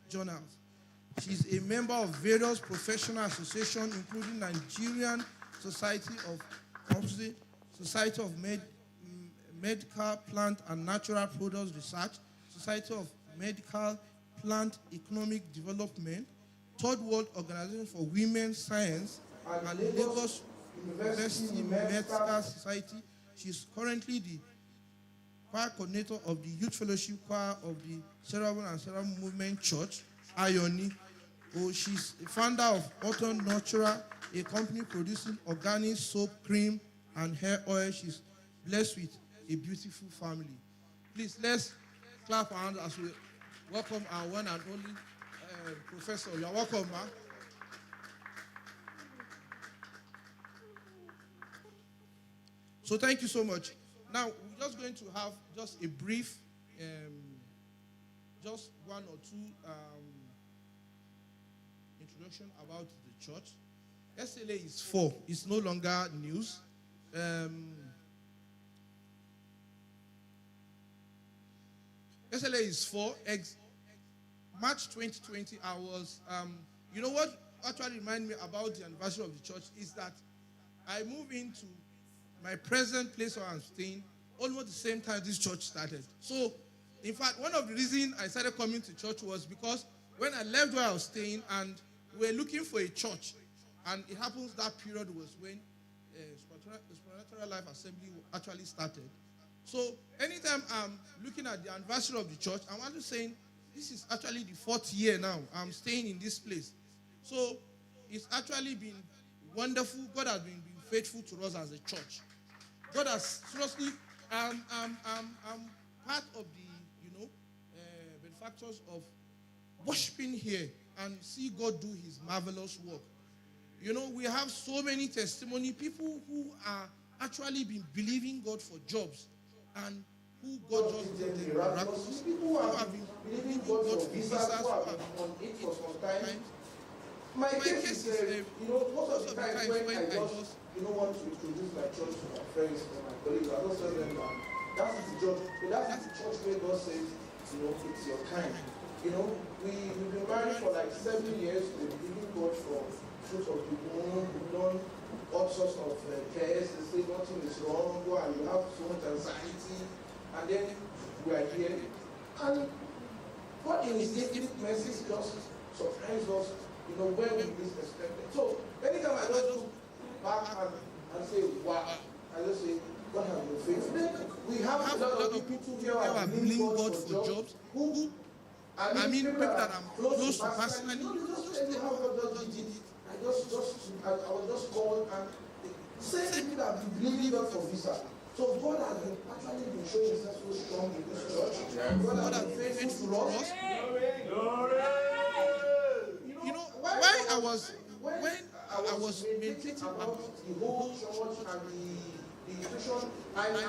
journals. She's a member of various professional associations, including Nigerian Society of Pharmacy, Society of Medical Plant and Natural Products Research, Society of Medical Plant Economic Development, Third World Organization for Women's Science, and Lagos University Medical Society. She's currently the choir coordinator of the Youth Fellowship Choir of the Cerebral and Cerebral Movement Church, Ioni. She's the founder of Auto Natural, a company producing organic soap, cream, and hair oil. She's blessed with a beautiful family. Please, let's clap our hands as we welcome our one and only professor. You're welcome, ma. So thank you so much. Now, we're just going to have just a brief, just one or two introduction about the church. SLA is 4. It's no longer news. SLA is 4. March 2020, I was, you know what actually reminded me about the anniversary of the church is that I moved into my present place where I'm staying almost the same time this church started. So, in fact, one of the reasons I started coming to church was because when I left where I was staying and we were looking for a church, and it happens that period was when Supernatural Life Assembly actually started. So, anytime I'm looking at the anniversary of the church, I'm actually saying, this is actually the 4th year now I'm staying in this place. So, it's actually been wonderful. God has been faithful to us as a church. God has seriously, I'm part of the, benefactors of worshiping here and see God do his marvelous work. You know, we have so many testimony, people who are actually been believing God for jobs and who God just did the miraculous. People who have been believing God for visas, who have been on it for some time. My case is, most of the time when I just, want to introduce my church to my friends or my colleagues, I just tell them that that's the church, that's the church where God says, it's your time. We've been married for like 7 years. We've been giving God for fruit of the womb. We've done all sorts of tests. They say nothing is wrong, and you have so much anxiety. And then we are here. And God in his infinite mercy just surprised us, when we least expected. So anytime I just look back and say, wow, I just say, God has been faithful. We have a lot of people here who are believing God for jobs. People that I'm close to personally. You just tell you how God just did it. I was just called and same people that have been believing God for visa. So God has actually been showing himself so strong in this church. God has been faithful to us. When I was meditating about the whole church and the institution, and the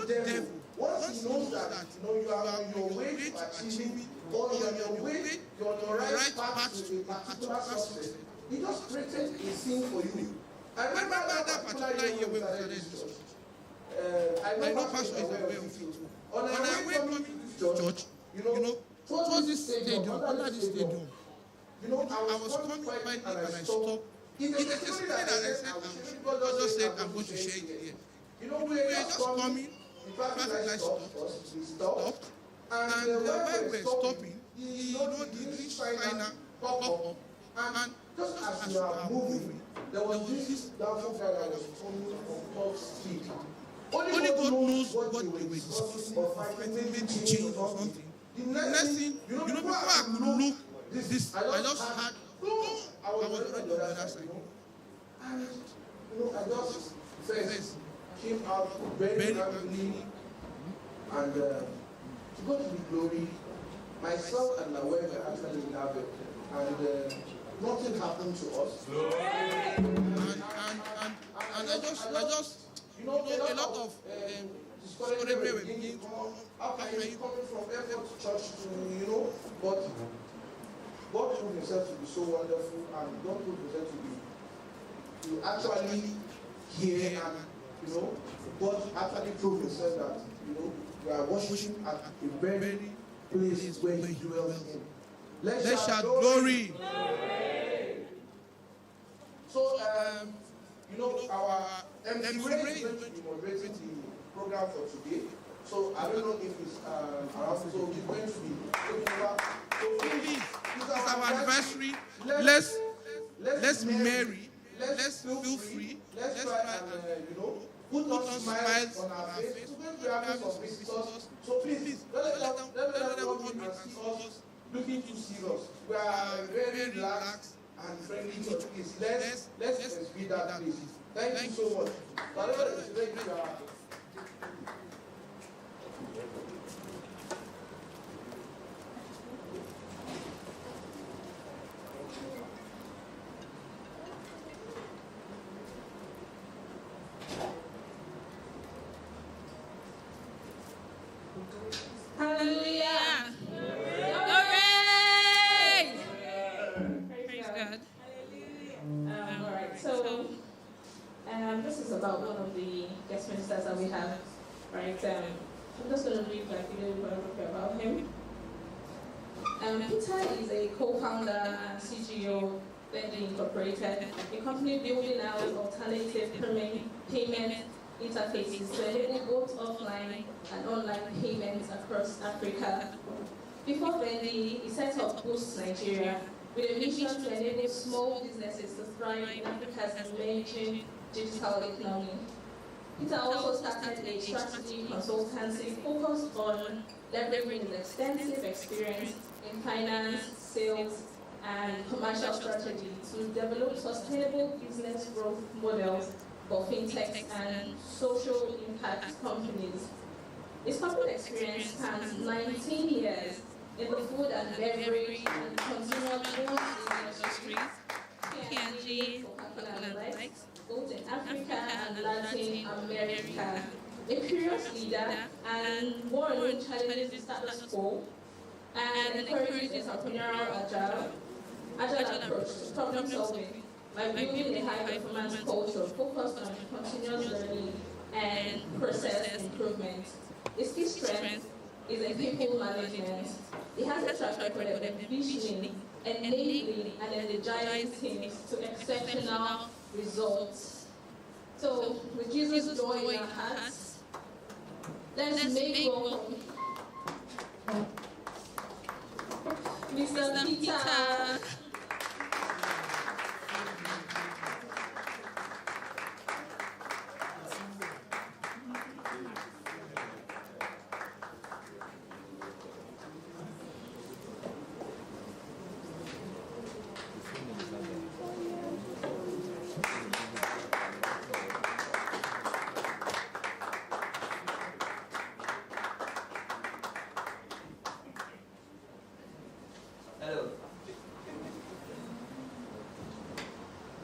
devil, once he knows that you are on your way to achieving, or you're on your way, you're on the right path to a particular success, he just created a scene for you. I remember that particular year when we started this church. I know Pastor is aware of it. On our way coming to church, towards this stadium, under this stadium, I was coming quietly and I stopped. It's a testimony that I said, God just said, I'm going to share it here. We were just coming, the traffic light stopped, and while we were stopping, the green sign popped up, and just as we are moving, there was this downfall guy that was coming from top speed. Only God knows what they were discussing or fighting, maybe to change or something. The next thing, before I could look, I just had, I was already on the other side. And, I just first came out very rapidly, and to God to the glory, myself and my wife were actually in Harvard, and nothing happened to us. And I just a lot of discouragement were beginning to come. How can you coming from airport church to, but God proved himself to be so wonderful, and God proved himself to actually hear, and God actually proved himself that we are worshiping at a very place where he dwells in. Let's shout glory. So, our MC Ray is going to be moderating the program for today. So, I don't know if he's around. So, he's going to be taking over. So, please, it's our anniversary. Let's marry. Let's feel free. Let's try and, put on smiles on our face. We're going to be having some visitors. So, please, let them come in and see us looking too serious. We are very relaxed and friendly. So, please, let's be that place. Thank you so much. Hallelujah. Praise God. All right, so this is about one of the guest ministers that we have, right? I'm just going to read like a little bit about him. Peter is a co-founder and CGO of Guaranty Incorporated, a company building out alternative payment interfaces to enable both offline and online payments across Africa. Before Guaranty, he set up Boost Nigeria with a mission to enable small businesses to thrive in Africa's emerging digital economy. Peter also started a strategy consultancy focused on leveraging his extensive experience in finance, sales, and commercial strategy to develop sustainable business growth models for fintechs and social impact companies. His corporate experience spans 19 years in the food and beverage and consumer goods industries, P&G, Coca-Cola Lights, both in Africa and Latin America. A curious leader and one who challenges the status quo and encourages entrepreneurial agile approach to problem solving by building a high-performance culture focused on continuous learning and process improvement. His key strength is in people management. He has a track record of envisioning, enabling, and energizing teams to exceptional results. So, with Jesus' joy in our hearts, let's make welcome Mr. Peter.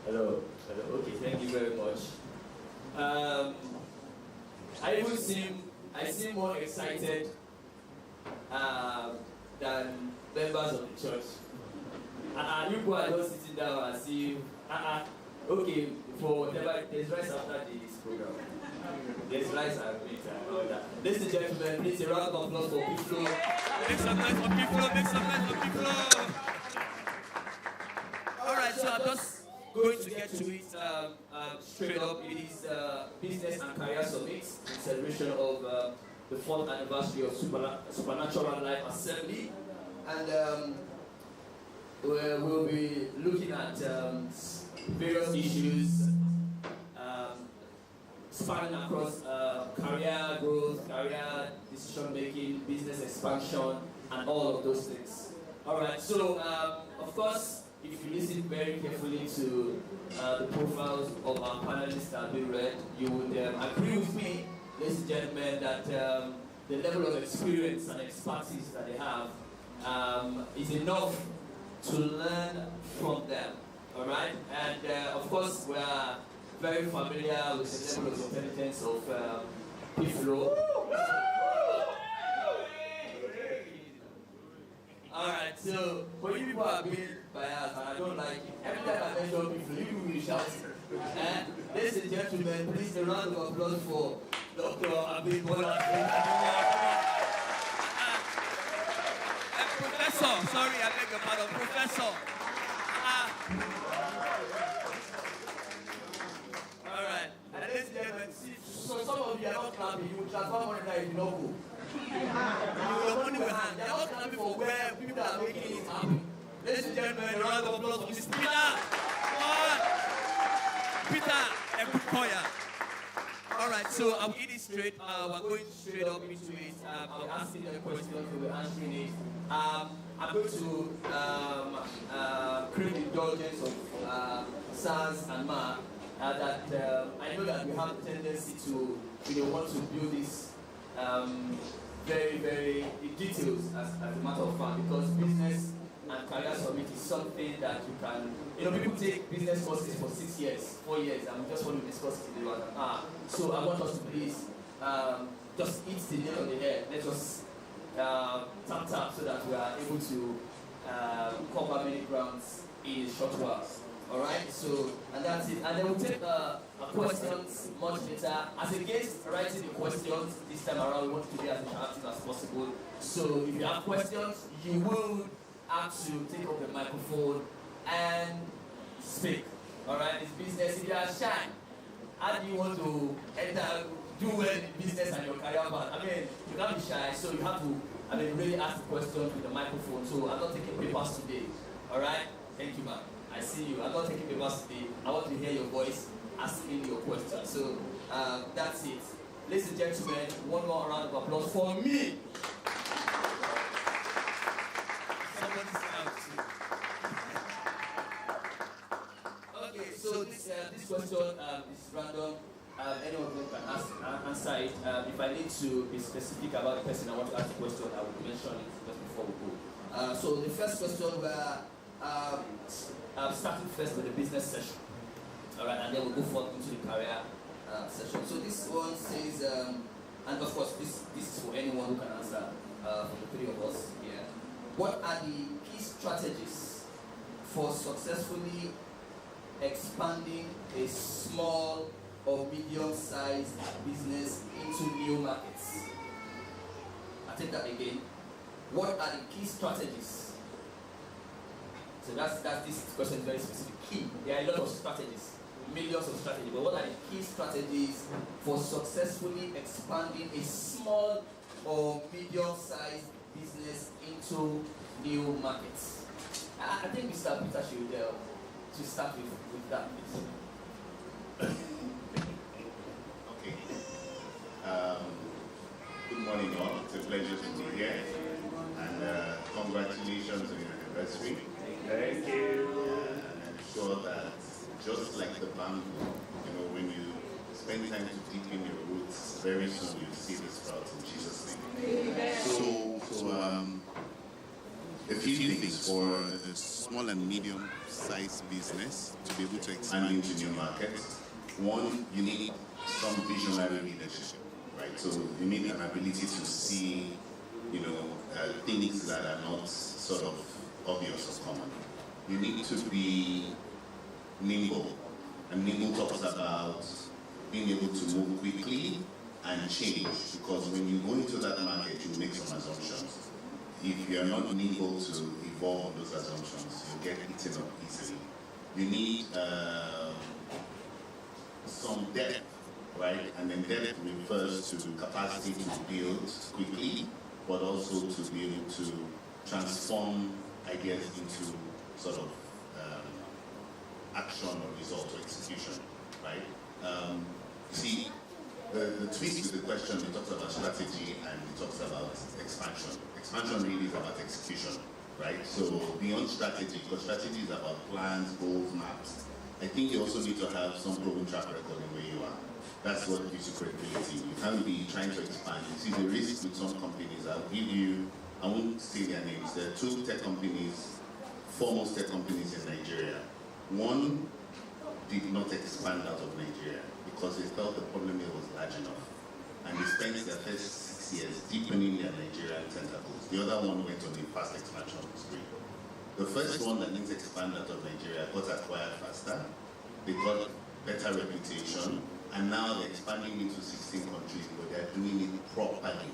Hello. Okay, thank you very much. I seem more excited than members of the church. You people are just sitting down and see, okay, for whatever, there's rice after this program. There's rice and meat and all that. Ladies and gentlemen, please a round of applause for Piflo. Make some noise for Piflo, make some noise for Piflo. Alright, so I'm just going to get to it straight up. It is Business and Career Summit in celebration of the 4th anniversary of Supernatural Life Assembly. And we'll be looking at various issues spanning across career growth, career decision making, business expansion, and all of those things. Alright, so of course, if you listen very carefully to the profiles of our panelists that we read, you would agree with me, ladies and gentlemen, that the level of experience and expertise that they have is enough to learn from them. All right, and of course, we are very familiar with the level of intelligence of Piflo. Alright, so for you people are being biased and I don't like it. Every time I mention Piflo, you people will shout. And ladies and gentlemen, please a round of applause for Dr. Abid Bola. Professor, sorry, I beg your pardon, Professor. All right. And ladies and gentlemen, so some of you are not clapping, you will transfer money that you don't go. Your money will hand. They are not clapping for where people are making it happen. Ladies and gentlemen, a round of applause for Mr. Peter. Peter Ebukoya. All right, so I'll get it straight. We're going straight up into it. I'll ask you the questions, we'll be answering it. I'm going to create the indulgence of Sans and Ma. That I know that we have a tendency to want to build this very, very in details as a matter of fact, because business and career summit is something that you can, people take business courses for 6 years, 4 years, and we just want to discuss it in the one. So I want us to please just eat the nail on the head. Let us tap so that we are able to cover many grounds in a short while. All right, so, and that's it. And then we'll take questions much later. As against writing the questions this time around, we want to be as interactive as possible. So if you have questions, you will have to take up the microphone and speak. All right, it's business. If you are shy, how do you want to do well in business and your career path? I mean, you can't be shy, so you have to, really ask the question with the microphone. So I'm not taking papers today. All right, thank you, ma'am. I see you. I'm not taking papers today. I want to hear your voice asking your question. So that's it. Ladies and gentlemen, one more round of applause for me. Somebody's out too. Okay, so this question is random. Any of them can answer it. If I need to be specific about the person I want to ask the question, I will mention it just before we go. So the first question starting first with the business session. All right, and then we'll go forward into the career session. So this one says, and of course, this is for anyone who can answer from the three of us here. What are the key strategies for successfully expanding a small or medium-sized business into new markets? I'll take that again. What are the key strategies? So that's this question is very specific. Key. There are a lot of strategies, millions of strategies. But what are the key strategies for successfully expanding a small or medium-sized business into new markets? I think Mr. Peter should to start with that, please. Okay. Good morning, all. It's a pleasure to be here, and congratulations on your anniversary. Thank you. And I'm sure that just like the bamboo, when you spend time to deepen your roots, very soon you'll see the sprouts in Jesus' name. So a few things for a small and medium-sized business to be able to expand into new markets. One, you need some visionary leadership, right? So you need an ability to see, things that are not sort of obvious or common. You need to be nimble, and nimble talks about being able to move quickly and change, because when you go into that market, you make some assumptions. If you are not nimble to evolve on those assumptions, you get eaten up easily. You need some depth, right? And then depth refers to capacity to build quickly, but also to be able to transform ideas into sort of action or result or execution, right? See, the twist with the question, it talks about strategy and it talks about expansion. Expansion really is about execution, right? So beyond strategy, because strategy is about plans, goals, maps. I think you also need to have some proven track record in where you are. That's what gives you credibility. You can't be trying to expand. You see the risk with some companies. I won't say their names. There are two tech companies, foremost tech companies in Nigeria. One did not expand out of Nigeria because they felt the problem here was large enough. And they spent their first 6 years deepening their Nigerian tentacles. The other one went on a fast expansion spree. The first one that didn't expand out of Nigeria got acquired faster. They got better reputation. And now they're expanding into 16 countries, but they're doing it properly.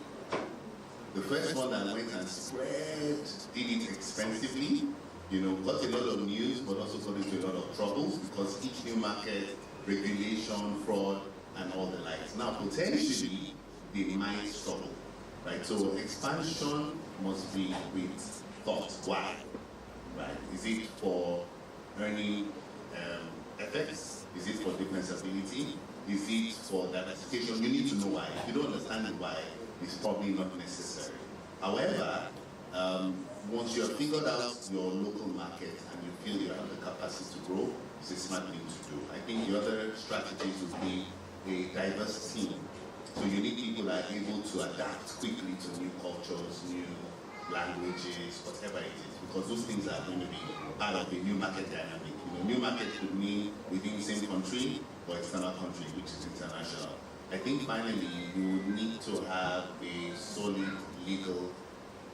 The first one that went and spread, did it expensively, got a lot of news, but also got into a lot of troubles because each new market, regulation, fraud, and all the likes. Now, potentially, they might struggle, right? So expansion must be with thought. Why? Right? Is it for earning effects? Is it for defensibility? Is it for diversification? You need to know why. If you don't understand the why, it's probably not necessary. However, once you have figured out your local market and you feel you have the capacity to grow, it's a smart thing to do. I think the other strategies would be a diverse team. So you need people that are able to adapt quickly to new cultures, new languages, whatever it is, because those things are going to be part of the new market dynamic. New market could mean within the same country or external country, which is international. I think finally you would need to have a solid legal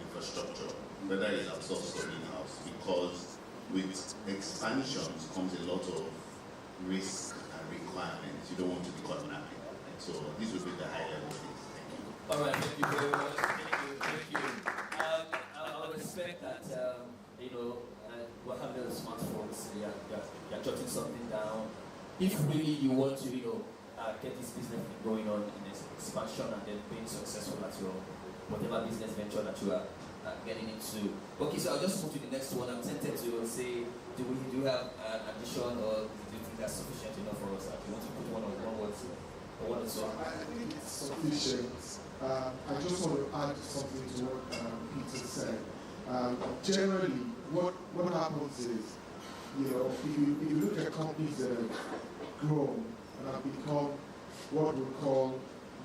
infrastructure, whether it's outsourced or in-house, because with expansions comes a lot of risk and requirements. You don't want to be caught napping. So these would be the high-level things. Thank you. All right, thank you very much. Thank you. I respect that, we're having the smartphones, you're jotting something down. If really you want to, get this business going on in this expansion and then being successful at your whatever business venture that you are getting into. Okay, so I'll just move to the next one. I'm tempted to say, do you have an addition, or do you think that's sufficient enough for us? Do you want to put one or one or so? I think it's sufficient. I just want to add something to what Peter said. Generally, what happens is, if you look at companies that have grown and have become what we call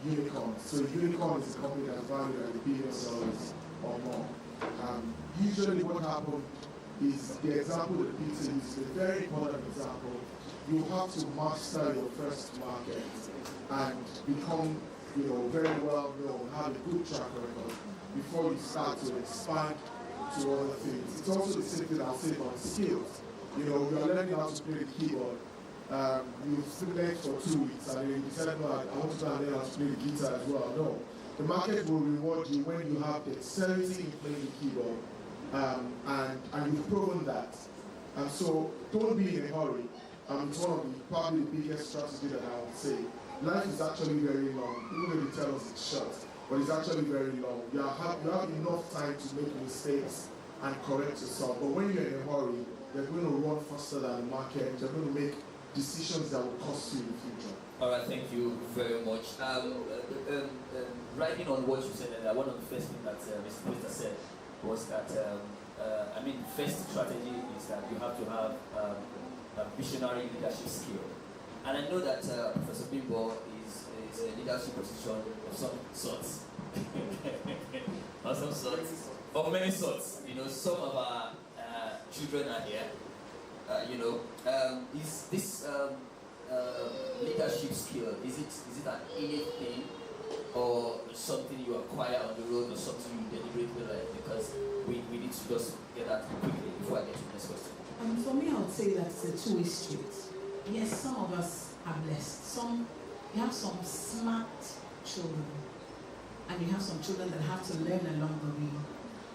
unicorns. So a unicorn is a company that's valued at $1 billion or more. Usually what happens is the example that Peter used, a very important example. You have to master your first market and become very well known, have a good track record before you start to expand to other things. It's also the same thing I'll say about skills. You are learning how to play the keyboard. You've studied for 2 weeks and then you decide, no, I want to learn how to play the guitar as well. No. The market will reward you when you have dexterity in playing the keyboard and you've proven that. And so don't be in a hurry. It's one of probably the biggest strategies that I would say. Life is actually very long, even though they tell us it's short, but it's actually very long. You have enough time to make mistakes and correct yourself. But when you're in a hurry, you're going to run faster than the market. You're going to make decisions that will cost you in the future. All right, thank you very much. Riding on what you said, one of the first things that Mr. Peter said was that, first strategy is that you have to have a visionary leadership skill. And I know that Professor Bimbo is a leadership position of some sorts. Of some sorts. Of many sorts. Some of our children are here. Is this leadership skill, is it an innate thing or something you acquire on the road or something you deliberately learn? Because we need to just get that quickly before I get to the next question. For me, I would say that it's a two-way street. Yes, some of us are blessed. You have some smart children, and you have some children that have to learn along the way.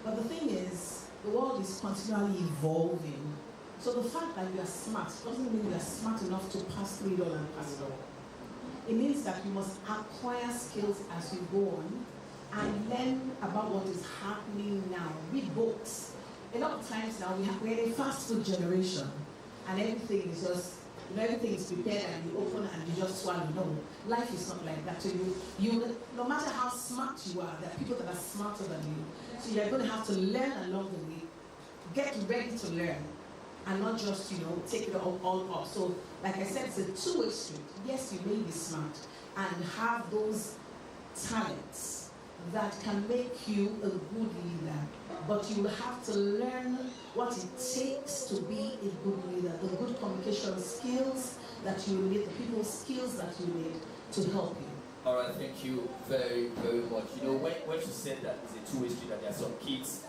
But the thing is, the world is continually evolving. So the fact that you are smart doesn't mean you are smart enough to pass through it all and pass it all. It means that you must acquire skills as you go on and learn about what is happening now. Read books. A lot of times now we're in a fast food generation and everything is just, everything is prepared and you open and you just swallow. No, life is not like that. So you no matter how smart you are, there are people that are smarter than you. So you're going to have to learn along the way, get ready to learn, and not just, take it all off. So, like I said, it's a two-way street. Yes, you may be smart and have those talents that can make you a good leader, but you will have to learn what it takes to be a good leader, the good communication skills that you need, the people skills that you need to help you. All right, thank you very, very much. When she said that it's a two-way street, that there are some kids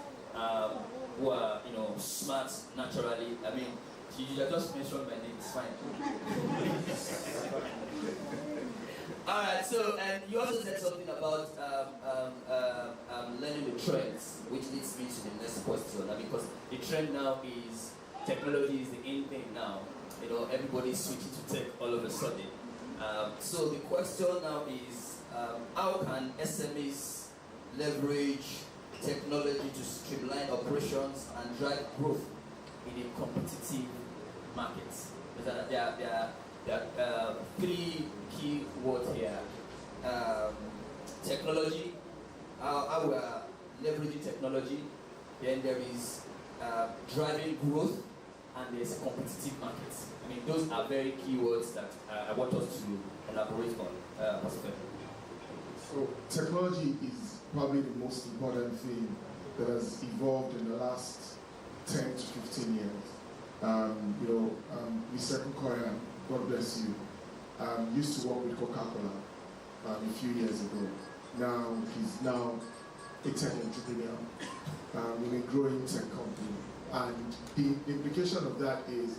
who are, smart naturally. I mean, you just mentioned my name, it's fine. All right, so, and you also said something about learning the trends, which leads me to the next question, because the trend now is technology is the in thing now. You know, everybody's switching to tech all of a sudden. So the question now is, how can SMEs leverage technology to streamline operations and drive growth in a competitive market? There are three key words here. Technology, how we are leveraging technology. Then there is driving growth, and there's competitive markets. I mean, those are very key words that I want us to elaborate on. So technology is probably the most important thing that has evolved in the last 10 to 15 years. Mr. Kukoya, God bless you, used to work with Coca-Cola a few years ago. Now he's now a tech entrepreneur in a growing tech company. And the implication of that is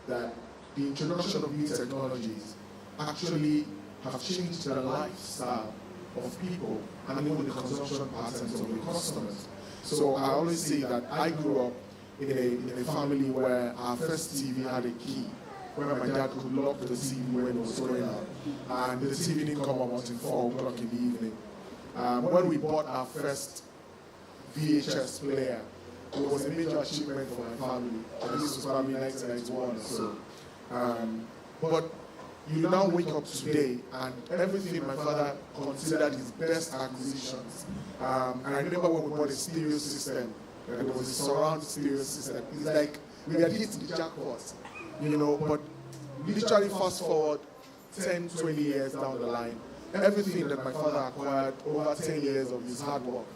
that the introduction of new technologies actually have changed the lifestyle of people and even the consumption patterns of the customers. So I always say that I grew up in a family where our first TV had a key, where my dad could lock the TV when it was going out, and the TV didn't come on until 4 o'clock in the evening. When we bought our first VHS player, it was a major achievement for my family. This was probably 1991 or so. But you now wake up today, and everything my father considered his best acquisitions. And I remember when we bought a stereo system, it was a surround stereo system. It's like we had hit the jackpot, but literally fast forward 10, 20 years down the line, everything that my father acquired over 10 years of his hard work.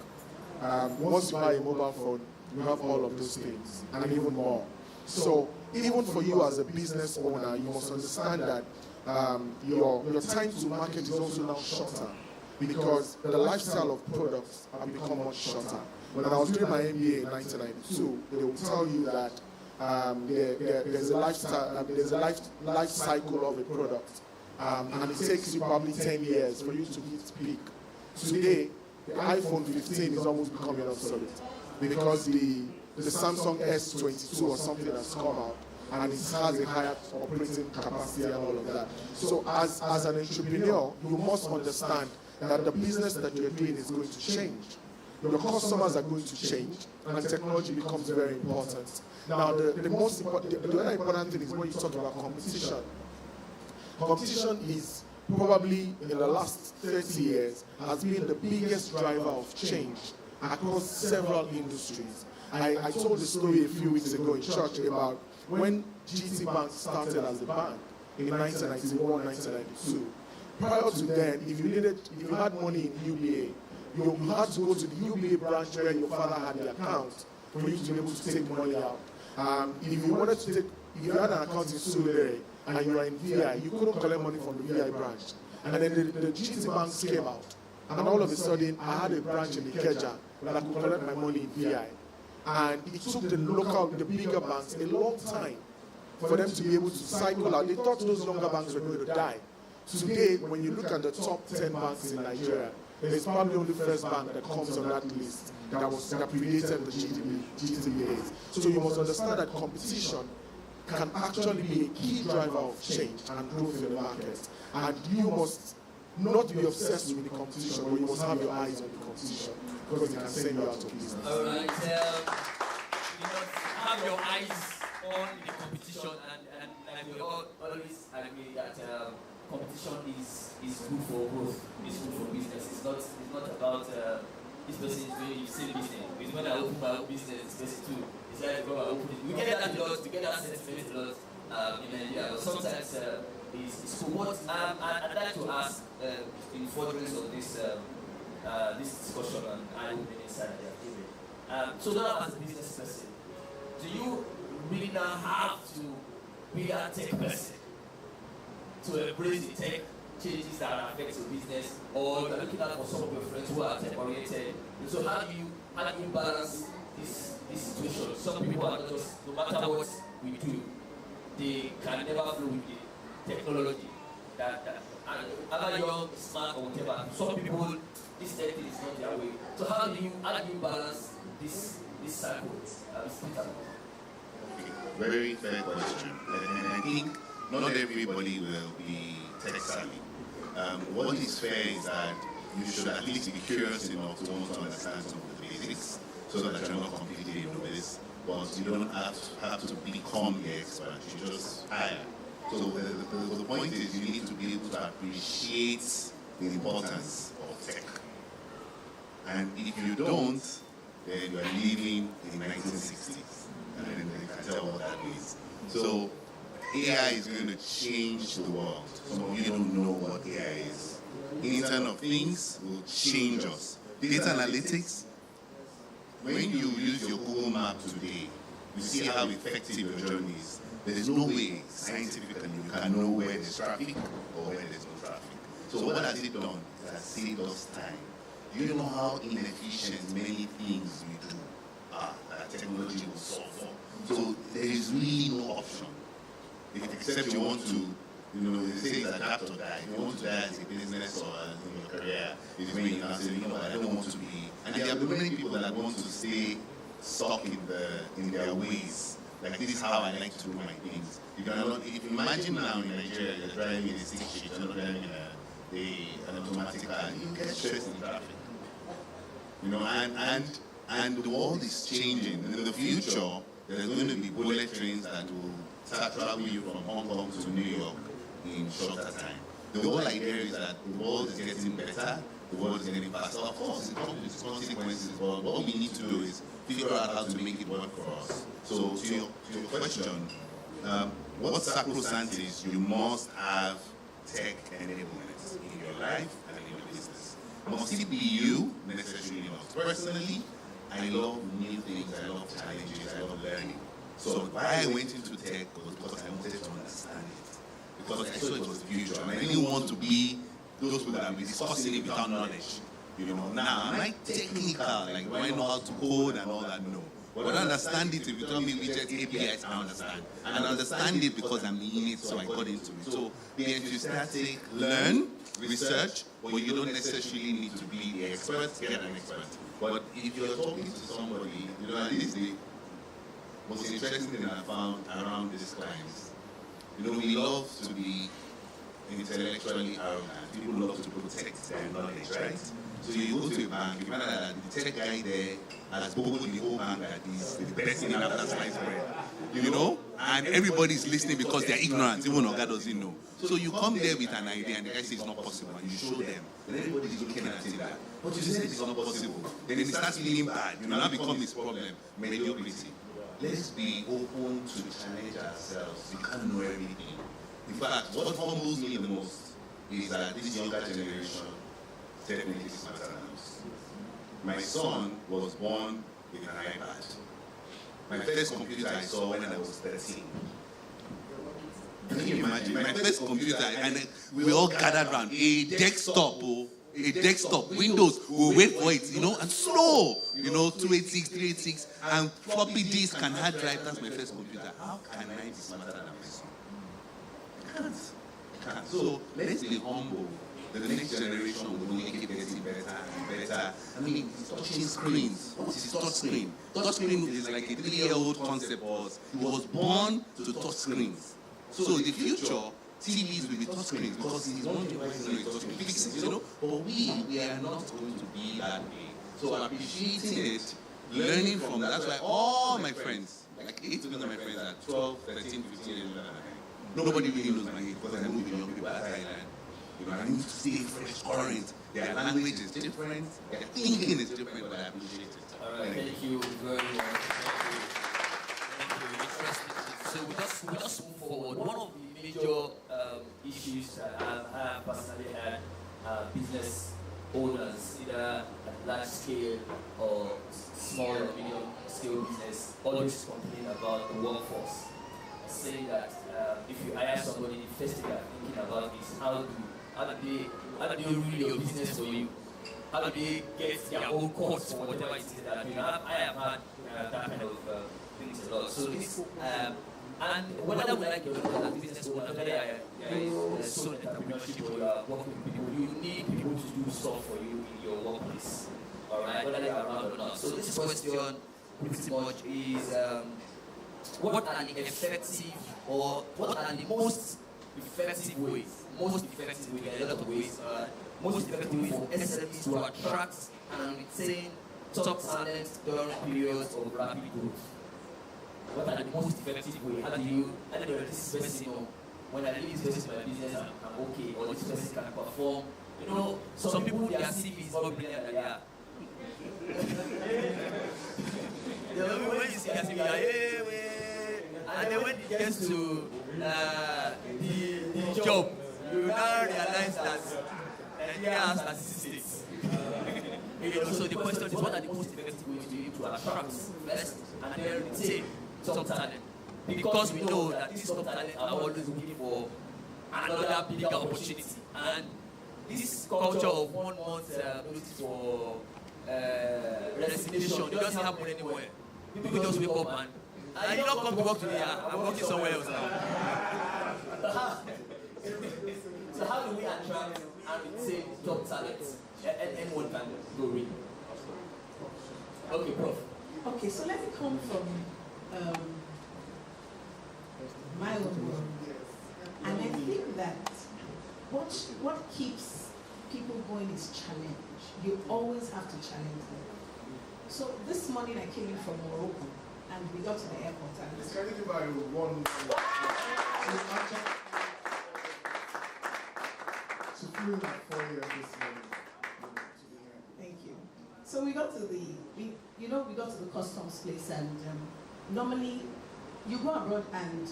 Once you buy a mobile phone, you have all of those things, and even more. So even for you as a business owner, you must understand that your time to market is also now shorter, because the lifestyle of products have become much shorter. When I was doing my MBA in 1992, they will tell you that there's a lifestyle, there's a life cycle of a product, and it takes you probably 10 years for you to hit peak. Today, the iPhone 15 is almost becoming obsolete because the Samsung S22 or something has come out, and it has a higher operating capacity and all of that. So as an entrepreneur, you must understand that the business that you're doing is going to change. Your customers are going to change, and technology becomes very important. Now, the other important thing is when you talk about competition. Competition is probably, in the last 30 years, has been the biggest driver of change across several industries. I told the story a few weeks ago in church about when GT Bank started as a bank in 1991, 1992. Prior to then, if you had money in UBA, you had to go to the UBA branch where your father had the account for you to be able to take money out. If you had an account in Surulere and you were in VI, you couldn't collect money from the VI branch. And then the GT banks came out, and all of a sudden I had a branch in Ikeja where I could collect my money in VI. And it took the bigger banks a long time for them to be able to cycle out. They thought those younger banks were going to die. Today, when you look at the top 10 banks in Nigeria, it's probably only First Bank that comes on that list that predated the GTB days. So you must understand that competition can actually be a key driver of change and growth in the market. And you must not be obsessed with the competition, but you must have your eyes on the competition, because it can send you out of business. All right, you must have your eyes on the competition, and we all always agree that competition is good for growth, it's good for business. It's not about this person is doing the same business. It's when I open my own business, this person too. It's like I open it. We get that a lot, we get that sentiment a lot in Nigeria. Sometimes it's cool. What I'd like to ask in furtherance of this discussion and eye-opening insight that you're giving. So now as a business person, do you really now have to be a tech person to embrace the tech changes that affect your business, or you're looking out for some of your friends who are tech oriented? And so how do you balance this situation? Some people are just, no matter what we do, they can never flow with the technology. and other young, smart, or whatever. Some people, this tech thing is not their way. So how do you balance this cycle? Very fair question. And I think not everybody will be tech savvy. What is fair is that you should at least be curious enough to want to understand some of the basics so that you're not completely a novice. But you don't have to become the expert. You just hire. So the point is you need to be able to appreciate the importance of tech. And if you don't, then you are living in the 1960s. And then you can tell what that means. So AI is going to change the world. Some of you don't know what AI is. Internet of Things will change us. Data analytics, when you use your Google Map today, you see how effective your journey is. There is no way scientifically you can know where there's traffic or where there's no traffic. So what has it done? It has saved us time. Do you know how inefficient many things we do are that technology will solve for? So there is really no option. Except you want to, they say it's adapt or die. If you want to die as a business or in your career, is when you now say, I don't want to be. And there are many people that want to stay stuck in their ways. Like, this is how I like to do my things. If you imagine now in Nigeria, you're driving a 6-shift, you're not driving an automatic car, you get stressed in traffic. And the world is changing. And in the future, there's going to be bullet trains that will start traveling you from Hong Kong to New York in shorter time. The whole idea is that the world is getting better, the world is getting faster. Of course, it comes with consequences, but what we need to do is figure out how to make it work for us. So to your question, what sacrosanct is you must have tech enablement in your life and in your business. Must it be you? Necessarily not. Personally, I love new things, I love challenges, I love learning. So why I went into tech was because I wanted to understand it. Because I saw it was the future, and I didn't want to be those people that will be discussing it without knowledge. Now, am I technical? Like, do I know how to code and all that? No. But I understand it. If you tell me widget APIs, I understand. And I understand it because I'm in it, so I got into it. So be enthusiastic, learn, research, but you don't necessarily need to be the expert, get an expert. But if you're talking to somebody, at least the most interesting thing I found around these clients, we love to be intellectually arrogant. People love to protect their knowledge, right? So you go to a bank, you find out that the tech guy there has booked the whole bank that is the best thing after sliced bread. And everybody's listening because they're ignorant, even Oga doesn't know. So you come there with an idea and the guy says it's not possible, and you show them. Then everybody's looking at it like, but you said it's not possible. Then he starts feeling bad. Now become his problem, mediocrity. Let's be open to challenge ourselves. We can't know everything. In fact, what humbles me the most is that this younger generation definitely is smarter than us. My son was born with an iPad. My first computer I saw when I was 13. Can you imagine? My first computer, and we all gathered around a desktop, Windows, we'll wait for it, and slow, 286, 386, and floppy disk and hard drive. That's my first computer. How can I be smarter than my son? I can't. So let's be humble. The next generation will only keep getting better and better. It's touching screens. What is touch screen? Touch screen is like a 3-year-old concept. He was born to touch screens. So in the future, TVs will be touch screens because he's one device on a touch screen. Fix it, But we are not going to be that way. So appreciating it, learning from that. That's why all my friends, like 8 of my friends are 12, 13, 15 years old. Nobody really knows my age because I move with young people as I learn. I need to stay fresh, current. Their language is different, their thinking is different, but I appreciate it. All right, thank you very much. So we just move forward. One of the major issues that I have personally had business owners, either at large scale or small or medium scale business, always complain about the workforce. Saying that if you hire somebody, the first thing they're thinking about is how do they run your business for you? How do they get their own costs for whatever it is that I have had that kind of things a lot. So this And whether we like your business owner, whether you are sole entrepreneurship or you are working with people, you need people to do stuff for you in your workplace. Alright, whether they are around or not. So this question pretty much is what are the effective or what are the most effective ways? Most effective ways, there are a lot of ways. Most effective way for SMEs to attract and retain top talent during periods of rapid growth. What are the most effective way? How do you this person know when I leave this person in my business I'm okay, or this person can perform? You know, some people their CV is more brilliant than they are. When you see a CV, and then when it gets to the job, you now realize that Nigeria has statistics. So the question is, what are the most effective ways to be able to attract first and then retain top talent? Because we know that these top talent are always looking for another bigger opportunity. And this culture of 1 month notice for resignation, it doesn't happen anywhere. People just wake up and you don't come to work today, I'm working somewhere else now. So how do we attract and retain top talent? Anyone can go read. Okay, Prof. Okay, so let me come from my own world. And I think that what keeps people going is challenge. You always have to challenge them. So this morning I came in from Morocco and we got to the airport and Can you give me one to feel like 4 years this morning? Thank you. So we got to we got to the customs place and normally you go abroad and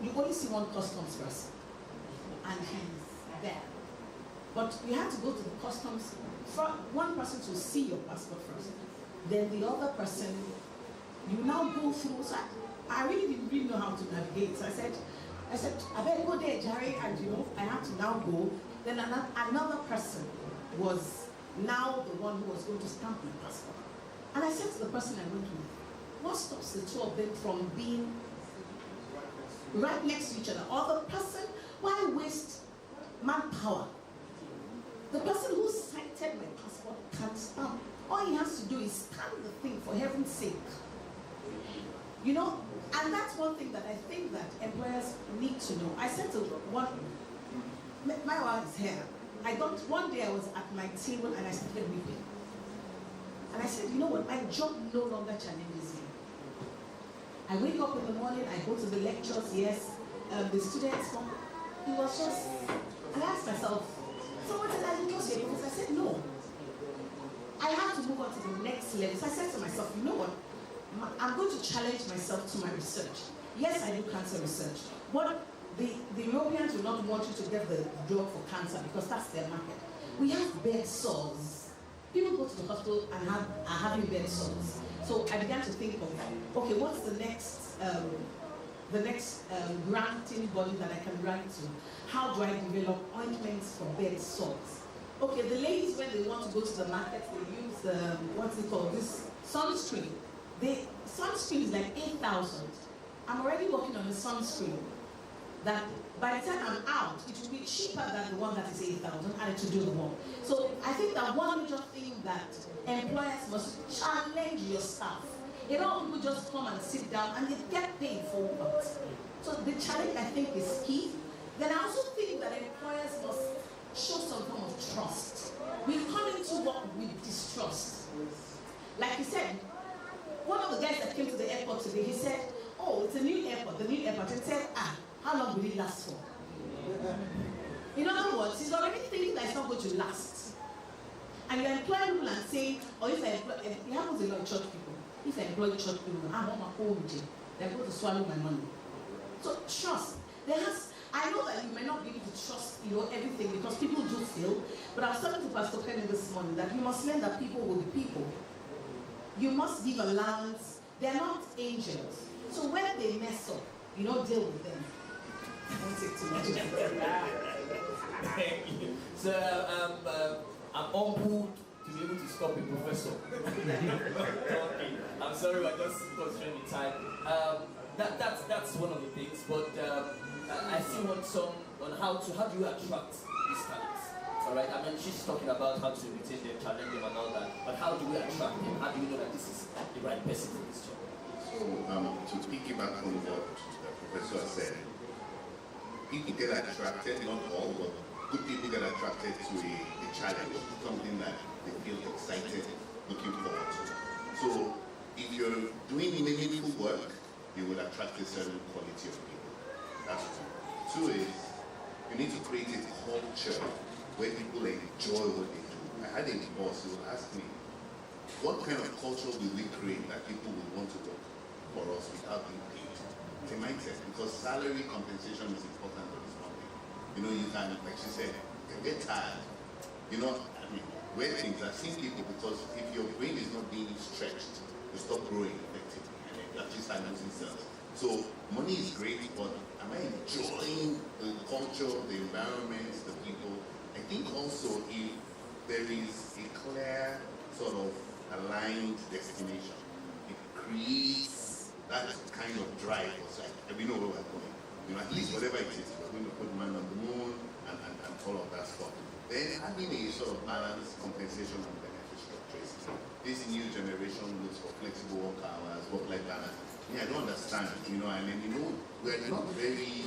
you only see one customs person and he's there. But you have to go to the customs for one person to see your passport first. Then the other person, you now go through. So I really didn't really know how to navigate. So I said, I better go there, Jerry, and I had to now go. Then another person was now the one who was going to stamp my passport. And I said to the person I went with, what stops the two of them from being right next to each other? Or the person, why waste manpower? The person who cited my passport can stamp. All he has to do is stamp the thing, for heaven's sake. And that's one thing that I think that employers need to know. I said to one, my wife is here. One day I was at my table and I started weeping. And I said, you know what, my job no longer challenges me. I wake up in the morning, I go to the lectures, yes, the students come. It was just, and I asked myself, so what did I do here? Because I said, no. I have to move on to the next level. So I said to myself, you know what, I'm going to challenge myself to my research. Yes, I do cancer research. But the Europeans will not want you to get the drug for cancer because that's their market. We have bed sores. People go to the hospital and are having bed sores. So I began to think of, okay, what's the next granting body that I can write to? How do I develop ointments for bed sores? Okay, the ladies, when they want to go to the market, they use this sunscreen. The sunscreen is like 8,000. I'm already working on a sunscreen that by the time I'm out, it will be cheaper than the one that is 8,000 and it will do the work. So I think that one major thing that employers must challenge your staff. People just come and sit down and they get paid for what? So the challenge, I think, is key. Then I also think that employers must show some form of trust. We come into work with distrust. Like you said, one of the guys that came to the airport today, he said, oh, it's a new airport, the new airport. And said, how long will it last for? In other words, he's already thinking that it's not going to last. And you're employing people and saying, or if it happens a lot of church people, if I employ church people, I want my own gym, they're going to swallow my money. So trust. I know that you may not be able to trust, everything because people do fail. But I was talking to Pastor Kenny this morning that you must learn that people will be people. You must give allowance. They're not angels. So when they mess up, deal with them. I won't take too much of it. Thank you. So I'm humbled to be able to stop a professor. Okay. I'm sorry, I just constrained the time. That's some on how do you attract these talents? All right. I mean, she's talking about how to retain them, challenge them, and all that. But how do we attract them? How do we know that this is the right person for this job? So, to piggyback on what the professor said, people get attracted, not all, but good people get attracted to a challenge, something that they feel excited, looking forward to. So, if you're doing meaningful work, you will attract a certain quality of people. That's two. Two is, you need to create a culture where people enjoy what they do. I had a boss who asked me, what kind of culture will we create that people will want to work for us without being paid? It's a mindset, because salary compensation is important for this company. You know, you can, like she said, you can get tired. You know, I mean, where things, I've seen people, because if your brain is not being stretched, you stop growing effectively, and then you actually start losing cells. So money is great, but am I enjoying the culture, the environment, the people? I think also if there is a clear sort of aligned destination, it creates that kind of drive. And we know where we're going. You know, at least whatever it is, we're going to put man on the moon and all of that stuff. Then having a sort of balanced compensation and benefit structures. This new generation looks for flexible work hours, work-life balance. Yeah, I don't understand, you know, and then you know, we're not very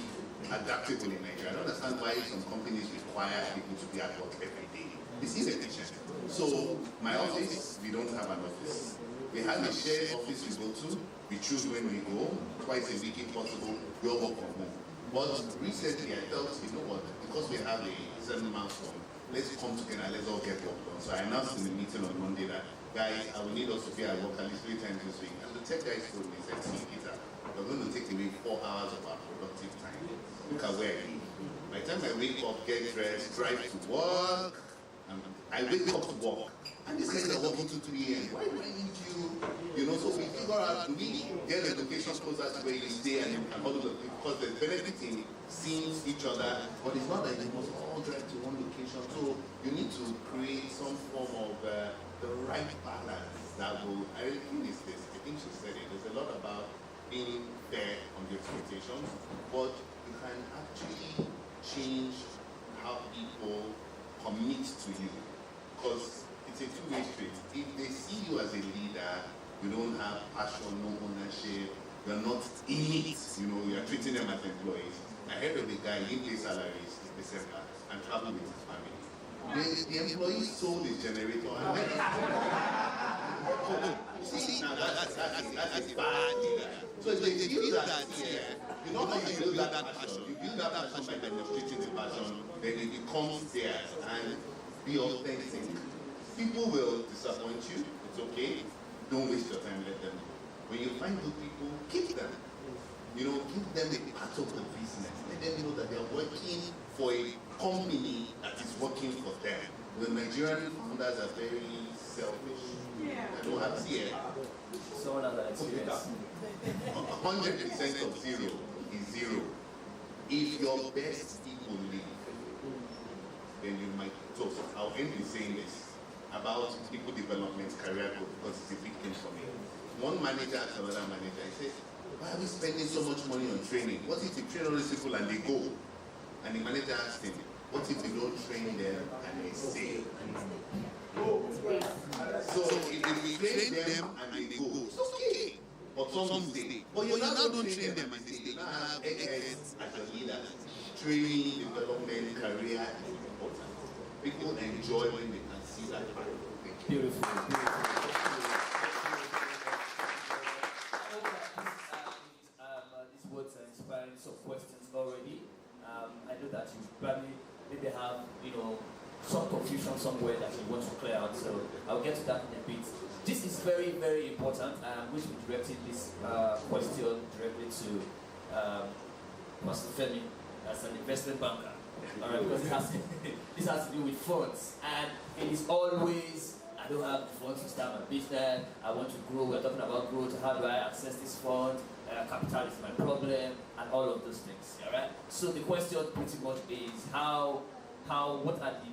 adaptable in Nigeria. I don't understand why some companies require people to be at work every day. It's inefficient. So my office, we don't have an office. We have a shared office we go to. We choose when we go, twice a week if possible, we all work from home. But recently I felt, you know what, because we have a certain milestone, let's come together, let's all get work done. So I announced in the meeting on Monday that, guys, I will need us to be at work at least 3 times this week. And the tech guys told me, said, see, Peter, we're going to take away 4 hours of our productive time. Look at where I live. By the time I wake up, get dressed, drive to work, I wake up to work. And these guys are working to 3 a.m. Why do I need you? You know, so we figure out, do we get the location closer to where you stay and you can hold it? Because there's benefit in seeing each other, but it's not like they must all drive to one location. So you need to create some form of the right balance that will, I think it's this, I think she said it, there's a lot about being fair on the expectations, but you can actually change how people commit to you. Because it's a two-way street. If they see you as a leader, you don't have passion, no ownership, you're not in it, you know, you're treating them as employees. I heard of a guy, he didn't pay salaries in December and traveled with his family. The employee sold his generator and went. See, now that's bad. So if they build that here, you know how you build that passion. You build that passion by demonstrating the passion, then it becomes theirs. And be authentic. People will disappoint you, it's okay. Don't waste your time, let them go. When you find good people, keep them. You know, give them a part of the business. Let them know that they're working for a company that is working for them. The Nigerian founders are very selfish. Yeah. I don't have fear. Someone has that experience. 100% of zero is zero. If your best people leave, then you might. So I'll end with saying this about people development, career growth, because it's a big thing for me. One manager asked another manager, he said, why are we spending so much money on training? What if we train all these people and they go? And the manager asked him, what if we don't train them and they stay? So if we train them and they go, it's okay. But some stay. But you now don't train them and they stay. You now have experts as a leader. Training, development, career is important. People enjoy when they can see that part. Beautiful. Beautiful. These words are inspiring some questions already. I know that you probably maybe have, some confusion somewhere that you want to clear out. So I'll get to that in a bit. This is very, very important. I'm going to be directing this question directly to Pastor Femi as an investment banker. All right, because this has to do with funds, and it is always, I don't have the funds to start my business, I want to grow, we're talking about growth, how do I access this fund, capital is my problem, and all of those things, all right? So the question pretty much is what are the,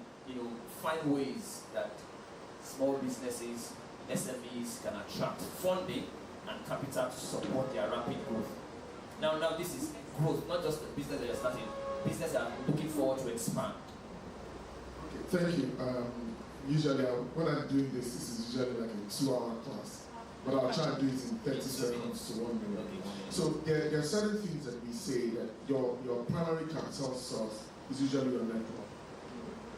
find ways that small businesses, SMEs can attract funding and capital to support their rapid growth. Now this is growth, not just the business that you're starting. Business that are looking forward to expand. Okay, thank you. Usually, when I'm doing this is usually like a 2-hour class, but I'll try and do it in 30 seconds to 1 minute. So there are certain things that we say that your primary capital source is usually your network,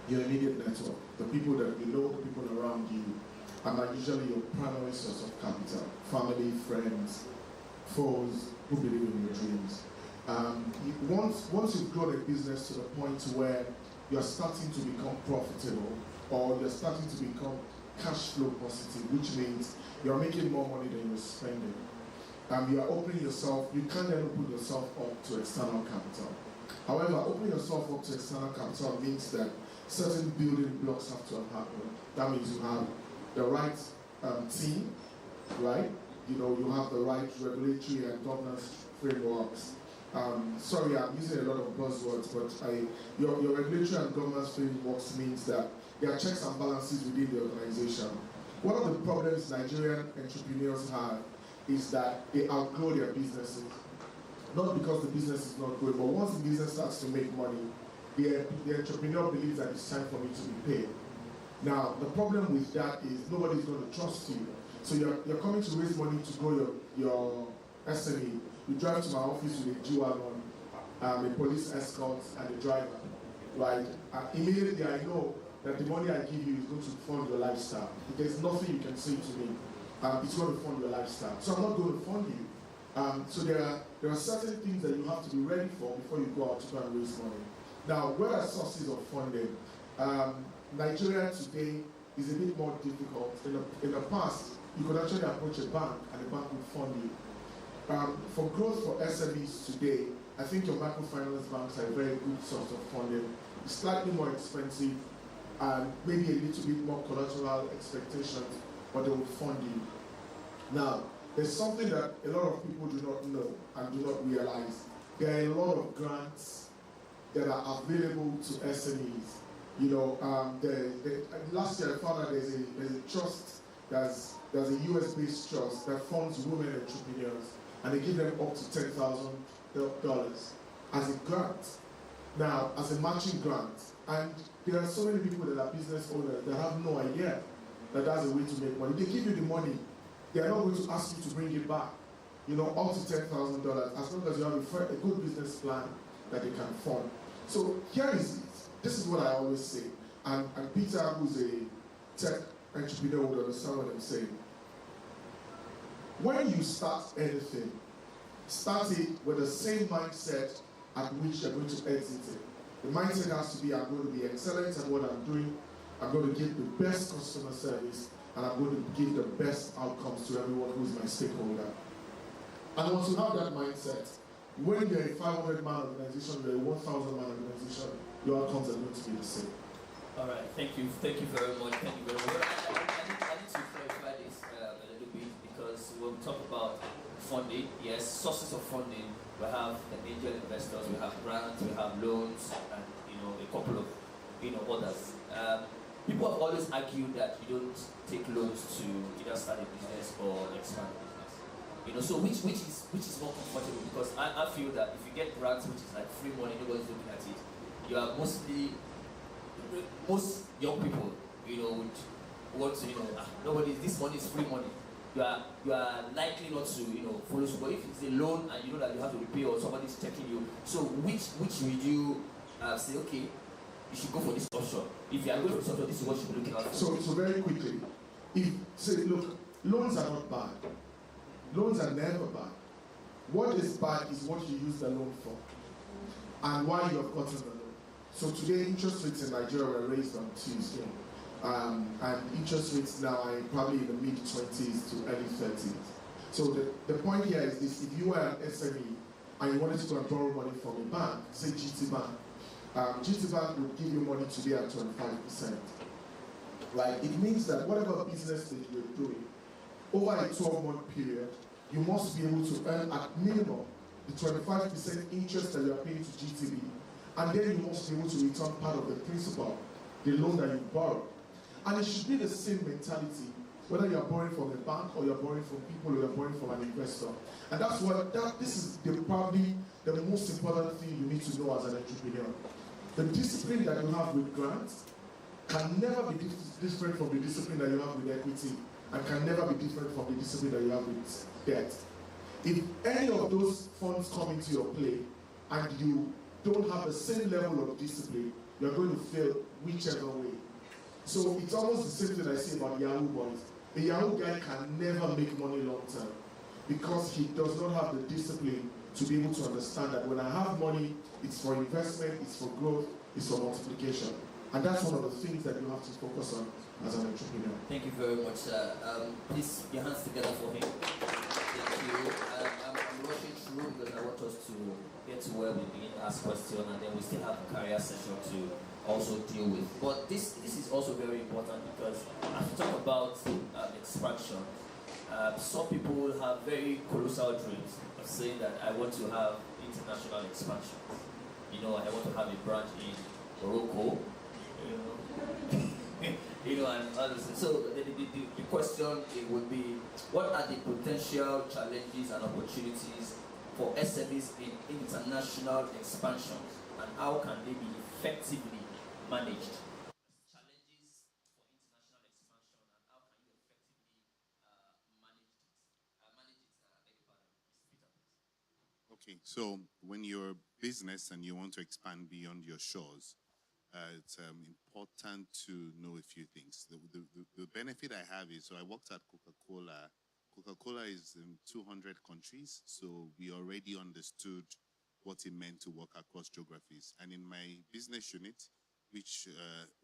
your immediate network, the people that you know, the people around you, and are usually your primary source of capital. Family, friends, foes who believe in your dreams. Once you've grown a business to the point where you're starting to become profitable, or you're starting to become cash flow positive, which means you're making more money than you're spending. You are opening yourself, you can't then open yourself up to external capital. However, opening yourself up to external capital means that certain building blocks have to have happened. That means you have the right team, right? You have the right regulatory and governance frameworks. Sorry, I'm using a lot of buzzwords, but your regulatory and governance frameworks means that there are checks and balances within the organization. One of the problems Nigerian entrepreneurs have is that they outgrow their businesses. Not because the business is not good, but once the business starts to make money, the entrepreneur believes that it's time for me to be paid. Now, the problem with that is nobody's going to trust you. So you're coming to raise money to grow your SME. You drive to my office with a G-Wagon, a police escort, and a driver, right? Immediately I know that the money I give you is going to fund your lifestyle. There's nothing you can say to me. It's going to fund your lifestyle. So I'm not going to fund you. So there are certain things that you have to be ready for before you go out to go and raise money. Now, where are sources of funding? Nigeria today is a bit more difficult. In the past, you could actually approach a bank and the bank would fund you. For growth for SMEs today, I think your microfinance banks are a very good source of funding. It's slightly more expensive and maybe a little bit more collateral expectations, but they will fund you. Now, there's something that a lot of people do not know and do not realize. There are a lot of grants that are available to SMEs. Last year I found out there's a trust, there's a US-based trust that funds women entrepreneurs, and they give them up to $10,000 as a grant. Now, as a matching grant. And there are so many people that are business owners that have no idea that that's a way to make money. They give you the money. They are not going to ask you to bring it back. Up to $10,000, as long as you have a good business plan that they can fund. So here is it. This is what I always say. And Peter, who's a tech entrepreneur, would understand what I'm saying. When you start anything, start it with the same mindset at which you're going to exit it. The mindset has to be, I'm going to be excellent at what I'm doing, I'm going to give the best customer service, and I'm going to give the best outcomes to everyone who's my stakeholder. And once you have that mindset, when you're a 500-man organization, you're a 1,000-man organization, your outcomes are going to be the same. All right, thank you very much. Thank you very much. I need to clarify this a little bit, because when we talk about funding, yes, sources of funding, we have the angel investors, we have grants, we have loans, and a couple of others. People have always argued that you don't take loans to either start a business or expand a business. So which is more comfortable? Because I feel that if you get grants, which is like free money, nobody's looking at it. You are most young people, would want to, this money is free money. You are likely not to, follow suit. But if it's a loan and you know that you have to repay or somebody's checking you, so which would you say, okay, you should go for this option? If you are going for this option, this is what you should be looking at. So very quickly, look, loans are not bad. Loans are never bad. What is bad is what you use the loan for and why you have gotten the loan. So today, interest rates in Nigeria were raised on Tuesday. And interest rates now are probably in the mid-20s to early 30s. So the point here is this: if you are an SME and you wanted to go and borrow money from a bank, say GT Bank, GT Bank would give you money today at 25%. Right? It means that whatever business that you're doing, over a 12-month period, you must be able to earn at minimum the 25% interest that you are paying to GTB, and then you must be able to return part of the principal, the loan that you borrowed. And it should be the same mentality Whether you're borrowing from a bank or you're borrowing from people or you're borrowing from an investor. And this is probably the most important thing you need to know as an entrepreneur. The discipline that you have with grants can never be different from the discipline that you have with equity, and can never be different from the discipline that you have with debt. If any of those funds come into your play and you don't have the same level of discipline, you're going to fail whichever way. So it's almost the same thing I say about Yahoo boys. A Yahoo guy can never make money long term because he does not have the discipline to be able to understand that when I have money, it's for investment, it's for growth, it's for multiplication. And that's one of the things that you have to focus on as an entrepreneur. Thank you very much, sir. Please, your hands together for him. Thank you. I'm rushing through because I want us to get to where we begin to ask questions, and then we still have a career session to also deal with. But this is also very important because as we talk about expansion, some people have very colossal dreams of saying that I want to have international expansion. You know, I want to have a branch in Morocco, and others. So the question it would be, what are the potential challenges and opportunities for SMEs in international expansion, and how can they be effectively managed? Challenges for international expansion, and how can you effectively manage it? Beg your pardon, Mr. Peter, please. Okay, so when you're a business and you want to expand beyond your shores, it's important to know a few things. The benefit I have is, so I worked at Coca-Cola. Coca-Cola is in 200 countries, so we already understood what it meant to work across geographies. And in my business unit, which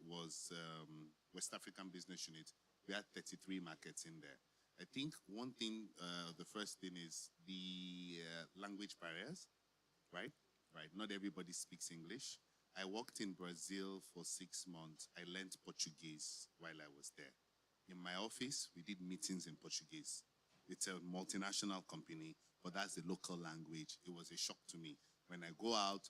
was West African business unit, we had 33 markets in there. I think one thing, the first thing is the language barriers, right? Right, not everybody speaks English. I worked in Brazil for 6 months. I learned Portuguese while I was there. In my office, we did meetings in Portuguese. It's a multinational company, but that's the local language. It was a shock to me. When I go out,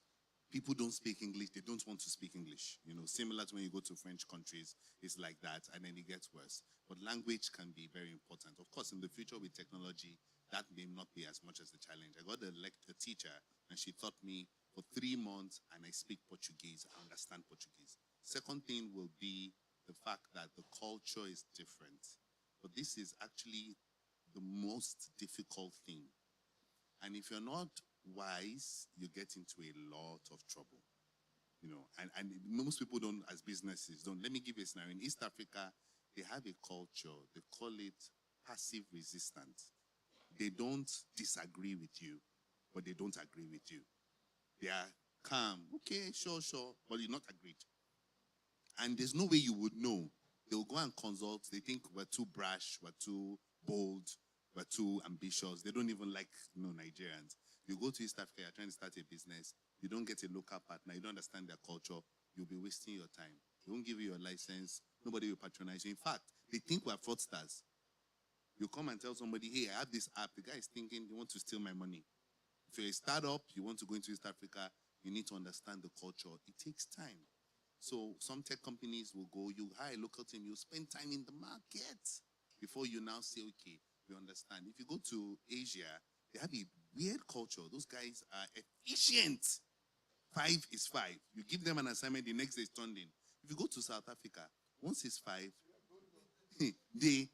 people don't speak English. They don't want to speak English. You know, similar to when you go to French countries, it's like that, and then it gets worse. But language can be very important. Of course, in the future with technology, that may not be as much as a challenge. I got a teacher, and she taught me for 3 months, and I speak Portuguese. I understand Portuguese. Second thing will be the fact that the culture is different. But this is actually the most difficult thing. And if you're not wise, you get into a lot of trouble. You know, and most people don't, as businesses, don't. Let me give you a scenario. In East Africa, they have a culture. They call it passive resistance. They don't disagree with you, but they don't agree with you. They are calm. Okay, sure, but you're not agreed. And there's no way you would know. They'll go and consult. They think we're too brash, we're too bold, we're too ambitious. They don't even like Nigerians. You go to East Africa, you're trying to start a business. You don't get a local partner. You don't understand their culture. You'll be wasting your time. They won't give you your license. Nobody will patronize you. In fact, they think we're fraudsters. You come and tell somebody, hey, I have this app. The guy is thinking they want to steal my money. If you're a startup, you want to go into East Africa, you need to understand the culture. It takes time. So some tech companies will go, you hire a local team, you spend time in the market before you now say, okay, we understand. If you go to Asia, they have a weird culture. Those guys are efficient. 5 is 5. You give them an assignment, the next day is turned in. If you go to South Africa, once it's 5, they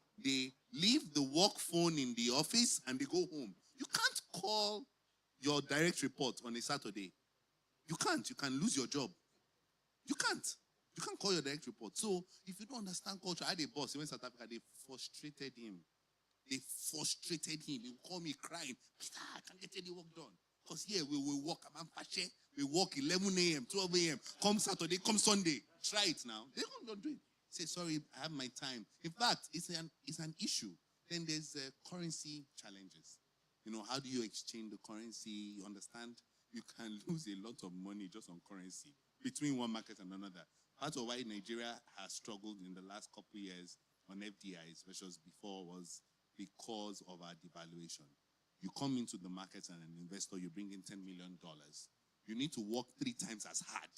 leave the work phone in the office and they go home. You can't call your direct report on a Saturday. You can't. You can lose your job. You can't. You can't call your direct report. So if you don't understand culture, I had a boss, he went to South Africa, they frustrated him. He would call me crying. Peter, I can't get any work done. Because here we will work. We work 11 a.m., 12 a.m. Come Saturday, come Sunday. Try it now. They don't do it. Say, sorry, I have my time. In fact, it's an issue. Then there's currency challenges. You know, how do you exchange the currency? You understand? You can lose a lot of money just on currency between one market and another. Part of why Nigeria has struggled in the last couple of years on FDIs versus before was because of our devaluation. You come into the market and an investor, you bring in $10 million. You need to work 3 times as hard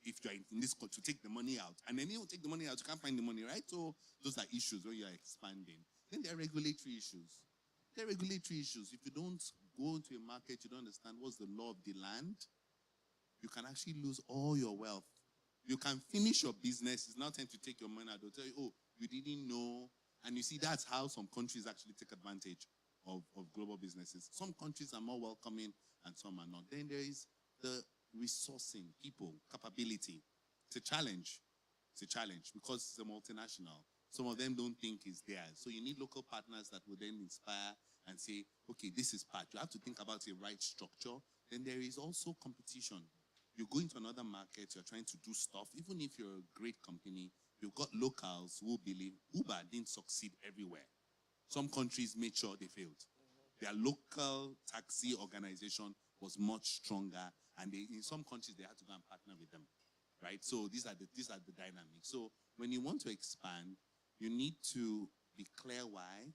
if you're in this country, to take the money out. And then you take the money out, you can't find the money, right? So those are issues when you're expanding. Then there are regulatory issues. There are regulatory issues. If you don't go into a market, you don't understand what's the law of the land, you can actually lose all your wealth. You can finish your business. It's now time to take your money out. They'll tell you, oh, you didn't know. And you see, that's how some countries actually take advantage of global businesses. Some countries are more welcoming and some are not. Then there is the resourcing, people, capability. It's a challenge. It's a challenge because it's a multinational. Some of them don't think it's theirs. So you need local partners that will then inspire and say, okay, this is part. You have to think about a right structure. Then there is also competition. You go into another market, you're trying to do stuff. Even if you're a great company, you've got locals who believe Uber didn't succeed everywhere. Some countries made sure they failed. Their local taxi organization was much stronger, and in some countries they had to go and partner with them, right? So these are the dynamics. So when you want to expand, you need to be clear why.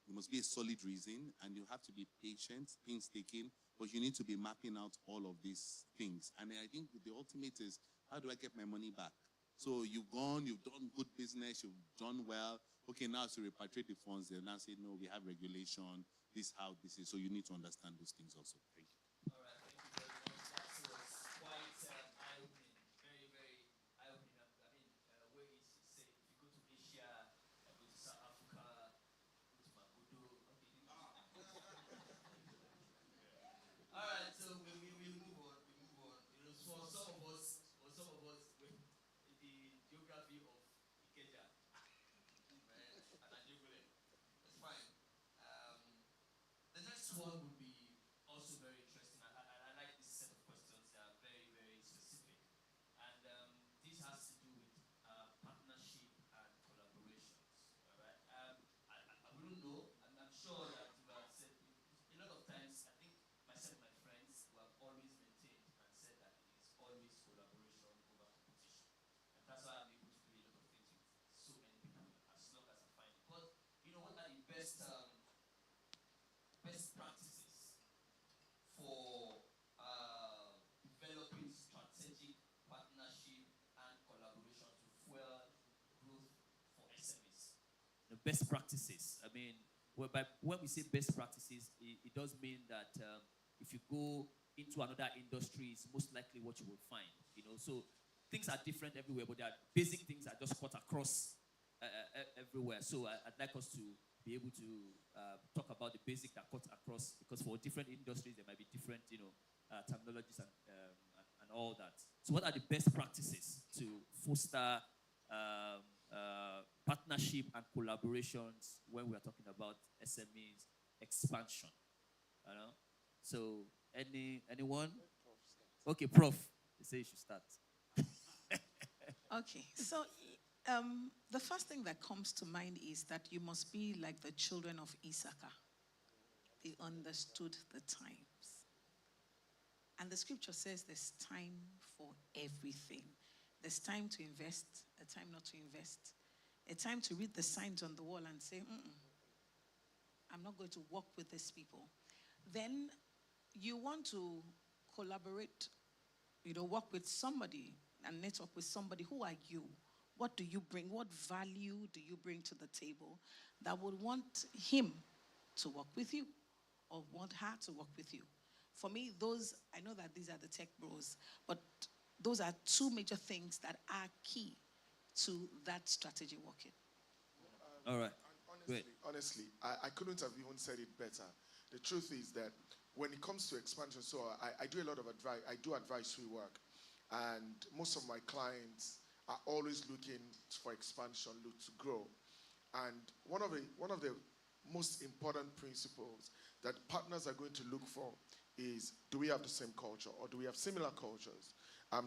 There must be a solid reason, and you have to be patient, painstaking, but you need to be mapping out all of these things. And I think the ultimate is, how do I get my money back? So you've done good business, you've done well. Okay, now to repatriate the funds, they'll now say, no, we have regulation, this is how this is. So you need to understand those things also. Thank you. All right, thank you very much. That was quite eye-opening, very, very eye-opening. I mean, where is it say, if you go to Asia, go to South Africa, go to Maputo, all right, so we move on. You know, for some of us, the geography of Ikeja, right, and Ajigule, it's fine. The next one would be also very interesting. I like this set of questions. They are very, very specific. And this has to do with partnership and collaborations. All right. I wouldn't know. I'm sure that you have said a lot of times. I think myself and my friends who have always maintained and said that it is always collaboration over competition. And that's why I'm able to do a lot of things with so many people as long as I find it. But you know, what are the best practices for developing strategic partnership and collaboration to fuel growth for SMEs? The best practices. I mean, when we say best practices, it does mean that if you go into another industry, it's most likely what you will find. You know, so things are different everywhere, but there are basic things that just cut across everywhere. So I'd like us to be able to talk about the basic that cuts across, because for different industries there might be different, you know, terminologies and all that. So what are the best practices to foster partnership and collaborations when we are talking about SMEs expansion? You know? So anyone? Okay, Prof. They say you should start. Okay, so the first thing that comes to mind is that you must be like the children of Issachar. They understood the times. And the scripture says there's time for everything. There's time to invest, a time not to invest. A time to read the signs on the wall and say, I'm not going to work with these people. Then you want to collaborate, work with somebody and network with somebody. Who are you? What do you bring? What value do you bring to the table that would want him to work with you or want her to work with you? For me, I know that these are the tech bros, but those are two major things that are key to that strategy working. All right. Honestly, I couldn't have even said it better. The truth is that when it comes to expansion, so I do a lot of advice. I do advisory work, and most of my clients are always looking for expansion, look to grow. And one of the most important principles that partners are going to look for is, do we have the same culture, or do we have similar cultures?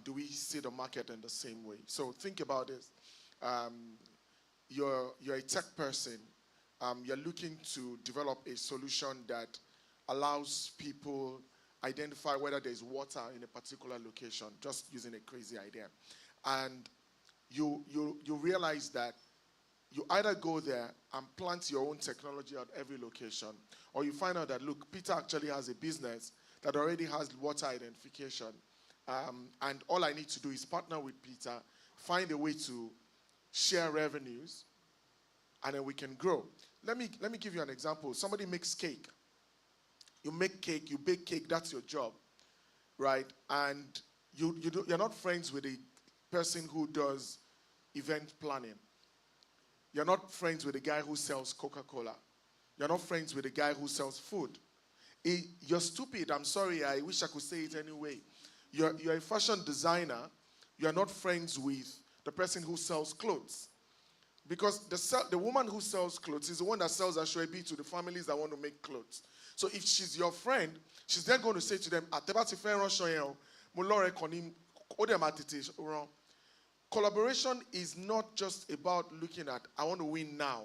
Do we see the market in the same way? So think about this. You're a tech person. You're looking to develop a solution that allows people identify whether there's water in a particular location, just using a crazy idea. And you realize that you either go there and plant your own technology at every location, or you find out that, look, Peter actually has a business that already has water identification, And all I need to do is partner with Peter, find a way to share revenues, and then we can grow. Let me give you an example. Somebody makes cake. You make cake, you bake cake, that's your job, right? And you're not friends with the person who does event planning. You're not friends with the guy who sells Coca-Cola. You're not friends with the guy who sells food. You're stupid. I'm sorry. I wish I could say it anyway. You're a fashion designer. You're not friends with the person who sells clothes. Because the woman who sells clothes is the one that sells ashwebi to the families that want to make clothes. So if she's your friend, she's then going to say to them, collaboration is not just about looking at, I want to win now.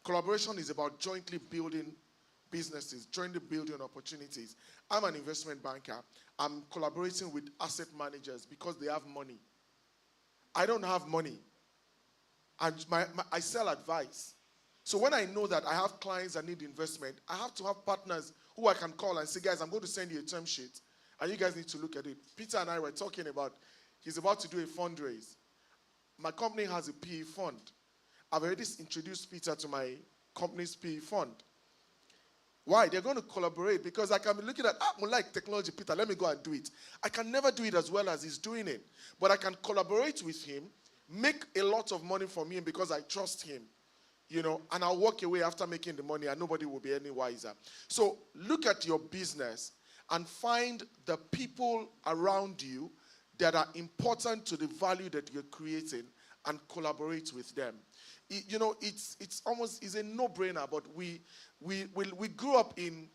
Collaboration is about jointly building businesses, jointly building opportunities. I'm an investment banker. I'm collaborating with asset managers because they have money. I don't have money. And I sell advice. So when I know that I have clients that need investment, I have to have partners who I can call and say, guys, I'm going to send you a term sheet, and you guys need to look at it. Peter and I were talking about, he's about to do a fundraise. My company has a PE fund. I've already introduced Peter to my company's PE fund. Why? They're going to collaborate because I can be looking at, I like technology, Peter, let me go and do it. I can never do it as well as he's doing it. But I can collaborate with him, make a lot of money from him because I trust him, and I'll walk away after making the money and nobody will be any wiser. So look at your business and find the people around you that are important to the value that you're creating and collaborate with them. It's almost a no-brainer, but we grew up in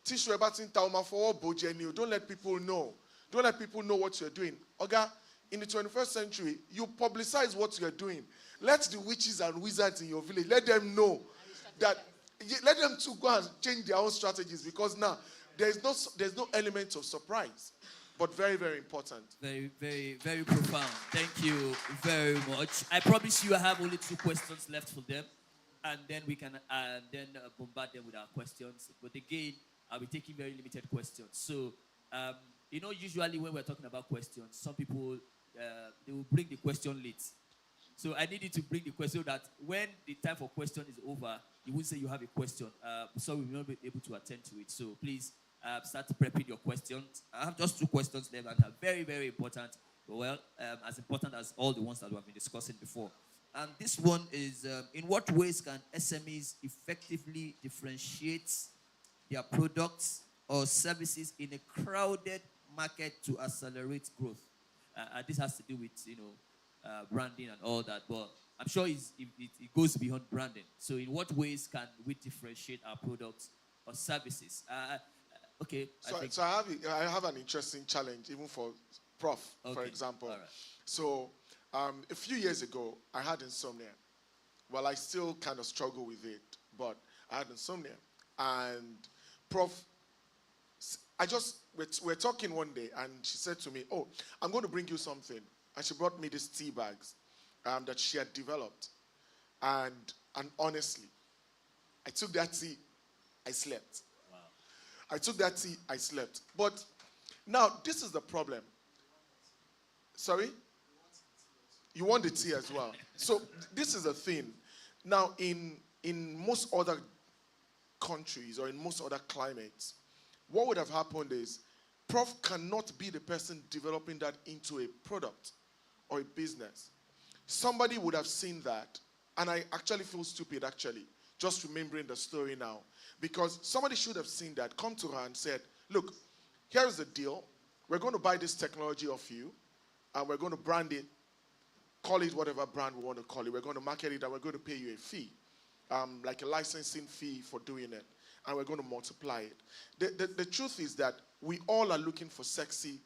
tissue batin tauma for bojenu. Don't let people know. Don't let people know what you're doing. Oga, in the 21st century, you publicize what you're doing. Let the witches and wizards in your village, let them know that, let them too go and change their own strategies, because now there's no element of surprise. But very, very important. Very, very, very profound. Thank you very much. I promise you I have only 2 questions left for them. And then we can bombard them with our questions. But again, I'll be taking very limited questions. So, usually when we're talking about questions, some people, they will bring the question late. So I need you to bring the question that when the time for question is over, you won't say you have a question. So we will not be able to attend to it. So please, start prepping your questions. I have just 2 questions left that are very, very important. Well, as important as all the ones that we have been discussing before. And this one is, in what ways can SMEs effectively differentiate their products or services in a crowded market to accelerate growth? This has to do with, branding and all that, but I'm sure it goes beyond branding. So in what ways can we differentiate our products or services? Okay. So I have an interesting challenge, even for Prof, for example. All right. So a few years ago, I had insomnia. Well, I still kind of struggle with it, but I had insomnia. And Prof, we're talking one day, and she said to me, oh, I'm going to bring you something. And she brought me these tea bags that she had developed. And honestly, I took that tea, I slept. Wow. I took that tea, I slept. But now, this is the problem. Sorry? You want the tea as well. So this is the thing. Now, in most other countries or in most other climates, what would have happened is Prof cannot be the person developing that into a product or a business. Somebody would have seen that, and I actually feel stupid, just remembering the story now, because somebody should have seen that, come to her and said, look, here's the deal. We're going to buy this technology off you, and we're going to brand it, call it whatever brand we want to call it. We're going to market it, and we're going to pay you a fee, like a licensing fee for doing it, and we're going to multiply it. The truth is that we all are looking for sexy,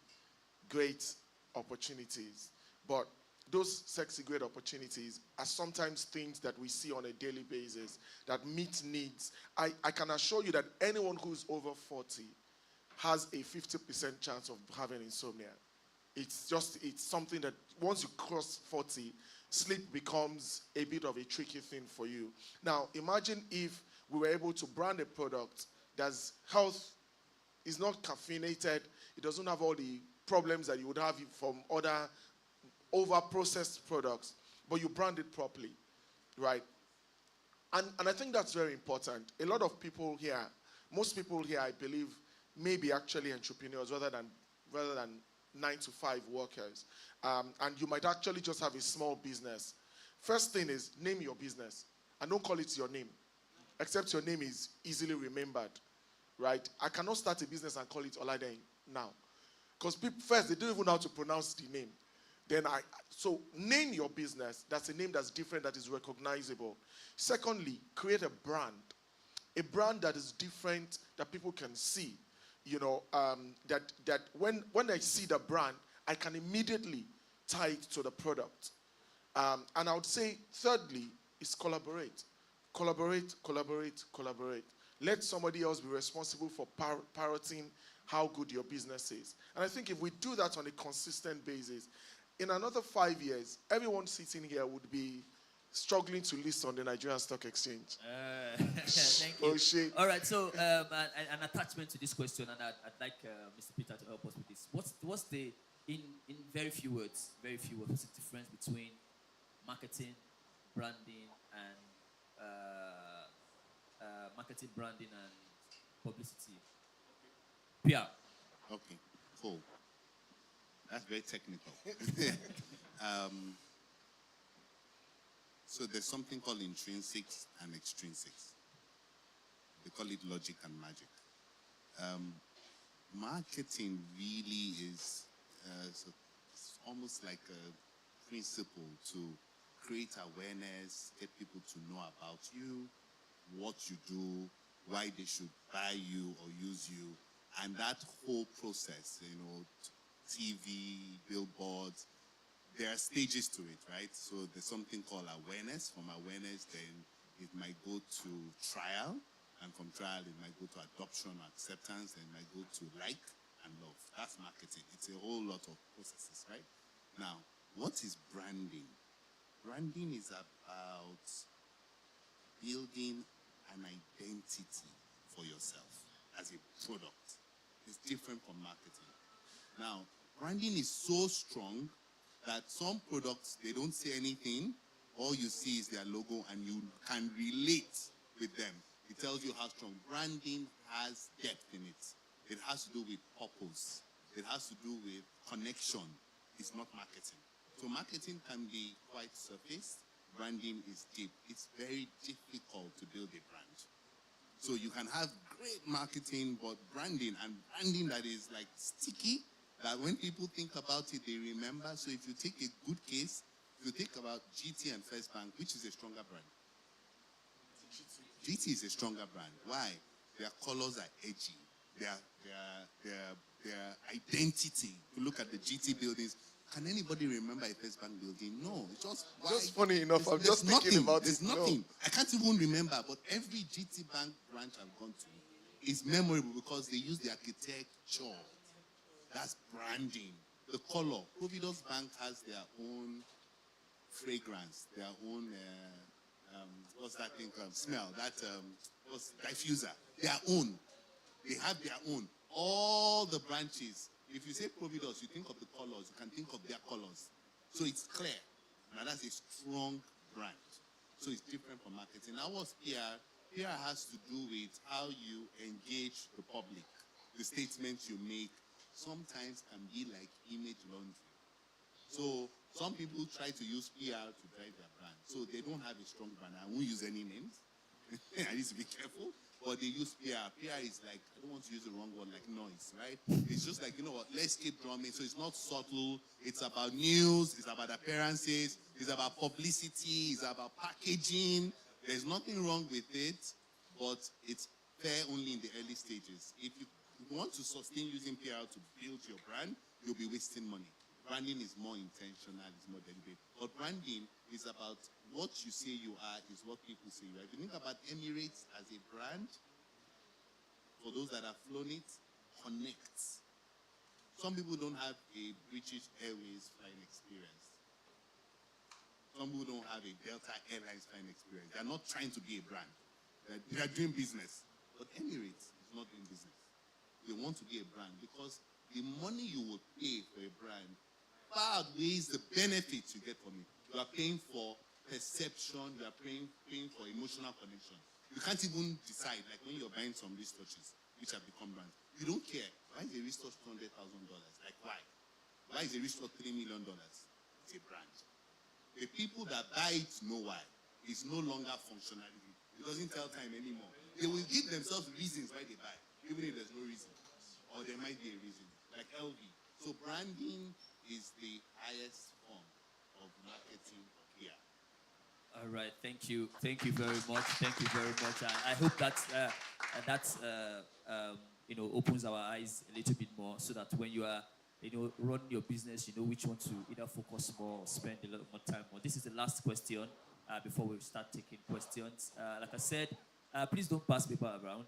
great opportunities, but those sexy, great opportunities are sometimes things that we see on a daily basis that meet needs. I can assure you that anyone who's over 40 has a 50% chance of having insomnia. It's something that once you cross 40, sleep becomes a bit of a tricky thing for you. Now, imagine if we were able to brand a product that's health It's not caffeinated. It doesn't have all the problems that you would have from other over-processed products, but you brand it properly, right? And I think that's very important. A lot of people here, most people here, I believe, may be actually entrepreneurs rather than 9-to-5 workers. And you might actually just have a small business. First thing is name your business. And don't call it your name, except your name is easily remembered, right? I cannot start a business and call it Oladen now. Because people, first, they don't even know how to pronounce the name. So name your business. That's a name that's different, that is recognizable. Secondly, create a brand that is different, that people can see. That when I see the brand, I can immediately tie it to the product. And I would say, thirdly, is collaborate. Collaborate. Let somebody else be responsible for parroting how good your business is. And I think if we do that on a consistent basis, in another 5 years, everyone sitting here would be struggling to list on the Nigerian Stock Exchange. Thank you. Oh, shit. All right, so an attachment to this question, and I'd like Mr. Peter to help us with this. What's the, in very few words, what's the difference between marketing, branding, and publicity? PR. Okay, cool. That's very technical. So there's something called intrinsics and extrinsics. They call it logic and magic. Marketing really is it's almost like a principle to create awareness, get people to know about you, what you do, why they should buy you or use you, and that whole process, TV, billboards, there are stages to it, right? So there's something called awareness. From awareness, then it might go to trial, and from trial, it might go to adoption, acceptance, and it might go to like and love. That's marketing. It's a whole lot of processes, right? Now, what is branding? Branding is about building an identity for yourself as a product. It's different from marketing. Now, branding is so strong that some products, they don't say anything. All you see is their logo, and you can relate with them. It tells you how strong. Branding has depth in it. It has to do with purpose. It has to do with connection. It's not marketing. So marketing can be quite surface. Branding is deep. It's very difficult to build a brand. So you can have great marketing, but branding that is like sticky, that when people think about it, they remember. So if you take a good case, if you think about GT and First Bank, which is a stronger brand? GT is a stronger brand. Why? Their colors are edgy. Their identity. If you look at the GT buildings, can anybody remember a First Bank building? No. It's just funny enough, I'm just thinking about it. There's nothing. I can't even remember, but every GT Bank branch I've gone to is memorable because they use the architecture. That's branding. The color. Providence Bank has their own fragrance, their own, what's that thing called? Smell. That, diffuser. Their own. They have their own. All the branches. If you say Providence, you think of the colors. You can think of their colors. So it's clear. Now that's a strong brand. So it's different from marketing. Now what's PR? PR has to do with how you engage the public. The statements you make sometimes can be like image laundry. So some people try to use PR to drive their brand. So they don't have a strong brand. I won't use any names. I need to be careful. But they use PR. PR is like, I don't want to use the wrong word, like noise, right? It's just like, you know what, let's keep drumming. So it's not subtle. It's about news. It's about appearances. It's about publicity. It's about packaging. There's nothing wrong with it, but it's fair only in the early stages. If you want to sustain using PR to build your brand, you'll be wasting money. Branding is more intentional, it's more deliberate. But branding is about what you say you are is what people say you are. If you think about Emirates as a brand, for those that have flown it, connects. Some people don't have a British Airways flying experience. Some people don't have a Delta Airlines flying experience. They're not trying to be a brand. They're doing business. But Emirates is not doing business. they want to be a brand because the money you would pay for a brand far outweighs the benefits you get from it. You are paying for perception, you are paying for emotional connection. You can't even decide, like when you're buying some wristwatches, which have become brands. You don't care. Why is a wristwatch $200,000? Like, why? Why is a wristwatch $3 million? It's a brand. The people that buy it know why. It's no longer functionality. It doesn't tell time anymore. They will give themselves reasons why they buy, even if there's no reason. Or there might be a reason, like LV. So branding is the highest form of marketing here. All right, thank you very much. Thank you very much. I hope that opens our eyes a little bit more, so that when you are running your business, you know which one to either focus more or spend a lot more time on. This is the last question before we start taking questions. Like I said, please don't pass paper around.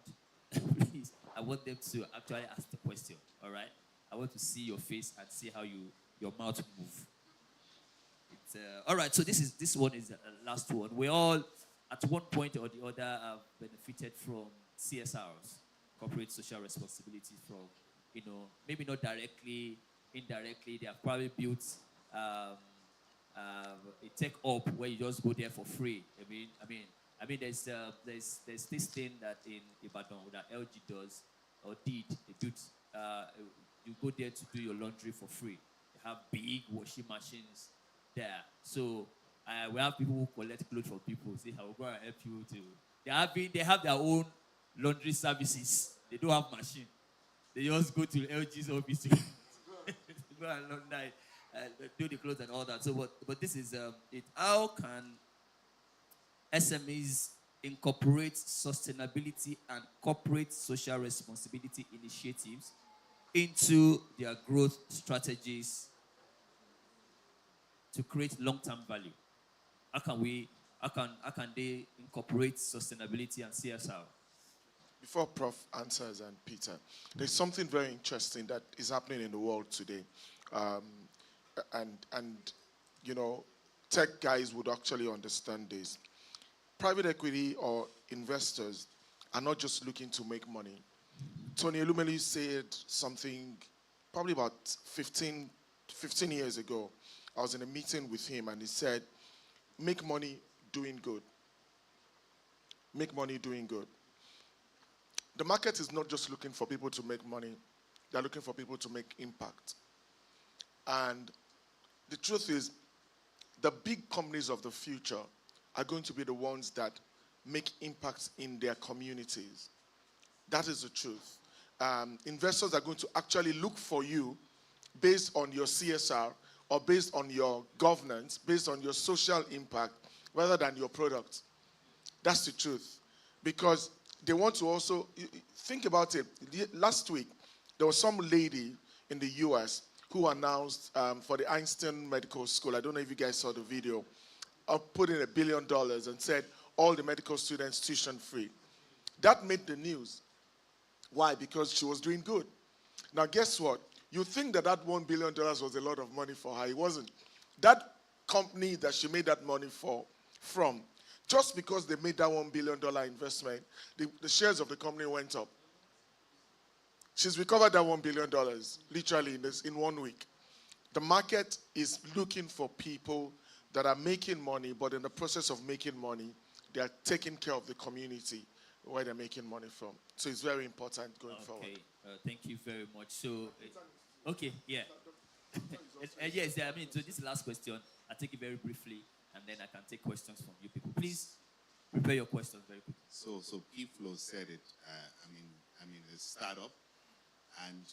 Please, I want them to actually ask the question. All right, I want to see your face and see how your mouth move. All right, so this one is the last one. We all, at one point or the other, have benefited from CSRs, corporate social responsibility, from, maybe not directly, indirectly. They have probably built a tech hub where you just go there for free. I mean, there's this thing that in Ibadan that LG does or did. They built. You go there to do your laundry for free. They have big washing machines there. So we have people who collect clothes from people. Say, I will go and help you to. They have their own laundry services. They don't have machine. They just go to LG's office to go and launder, do the clothes and all that. So, but this is it. How can SMEs incorporate sustainability and corporate social responsibility initiatives into their growth strategies to create long-term value? How can they incorporate sustainability and CSR? Before Prof answers and Peter, there's something very interesting that is happening in the world today. And tech guys would actually understand this. Private equity or investors are not just looking to make money. Tony Elumelu said something probably about 15 years ago. I was in a meeting with him and he said, make money doing good. Make money doing good. The market is not just looking for people to make money. They're looking for people to make impact. And the truth is, the big companies of the future are going to be the ones that make impact in their communities. That is the truth. Investors are going to actually look for you based on your CSR or based on your governance, based on your social impact, rather than your product. That's the truth. Because they want to also, think about it. Last week, there was some lady in the US who announced for the Einstein Medical School, I don't know if you guys saw the video, put in $1 billion and said all the medical students tuition free. That made the news. Why? Because she was doing good. Now guess what? You think that $1 billion was a lot of money for her. It wasn't. That company that she made that money from, just because they made that $1 billion investment, the shares of the company went up. She's recovered that $1 billion, literally in 1 week. The market is looking for people that are making money, but in the process of making money, they are taking care of the community where they're making money from. So it's very important going forward. Okay, thank you very much. So, okay, yeah. Yes, I mean, so this is the last question. I'll take it very briefly, and then I can take questions from you people. Please prepare your questions very quickly. So P-Flow said it. I mean, a startup, and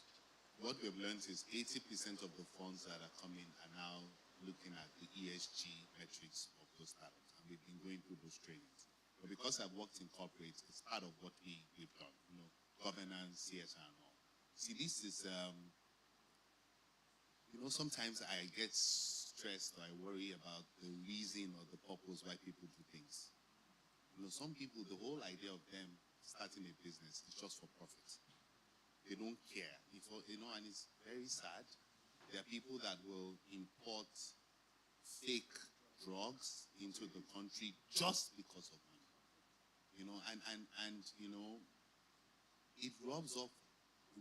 what we've learned is 80% of the funds that are coming are now looking at the ESG metrics of those startups, and we've been going through those trainings. But because I've worked in corporate, it's part of what we've done, governance, CSR and all. See, this is, sometimes I get stressed or I worry about the reason or the purpose why people do things. Some people, the whole idea of them starting a business is just for profit. They don't care. And it's very sad. There are people that will import fake drugs into the country just because of money. And it rubs off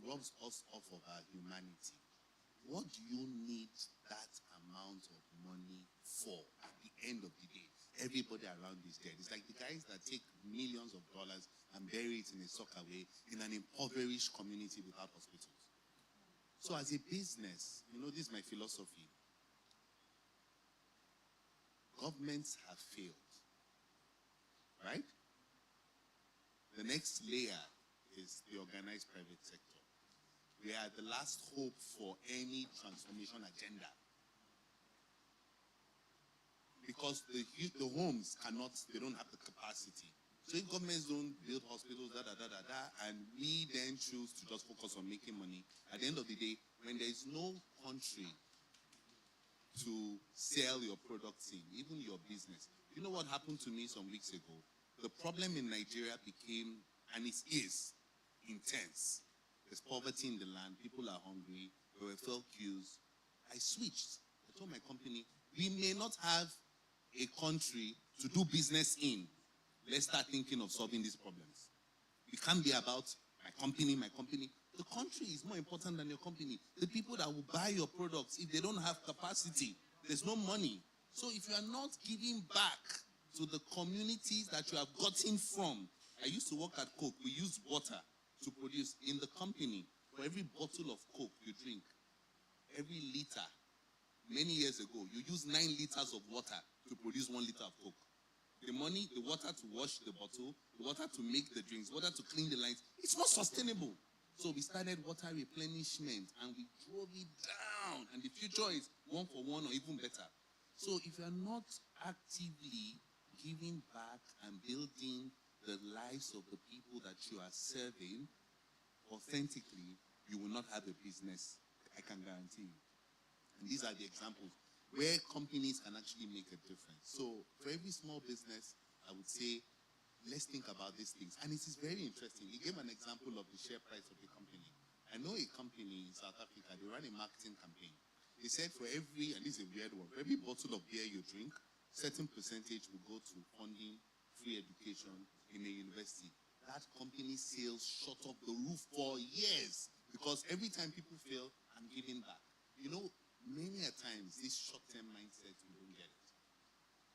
robs us off of our humanity. What do you need that amount of money for at the end of the day? Everybody around is dead. It's like the guys that take millions of dollars and bury it in a sockaway in an impoverished community without hospitals. So as a business, this is my philosophy. Governments have failed, right? The next layer is the organized private sector. We are the last hope for any transformation agenda. Because the homes they don't have the capacity. So if governments don't build hospitals, and we then choose to just focus on making money, at the end of the day, when there is no country to sell your products in, even your business. You know what happened to me some weeks ago? The problem in Nigeria became, and it is, intense. There's poverty in the land, people are hungry, there were fell queues. I switched. I told my company, we may not have a country to do business in. Let's start thinking of solving these problems. It can't be about my company. The country is more important than your company. The people that will buy your products, if they don't have capacity, there's no money. So if you are not giving back to the communities that you have gotten from, I used to work at Coke. We used water to produce in the company. For every bottle of Coke you drink, every liter, many years ago, you use 9 liters of water to produce 1 liter of Coke. The money, the water to wash the bottle, the water to make the drinks, water to clean the lines, it's not sustainable. So we started water replenishment and we drove it down. And the future is 1 for 1 or even better. So if you are not actively giving back and building the lives of the people that you are serving authentically, you will not have a business, I can guarantee you. And these are the examples where companies can actually make a difference. So for every small business, I would say, let's think about these things. And it is very interesting. He gave an example of the share price of the company. I know a company in South Africa, they ran a marketing campaign. They said for every, and this is a weird one, for every bottle of beer you drink, certain percentage will go to funding free education in a university. That company's sales shot up the roof for years because every time people fail, I'm giving back. Many a times, this short-term mindset, we don't get it.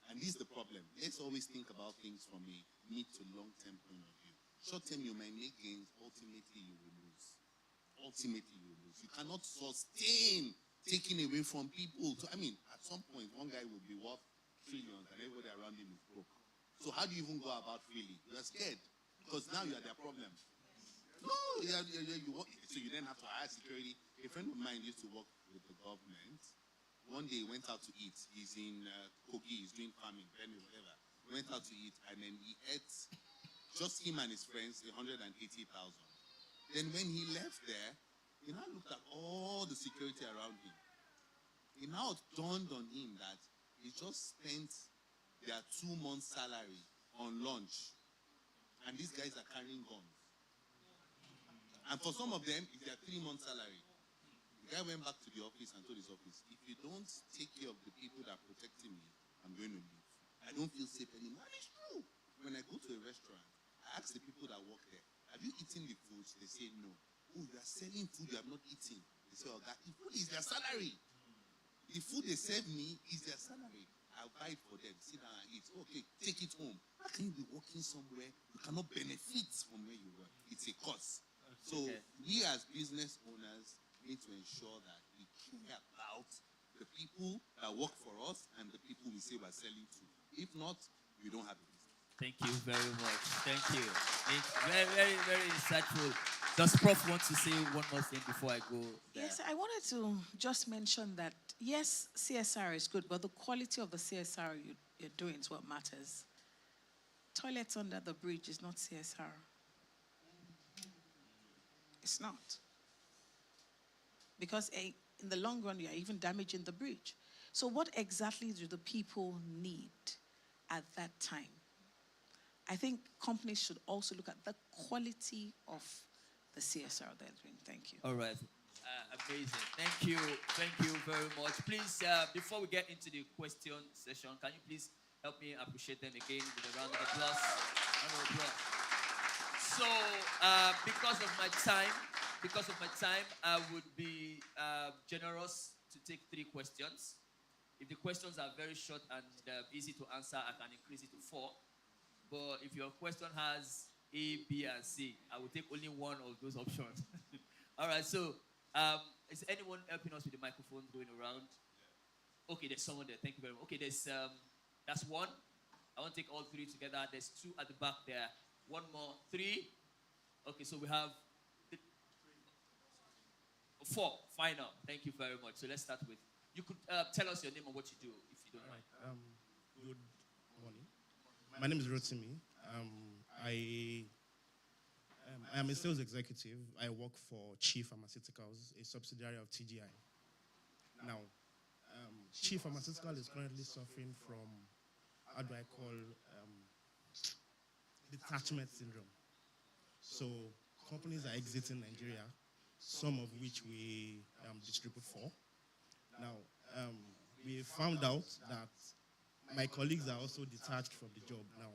And this is the problem. Let's always think about things from a mid to long-term point of view. Short-term, you might make gains. Ultimately, you will lose. You cannot sustain taking away from people. At some point, one guy will be worth trillions and everybody around him is broke. So how do you even go about freely? You are scared because now you are their problem. No, so you then have to hire security. A friend of mine used to work with the government. One day he went out to eat. He's in Kogi, he's doing farming, whatever. He went out to eat and then he ate, just him and his friends, 180,000. Then when he left there, he now looked at all the security around him. It now dawned on him that he just spent their 2 months' salary on lunch. And these guys are carrying guns. And for some of them, it's their 3 months' salary. The guy went back to the office and told his office, if you don't take care of the people that are protecting me, I'm going to leave. I don't feel safe anymore. And it's true. When I go to a restaurant, I ask the people that work there, have you eaten the food? They say no. Oh, you are selling food you have not eaten. They say, oh, God, the food is their salary. The food they serve me is their salary. I'll buy it for them. Sit down and eat. Okay, take it home. How can you be working somewhere you cannot benefit from where you work? It's a cost. So we as business owners need to ensure that we care about the people that work for us and the people we say we're selling to. If not, we don't have a business. Thank you very much. Thank you. It's very, very, very insightful. Does Prof want to say one more thing before I go there? Yes, I wanted to just mention that, yes, CSR is good, but the quality of the CSR you're doing is what matters. Toilets under the bridge is not CSR. It's not. Because in the long run, you're even damaging the bridge. So what exactly do the people need at that time? I think companies should also look at the quality of the CSR they're doing. Thank you. All right. Amazing. Thank you. Thank you very much. Please, before we get into the question session, can you please help me appreciate them again with a round of applause? Round of applause. So, because of my time, because of my time, I would be generous to take 3 questions. If the questions are very short and easy to answer, I can increase it to 4. But if your question has A, B, and C, I will take only one of those options. All right, so is anyone helping us with the microphone going around? Okay, there's someone there. Thank you very much. Okay, that's 1. I want to take all 3 together. There's 2 at the back there. 1 more, 3. Okay, so we have 4 final. Thank you very much. So let's start with. You could tell us your name and what you do, if you don't mind. Good morning. My name is Rotimi. I am a sales executive. I work for Chief Pharmaceuticals, a subsidiary of TGI. Now, Chief Pharmaceutical is currently suffering from, how do I call, detachment syndrome. So companies are exiting Nigeria, some of which we distribute for. Now, we found out that my colleagues are also detached from the job now.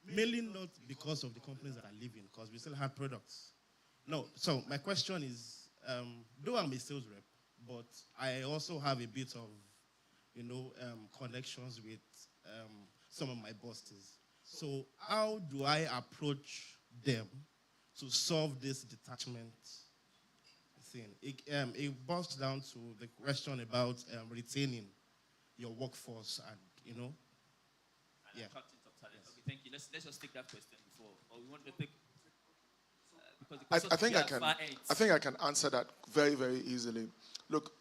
Mainly not because of the companies that are leaving, because we still have products. No, so my question is, though I'm a sales rep, but I also have a bit of, connections with some of my bosses. So how do I approach them to solve this detachment thing? It boils down to the question about retaining your workforce and, yeah. Attracting top talent. Okay, thank you. Let's just take that question before. Or we want to take because the question I think I can answer that very, very easily. Look,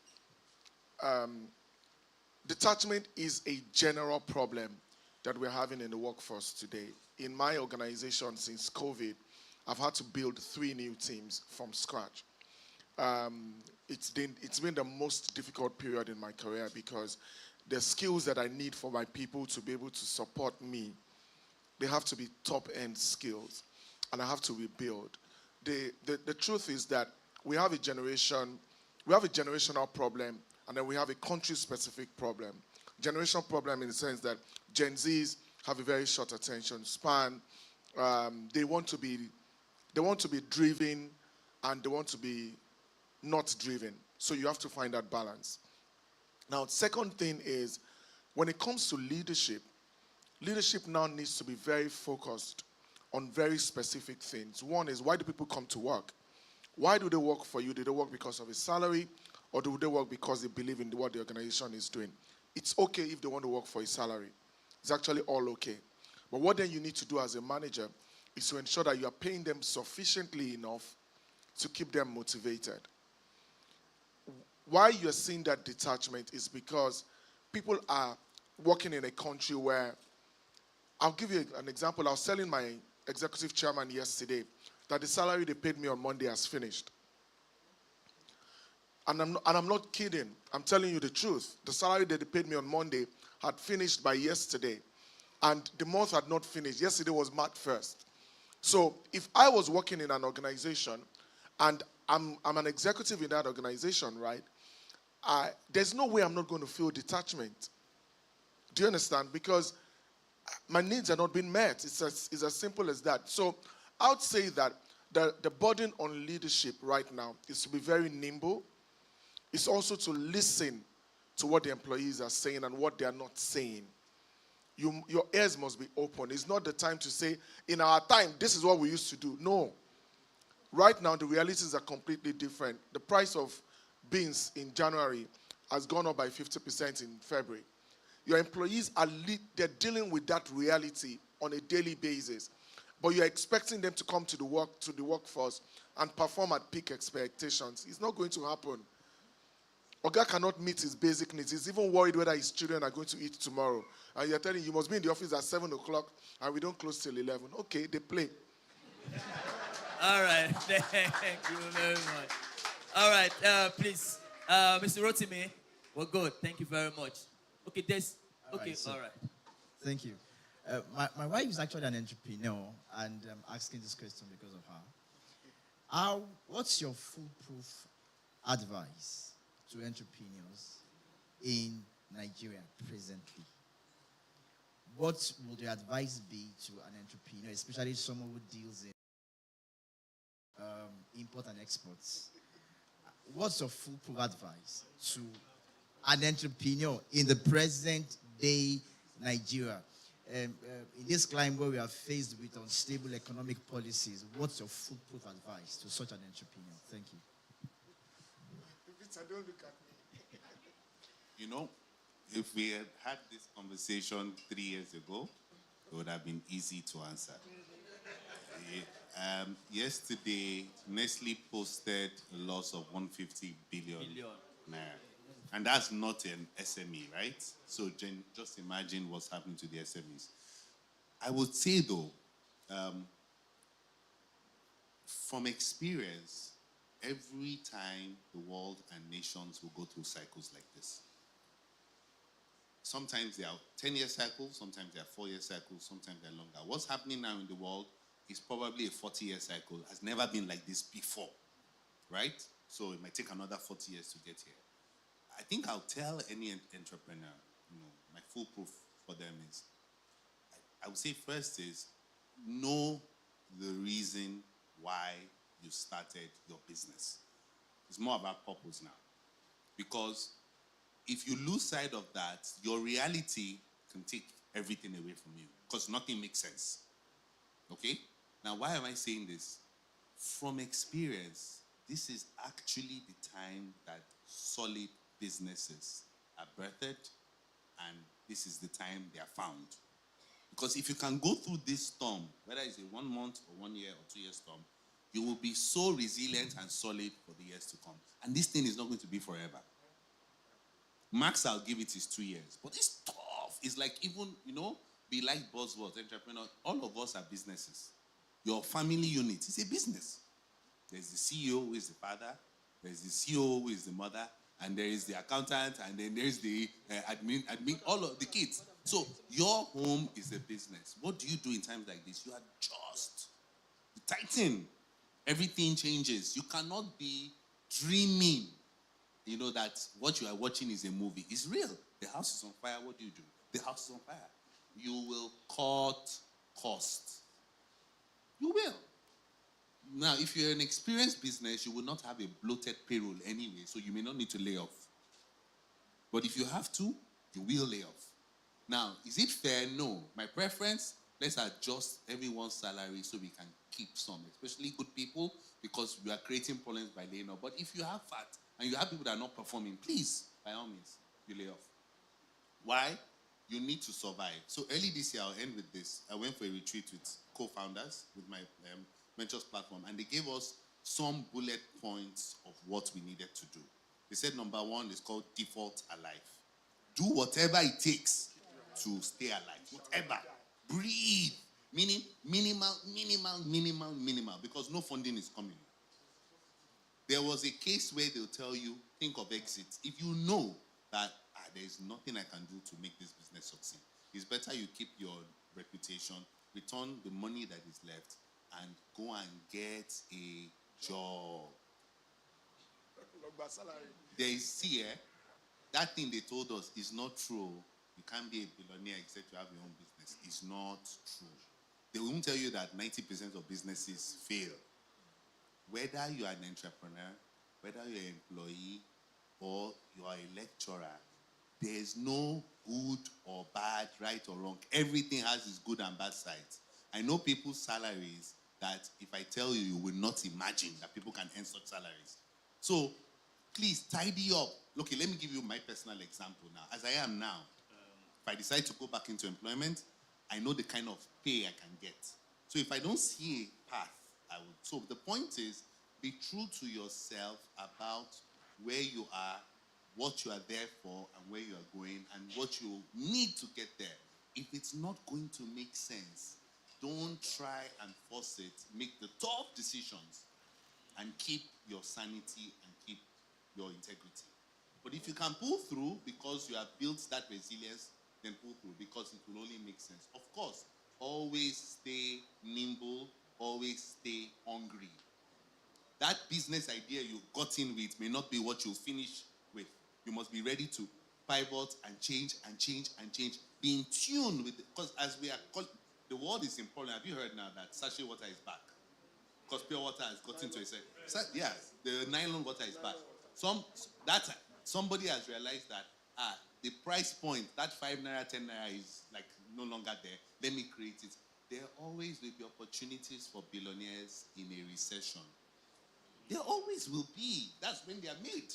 detachment is a general problem that we're having in the workforce today. In my organization, since COVID, I've had to build 3 new teams from scratch. It's been the most difficult period in my career because the skills that I need for my people to be able to support me, they have to be top-end skills, and I have to rebuild. The truth is that we have a generational problem, and then we have a country-specific problem. Generational problem in the sense that Gen Zs have a very short attention span. They want to be driven, and they want to be not driven. So you have to find that balance. Now, second thing is, when it comes to leadership now needs to be very focused on very specific things. One is, why do people come to work? Why do they work for you? Do they work because of a salary, or do they work because they believe in what the organization is doing? It's okay if they want to work for a salary. It's actually all okay. But what then you need to do as a manager is to ensure that you are paying them sufficiently enough to keep them motivated. Why you're seeing that detachment is because people are working in a country where, I'll give you an example. I was telling my executive chairman yesterday that the salary they paid me on Monday has finished. And I'm not kidding. I'm telling you the truth. The salary that they paid me on Monday had finished by yesterday. And the month had not finished. Yesterday was March 1st. So if I was working in an organization and I'm an executive in that organization, right? There's no way I'm not going to feel detachment. Do you understand? Because my needs are not being met. It's as simple as that. So I would say that the burden on leadership right now is to be very nimble. It's also to listen to what the employees are saying and what they are not saying. Your ears must be open. It's not the time to say, in our time, this is what we used to do. No. Right now, the realities are completely different. The price of beans in January has gone up by 50% in February. Your employees they're dealing with that reality on a daily basis. But you're expecting them to come to the workforce and perform at peak expectations. It's not going to happen. Oga cannot meet his basic needs. He's even worried whether his children are going to eat tomorrow. And you're telling him, you must be in the office at 7 o'clock and we don't close till 11. Okay, they play. All right. Thank you very much. All right. Please. Mr. Rotimi, we're good. Thank you very much. Okay, all right. Thank you. My wife is actually an entrepreneur, and I'm asking this question because of her. What's your foolproof advice to entrepreneurs in Nigeria presently? What would your advice be to an entrepreneur, especially someone who deals in import and exports. What's your foolproof advice to an entrepreneur in the present day Nigeria? In this climate where we are faced with unstable economic policies, what's your foolproof advice to such an entrepreneur? Thank you. Don't look at me. You know, if we had this conversation 3 years ago, it would have been easy to answer. Yesterday, Nestle posted a loss of 150 billion naira. And that's not an SME, right? So just imagine what's happening to the SMEs. I would say, though, from experience, every time the world and nations will go through cycles like this. Sometimes they are 10-year cycles, sometimes they are 4-year cycles, sometimes they're longer. What's happening now in the world is probably a 40-year cycle. Has never been like this before, right? So it might take another 40 years to get here. I think I'll tell any entrepreneur, my foolproof for them is, I would say first is, know the reason why you started your business. It's more about purpose now. Because if you lose sight of that, your reality can take everything away from you. Because nothing makes sense. Okay? Now, why am I saying this? From experience, this is actually the time that solid businesses are birthed, and this is the time they are found. Because if you can go through this storm, whether it's a 1 month or 1 year or 2 year storm, you will be so resilient and solid for the years to come. And this thing is not going to be forever. Max, I'll give it is 2 years. But it's tough. It's like even, be like buzzwords, entrepreneur. All of us are businesses. Your family unit is a business. There's the CEO who is the father. There's the CEO who is the mother. And there is the accountant. And then there's the admin, all of the kids. So your home is a business. What do you do in times like this? You adjust. You tighten. Everything changes. You cannot be dreaming, that what you are watching is a movie. It's real. The house is on fire. What do? The house is on fire. You will cut cost. You will. Now, if you're an experienced business, you will not have a bloated payroll anyway, so you may not need to lay off. But if you have to, you will lay off. Now, is it fair? No. My preference, let's adjust everyone's salary so we can keep some, especially good people, because we are creating problems by laying off. But if you have fat and you have people that are not performing, please, by all means, you lay off. Why? You need to survive. So early this year, I'll end with this. I went for a retreat with co-founders with my Ventures platform, and they gave us some bullet points of what we needed to do. They said number 1 is called default alive. Do whatever it takes to stay alive. Whatever. Breathe. Meaning minimal, because no funding is coming. There was a case where they'll tell you, think of exits. If you know that there is nothing I can do to make this business succeed, it's better you keep your reputation, return the money that is left, and go and get a job. There is here, that thing they told us is not true. You can't be a billionaire except you have your own business. It's not true. They won't tell you that 90% of businesses fail. Whether you are an entrepreneur, whether you're an employee, or you are a lecturer, there is no good or bad, right or wrong. Everything has its good and bad sides. I know people's salaries that if I tell you, you will not imagine that people can earn such salaries. So, please, tidy up. Okay, let me give you my personal example now. As I am now, if I decide to go back into employment, I know the kind of pay I can get. So if I don't see a path, I would. So the point is, be true to yourself about where you are, what you are there for, and where you are going, and what you need to get there. If it's not going to make sense, don't try and force it. Make the tough decisions and keep your sanity and keep your integrity. But if you can pull through because you have built that resilience, then pull through because it will only make sense. Of course, always stay nimble, always stay hungry. That business idea you got in with may not be what you'll finish with. You must be ready to pivot and change and change and change. Be in tune with it, because as we are called, the world is in problem. Have you heard now that sachet water is back? because pure water has gotten to a certain. Yeah, the nylon water is bad. Somebody has realized that the price point, that 5 naira, 10 naira is like no longer there. Let me create it. There always will be opportunities for billionaires in a recession. There always will be. That's when they are made.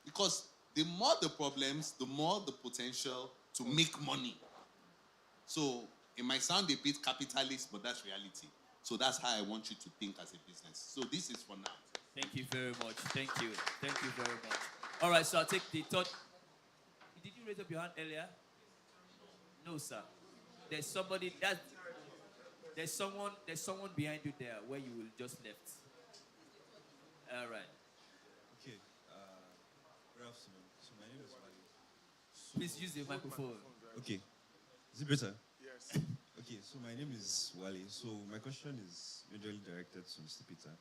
Because the more the problems, the more the potential to make money. So it might sound a bit capitalist, but that's reality. So that's how I want you to think as a business. So this is for now. Thank you very much. Thank you. Thank you very much. All right, so I'll take the third. Did you raise up your hand earlier? No, sir. There's someone behind you there where you will just left. All right. Okay. Good afternoon. So my name is Wally. Please use the microphone. Okay. Is it better? Yes. Okay. So my name is Wally. So my question is majorly directed to Mr. Peter,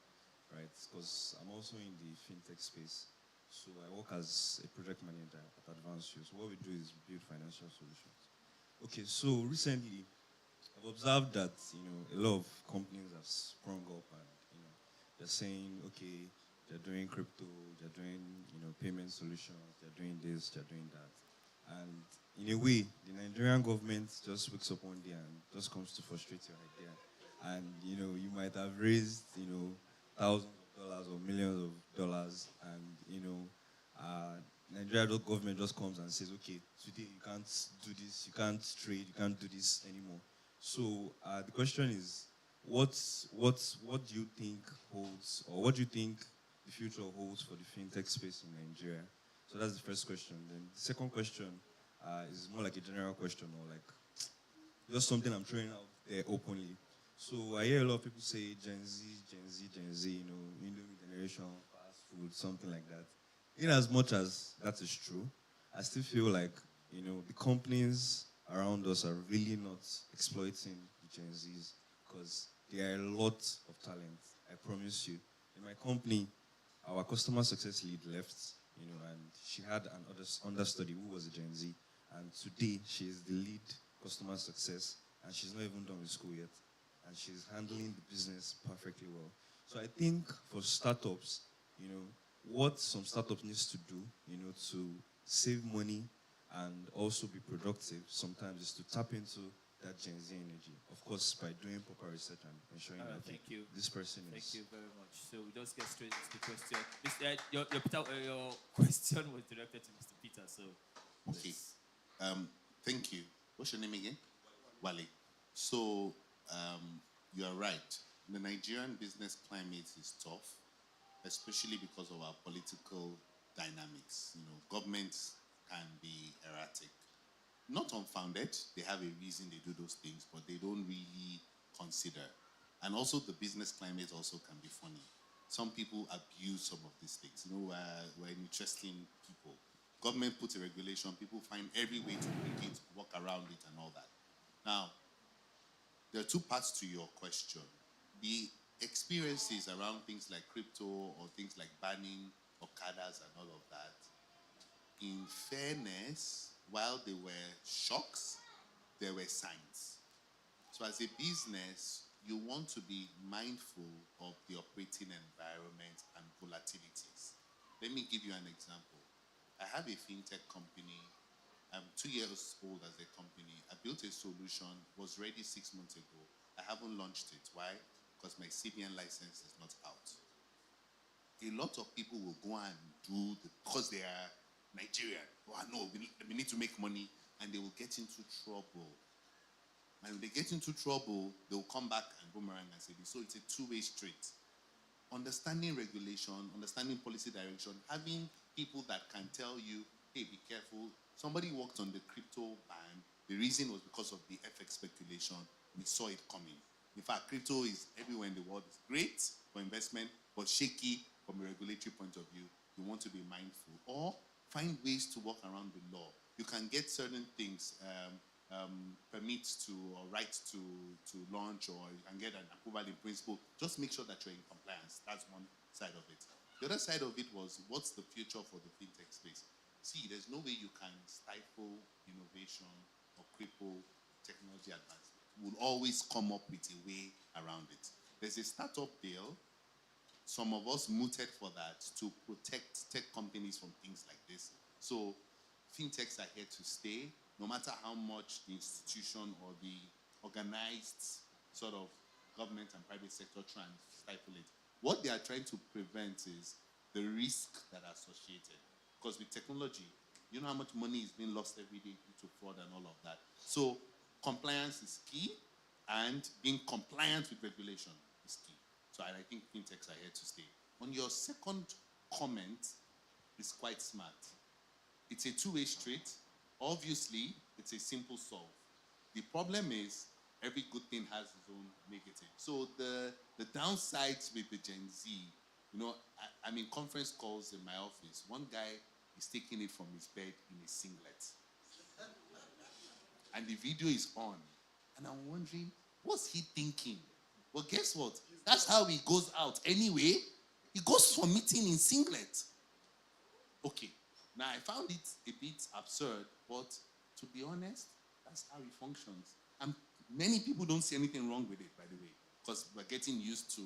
right? Because I'm also in the fintech space. So I work as a project manager at Advanced Use. What we do is build financial solutions. Okay. So recently, I've observed that a lot of companies have sprung up and they're saying, okay, they're doing crypto, they're doing payment solutions, they're doing this, they're doing that, and in a way, the Nigerian government just wakes up one day and just comes to frustrate your idea, and you might have raised thousands of dollars or millions of dollars, and Nigeria government just comes and says, okay, today you can't do this, you can't trade, you can't do this anymore. So the question is, what do you think holds, or what do you think the future holds for the fintech space in Nigeria? So that's the first question. Then the second question is more like a general question, or like just something I'm throwing out there openly. So I hear a lot of people say Gen Z, Indomie generation, fast food, something like that. In as much as that is true, I still feel like the companies around us are really not exploiting the Gen Zs, because there are a lot of talent, I promise you. In my company, our customer success lead left, and she had an understudy who was a Gen Z, and today she is the lead customer success, and she's not even done with school yet, and she's handling the business perfectly well. So I think for startups, what some startups needs to do, to save money and also be productive sometimes is to tap into that Gen Z energy. Of course, by doing proper research and ensuring that Thank you. this person is... Thank you very much. So we just get straight into the question. Your question was directed to Mr. Peter, so... Okay. Thank you. What's your name again? Wale. So, you are right. The Nigerian business climate is tough, especially because of our political dynamics. Governments can be erratic. Not unfounded, they have a reason they do those things, but they don't really consider. And also the business climate also can be funny. Some people abuse some of these things. We're interesting people. Government puts a regulation, people find every way to break it, work around it and all that. Now, there are two parts to your question. The experiences around things like crypto or things like banning Okadas and all of that, in fairness, while there were shocks, there were signs. So as a business, you want to be mindful of the operating environment and volatilities. Let me give you an example. I have a fintech company. I'm 2 years old as a company. I built a solution, was ready 6 months ago. I haven't launched it. Why? Because my CBN license is not out. A lot of people will go and do, because they are Nigerian. Oh, no, we need to make money, and they will get into trouble. And when they get into trouble, they'll come back and boomerang and say this. So it's a two-way street. Understanding regulation, understanding policy direction, having people that can tell you, hey, be careful. Somebody worked on the crypto ban. The reason was because of the FX speculation. We saw it coming. In fact, crypto is everywhere in the world. It's great for investment, but shaky from a regulatory point of view. You want to be mindful. Or find ways to work around the law. You can get certain things, permits to or rights to launch, or you can get an approval in principle. Just make sure that you're in compliance. That's one side of it. The other side of it was, what's the future for the fintech space? See, there's no way you can stifle innovation or cripple technology advancement. We'll always come up with a way around it. There's a startup bill some of us mooted for that to protect tech companies from things like this. So fintechs are here to stay, no matter how much the institution or the organized sort of government and private sector try and stifle it. What they are trying to prevent is the risk that are associated. Because with technology, you know how much money is being lost every day due to fraud and all of that. So compliance is key, and being compliant with regulation is key. So I think fintechs are here to stay. On your second comment, it's quite smart. It's a two-way street. Obviously, it's a simple solve. The problem is every good thing has its own negative. So the downsides with the Gen Z, you know, I'm in conference calls in my office. One guy is taking it from his bed in a singlet. And the video is on. And I'm wondering, what's he thinking? Well, guess what? That's how he goes out anyway. He goes for meeting in singlet. Okay. Now, I found it a bit absurd, but to be honest, that's how he functions. And many people don't see anything wrong with it, by the way, because we're getting used to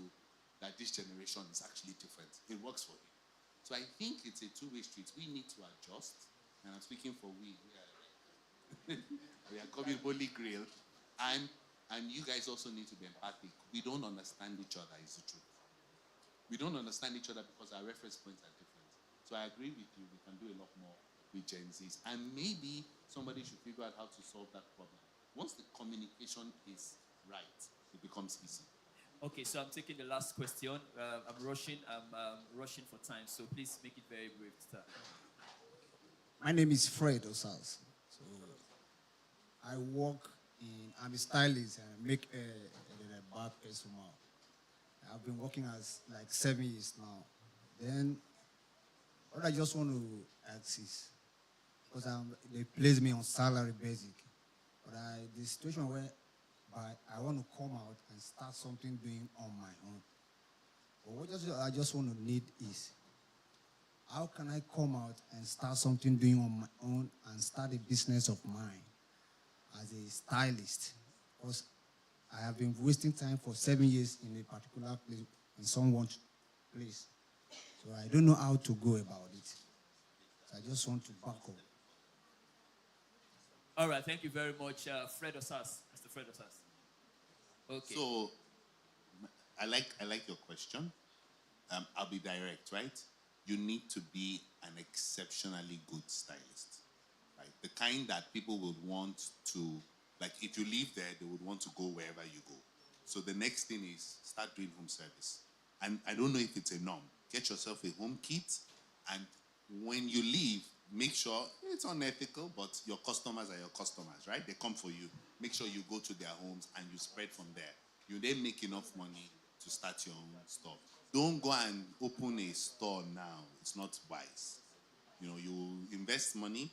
that this generation is actually different. It works for him. So I think it's a two-way street. We need to adjust, and I'm speaking for we are coming Holy Grail, and you guys also need to be empathic. We don't understand each other, is the truth. We don't understand each other because our reference points are different. So I agree with you, we can do a lot more with Gen Zs. And maybe somebody should figure out how to solve that problem. Once the communication is right, it becomes easy. Okay, so I'm taking the last question. I'm rushing for time, so please make it very brief. My name is Fred Osas. So I work I'm a stylist and make a back personal. I've been working as like 7 years now. Then what I just want to ask is, because they place me on salary basic, but the situation where I want to come out and start something doing on my own. But what I just want to need is, how can I come out and start something doing on my own and start a business of mine as a stylist? Because I have been wasting time for 7 years in a particular place, in someone's place. So I don't know how to go about it. So I just want to back up. All right, thank you very much, Fred Osas. Mr. Fred Osas. Okay. So I like your question. I'll be direct, right? You need to be an exceptionally good stylist, right? The kind that people would want to, like if you live there, they would want to go wherever you go. So the next thing is start doing home service. And I don't know if it's a norm. Get yourself a home kit, and when you leave, make sure it's unethical, but your customers are your customers, right? They come for you. Make sure you go to their homes and you spread from there. You then make enough money to start your own store. Don't go and open a store now. It's not wise. You know, you invest money,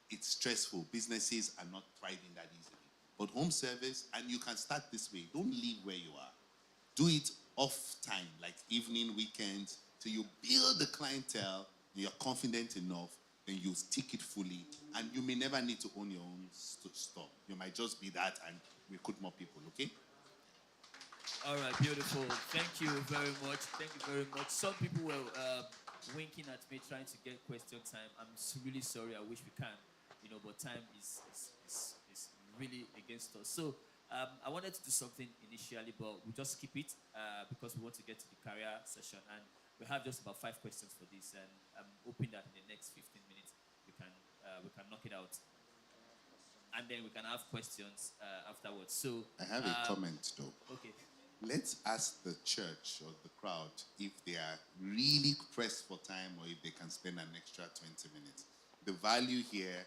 it's stressful. Businesses are not thriving that easily. But home service, and you can start this way. Don't leave where you are. Do it off time, like evening, weekends, till you build the clientele, and you're confident enough, then you stick it fully. And you may never need to own your own store. You might just be that and recruit more people, okay? All right, beautiful. Thank you very much. Thank you very much. Some people were winking at me trying to get question time. I'm really sorry. I wish we can, but time is really against us. So I wanted to do something initially, but we'll just skip it because we want to get to the career session. And we have just about 5 questions for this. And I'm hoping that in the next 15 minutes, we can knock it out. And then we can have questions afterwards. So I have a comment, though. Okay. Let's ask the church or the crowd if they are really pressed for time or if they can spend an extra 20 minutes. The value here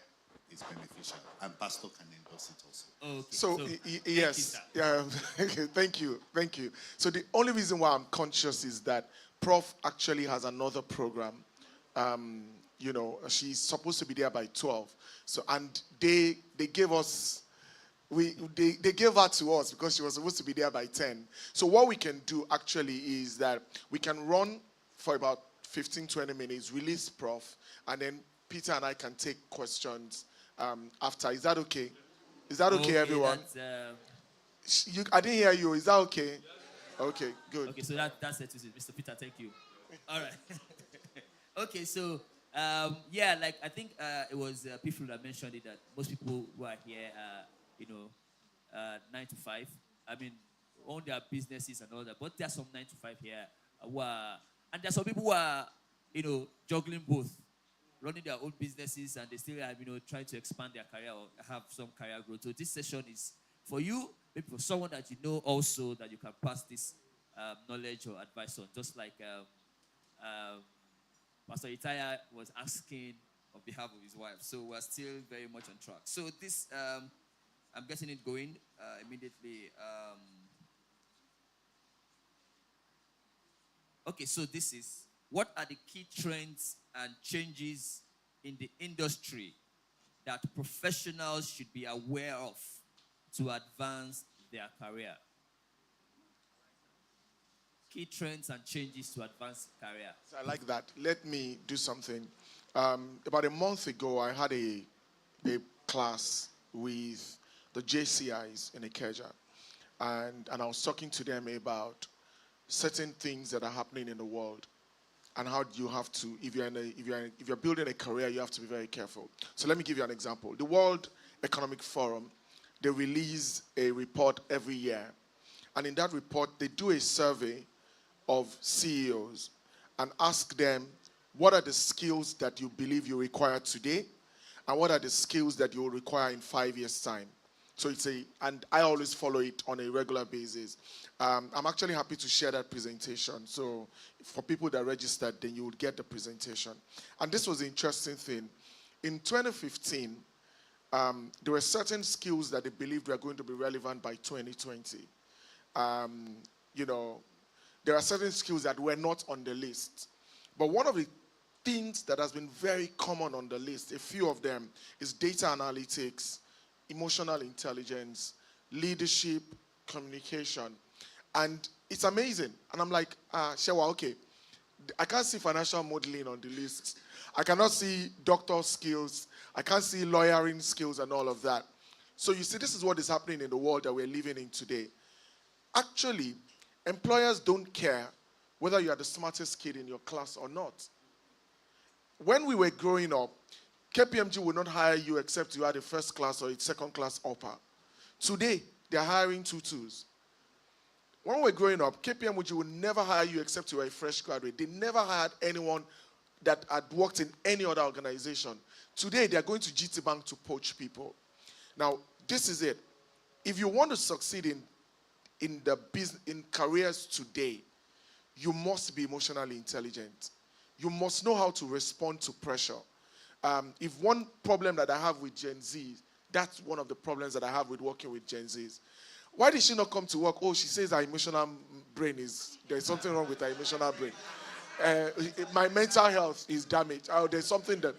is beneficial, and Pastor can endorse it also. Okay. So yes, thank you. So the only reason why I'm conscious is that Prof actually has another program. She's supposed to be there by 12. So and they gave us. They gave her to us because she was supposed to be there by 10. So what we can do actually is that we can run for about 15, 20 minutes, release Prof, and then Peter and I can take questions after. Is that okay? Is that okay, everyone? I didn't hear you. Is that okay? Okay, good. Okay, so that's it. Mr. Peter, thank you. All right. Okay, so yeah, like I think it was people that mentioned it that most people who are here, 9 to 5. I mean, own their businesses and all that. But there's some 9 to 5 here who are, and there's some people who are, juggling both, running their own businesses and they still are, trying to expand their career or have some career growth. So this session is for you, maybe for someone that you know also that you can pass this knowledge or advice on, just like Pastor Itaya was asking on behalf of his wife. So we're still very much on track. So this, I'm getting it going immediately. Okay, so this is, what are the key trends and changes in the industry that professionals should be aware of to advance their career? Key trends and changes to advance career. So I like that. Let me do something. About a month ago, I had a class with the JCIs in Ikeja, and I was talking to them about certain things that are happening in the world, and how you have to, if you're building a career, you have to be very careful. So let me give you an example. The World Economic Forum, they release a report every year, and in that report, they do a survey of CEOs and ask them, what are the skills that you believe you require today, and what are the skills that you will require in 5 years' time? So and I always follow it on a regular basis. I'm actually happy to share that presentation. So for people that registered, then you would get the presentation. And this was the interesting thing. In 2015, there were certain skills that they believed were going to be relevant by 2020. There are certain skills that were not on the list. But one of the things that has been very common on the list, a few of them, is data analytics, emotional intelligence, leadership, communication. And it's amazing. And I'm like, Shewa, okay, I can't see financial modeling on the list. I cannot see doctor skills. I can't see lawyering skills and all of that. So you see, this is what is happening in the world that we're living in today. Actually, employers don't care whether you are the smartest kid in your class or not. When we were growing up, KPMG would not hire you except you had a first class or a second class upper. Today, they're hiring tutus. When we were growing up, KPMG would never hire you except you were a fresh graduate. They never hired anyone that had worked in any other organization. Today, they're going to GT Bank to poach people. Now, this is it. If you want to succeed in careers today, you must be emotionally intelligent. You must know how to respond to pressure. If one problem that I have with Gen Z, that's one of the problems that I have with working with Gen Zs. Why did she not come to work? Oh, she says her emotional brain there's something wrong with her emotional brain. My mental health is damaged. Oh, there's something that...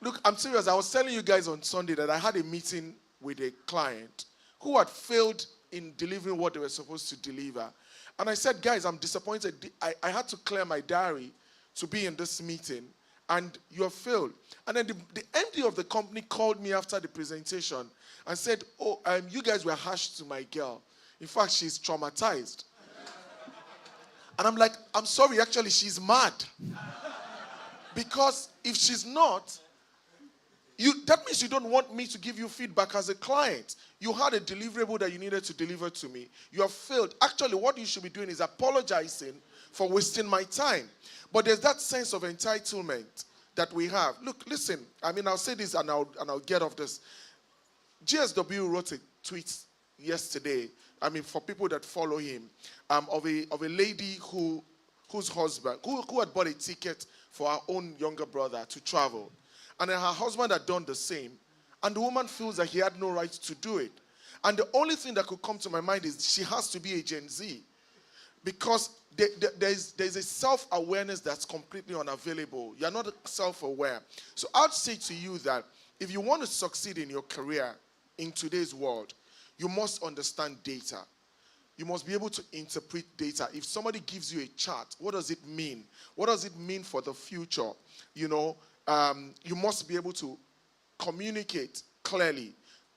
Look, I'm serious. I was telling you guys on Sunday that I had a meeting with a client who had failed in delivering what they were supposed to deliver. And I said, guys, I'm disappointed. I had to clear my diary to be in this meeting, and you have failed. And then the MD of the company called me after the presentation and said, oh, you guys were harsh to my girl. In fact, she's traumatized. And I'm like, I'm sorry, actually, she's mad. Because if she's not, that means you don't want me to give you feedback as a client. You had a deliverable that you needed to deliver to me. You have failed. Actually, what you should be doing is apologizing for wasting my time. But there's that sense of entitlement that we have. Look, listen, I'll say this and I'll get off this. GSW wrote a tweet yesterday, for people that follow him, of a lady whose husband, who had bought a ticket for her own younger brother to travel. And then her husband had done the same. And the woman feels that he had no right to do it. And the only thing that could come to my mind is she has to be a Gen Z. Because there's a self-awareness that's completely unavailable. You're not self-aware. So I'd say to you that if you want to succeed in your career in today's world, you must understand data. You must be able to interpret data. If somebody gives you a chart, what does it mean? What does it mean for the future? You must be able to communicate clearly.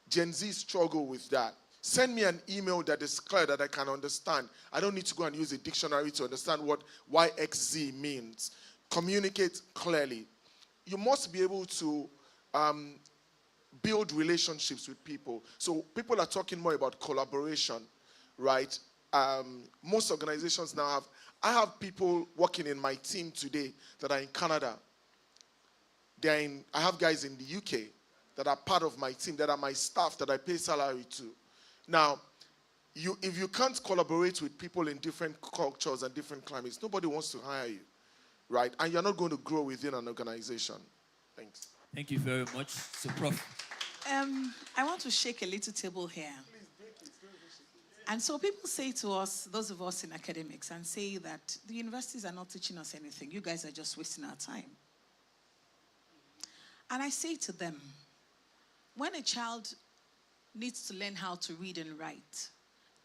Gen Z struggle with that. Send me an email that is clear that I can understand. I don't need to go and use a dictionary to understand what YXZ means. Communicate clearly. You must be able to build relationships with people. So people are talking more about collaboration, right? Most organizations now I have people working in my team today that are in Canada. I have guys in the UK that are part of my team, that are my staff, that I pay salary to. Now, if you can't collaborate with people in different cultures and different climates, nobody wants to hire you, right? And you're not going to grow within an organization. Thanks. Thank you very much. So, Prof. I want to shake a little table here. And so people say to us, those of us in academics, and say that the universities are not teaching us anything. You guys are just wasting our time. And I say to them, when a child needs to learn how to read and write,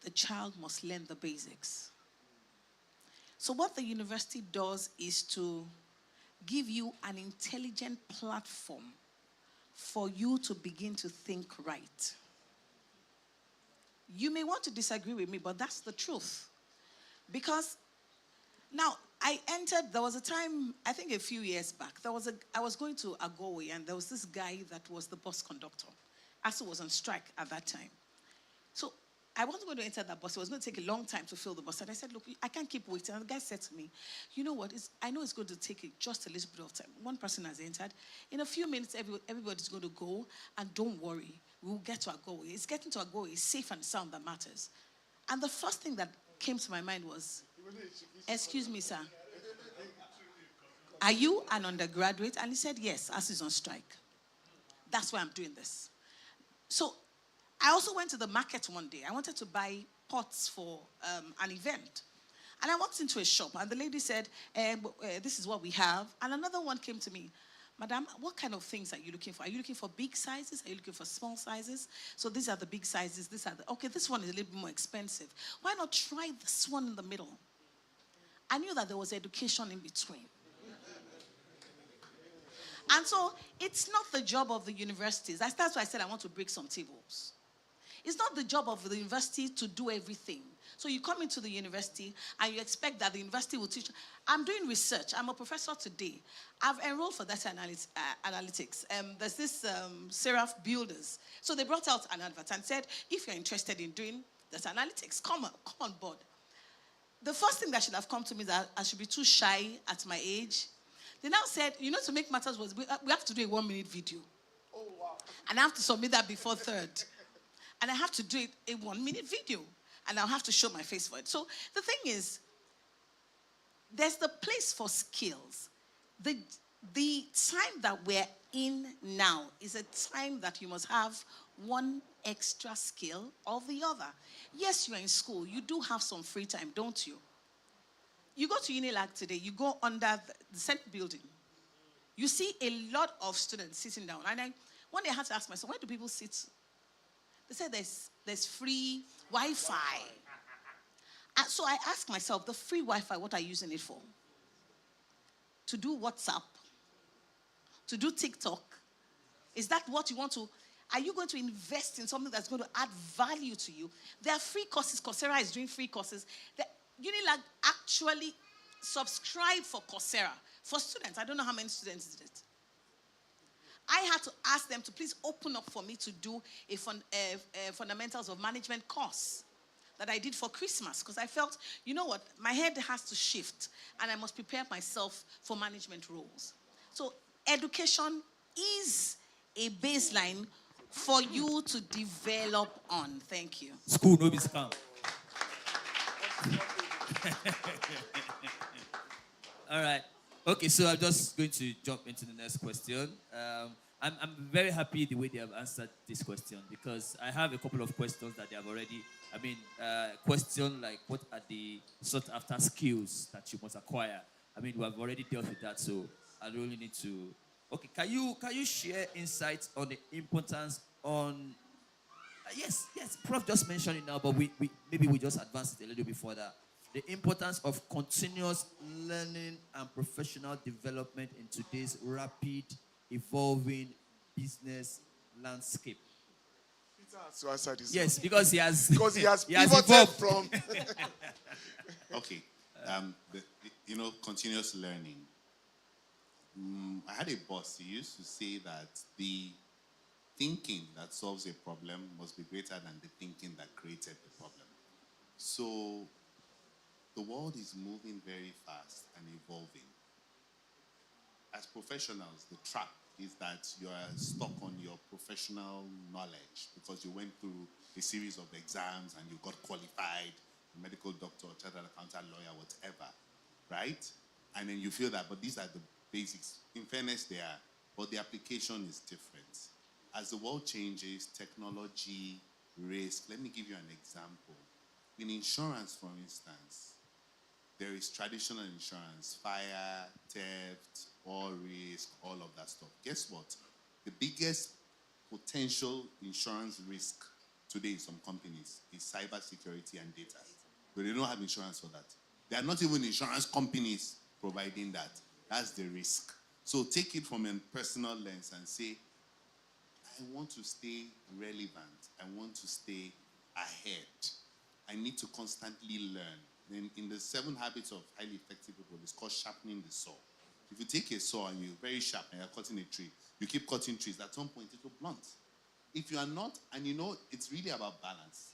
the child must learn the basics. So what the university does is to give you an intelligent platform for you to begin to think right. You may want to disagree with me, but that's the truth. Because now, there was a time, I think a few years back, I was going to Agowe, and there was this guy that was the bus conductor. ASU was on strike at that time. So I wasn't going to enter that bus. It was going to take a long time to fill the bus. And I said, look, I can't keep waiting. And the guy said to me, you know what? I know it's going to take just a little bit of time. One person has entered. In a few minutes, everybody's going to go. And don't worry, we'll get to Agowe. It's getting to Agowe. It's safe and sound that matters. And the first thing that came to my mind was, excuse me, sir. Are you an undergraduate? And he said, yes, ASU is on strike. That's why I'm doing this. So I also went to the market one day. I wanted to buy pots for an event. And I walked into a shop, and the lady said, this is what we have. And another one came to me. Madam, what kind of things are you looking for? Are you looking for big sizes? Are you looking for small sizes? So these are the big sizes. Okay, this one is a little bit more expensive. Why not try this one in the middle? I knew that there was education in between. And so it's not the job of the universities. That's why I said I want to break some tables. It's not the job of the university to do everything. So you come into the university and you expect that the university will teach. I'm doing research. I'm a professor today. I've enrolled for data analytics. There's this Seraph Builders. So they brought out an advert and said, if you're interested in doing data analytics, come on board. The first thing that should have come to me is that I should be too shy at my age. They now said, to make matters worse, we have to do a 1-minute video. Oh, wow. And I have to submit that before 3rd. And I have to do it a 1-minute video. And I'll have to show my face for it. So the thing is, there's the place for skills. The time that we're in now is a time that you must have one extra skill or the other. Yes, you're in school. You do have some free time, don't you? You go to Unilag today, you go under the Senate building. You see a lot of students sitting down. And one day I had to ask myself, where do people sit? They said there's free Wi-Fi. And so I asked myself, the free Wi-Fi, what are you using it for? To do WhatsApp? To do TikTok? Is that what you want to? Are you going to invest in something that's going to add value to you? There are free courses. Coursera is doing free courses. Unilag actually subscribe for Coursera for students. I don't know how many students did it. I had to ask them to please open up for me to do a fundamentals of management course that I did for Christmas because I felt, you know what, my head has to shift and I must prepare myself for management roles. So education is a baseline for you to develop on. Thank you. School no be scam. All right. Okay, so I'm just going to jump into the next question. I'm very happy the way they have answered this question because I have a couple of questions that they have already. Question like what are the sought after skills that you must acquire? We have already dealt with that, so I don't really need to. Okay, can you share insights on the importance on? Yes, Prof just mentioned it now, but maybe we just advance it a little bit further. The importance of continuous learning and professional development in today's rapid evolving business landscape. Peter, to answer this. Yes, because he has Because he has pivoted evolved. from. Okay. Continuous learning. I had a boss. He used to say that the thinking that solves a problem must be greater than the thinking that created the problem. So the world is moving very fast and evolving. As professionals, the trap is that you are stuck on your professional knowledge because you went through a series of exams and you got qualified, a medical doctor, chartered accountant, lawyer, whatever, right? And then you feel that, but these are the basics. In fairness, they are, but the application is different. As the world changes, technology, risk, let me give you an example. In insurance, for instance, there is traditional insurance, fire, theft, all risk, all of that stuff. Guess what? The biggest potential insurance risk today in some companies is cybersecurity and data. But they don't have insurance for that. There are not even insurance companies providing that. That's the risk. So take it from a personal lens and say, I want to stay relevant. I want to stay ahead. I need to constantly learn. In the 7 habits of highly effective people, it's called sharpening the saw. If you take a saw and you're very sharp and you're cutting a tree, you keep cutting trees, at some point it will blunt. If you are not, and it's really about balance.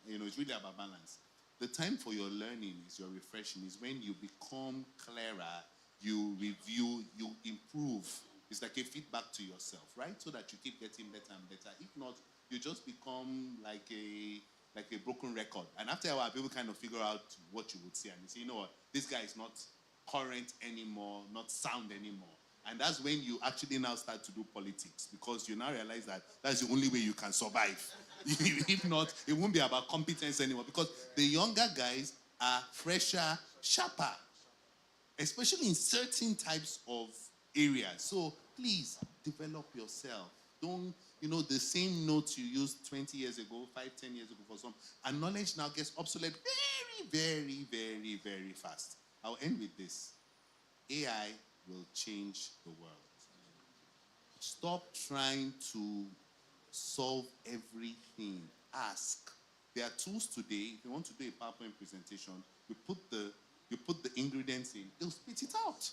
It's really about balance. The time for your learning is your refreshing, is when you become clearer, you review, you improve. It's like a feedback to yourself, right? So that you keep getting better and better. If not, you just become like a broken record. And after a while, people kind of figure out what you would say. And you say, you know what, this guy is not current anymore, not sound anymore. And that's when you actually now start to do politics, because you now realize that that's the only way you can survive. If not, it won't be about competence anymore, because the younger guys are fresher, sharper, especially in certain types of areas. So please develop yourself. Don't, the same notes you used 20 years ago, 5, 10 years ago for some, and knowledge now gets obsolete very, very, very, very fast. I'll end with this. AI will change the world. Stop trying to solve everything. Ask. There are tools today. If you want to do a PowerPoint presentation, you put the ingredients in, they'll spit it out.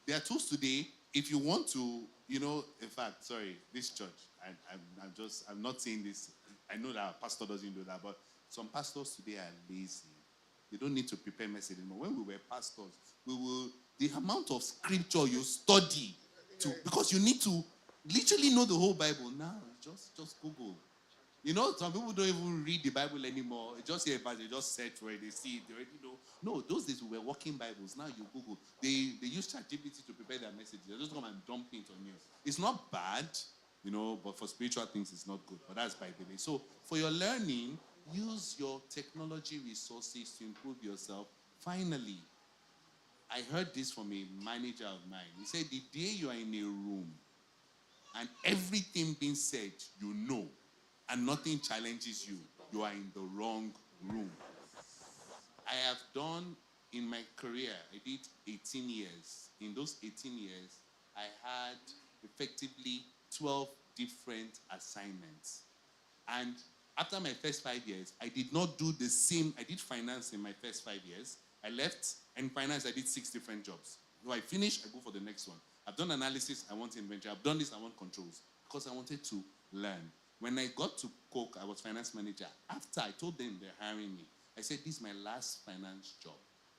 There are tools today. If you want to, in fact, sorry, this church, I'm not saying this. I know that our pastor doesn't do that, but some pastors today are lazy. They don't need to prepare message anymore. When we were pastors, the amount of scripture you study, because you need to literally know the whole Bible. Now, just Google. Some people don't even read the Bible anymore. They just hear about it, they just search for it, they see it, they already know. No, those days we were walking Bibles. Now you Google. They use ChatGPT to prepare their messages. They just come and dump it on you. It's not bad, but for spiritual things it's not good. But that's by the way. So for your learning, use your technology resources to improve yourself. Finally, I heard this from a manager of mine. He said, the day you are in a room and everything being said, and nothing challenges you, you are in the wrong room. I have done, in my career, I did 18 years. In those 18 years, I had effectively 12 different assignments. And after my first 5 years, I did not do the same. I did finance in my first 5 years. I left, and in finance, I did 6 different jobs. So I finish, I go for the next one. I've done analysis, I want inventory. I've done this, I want controls. Because I wanted to learn. When I got to Coke, I was finance manager. After I told them they're hiring me, I said, this is my last finance job.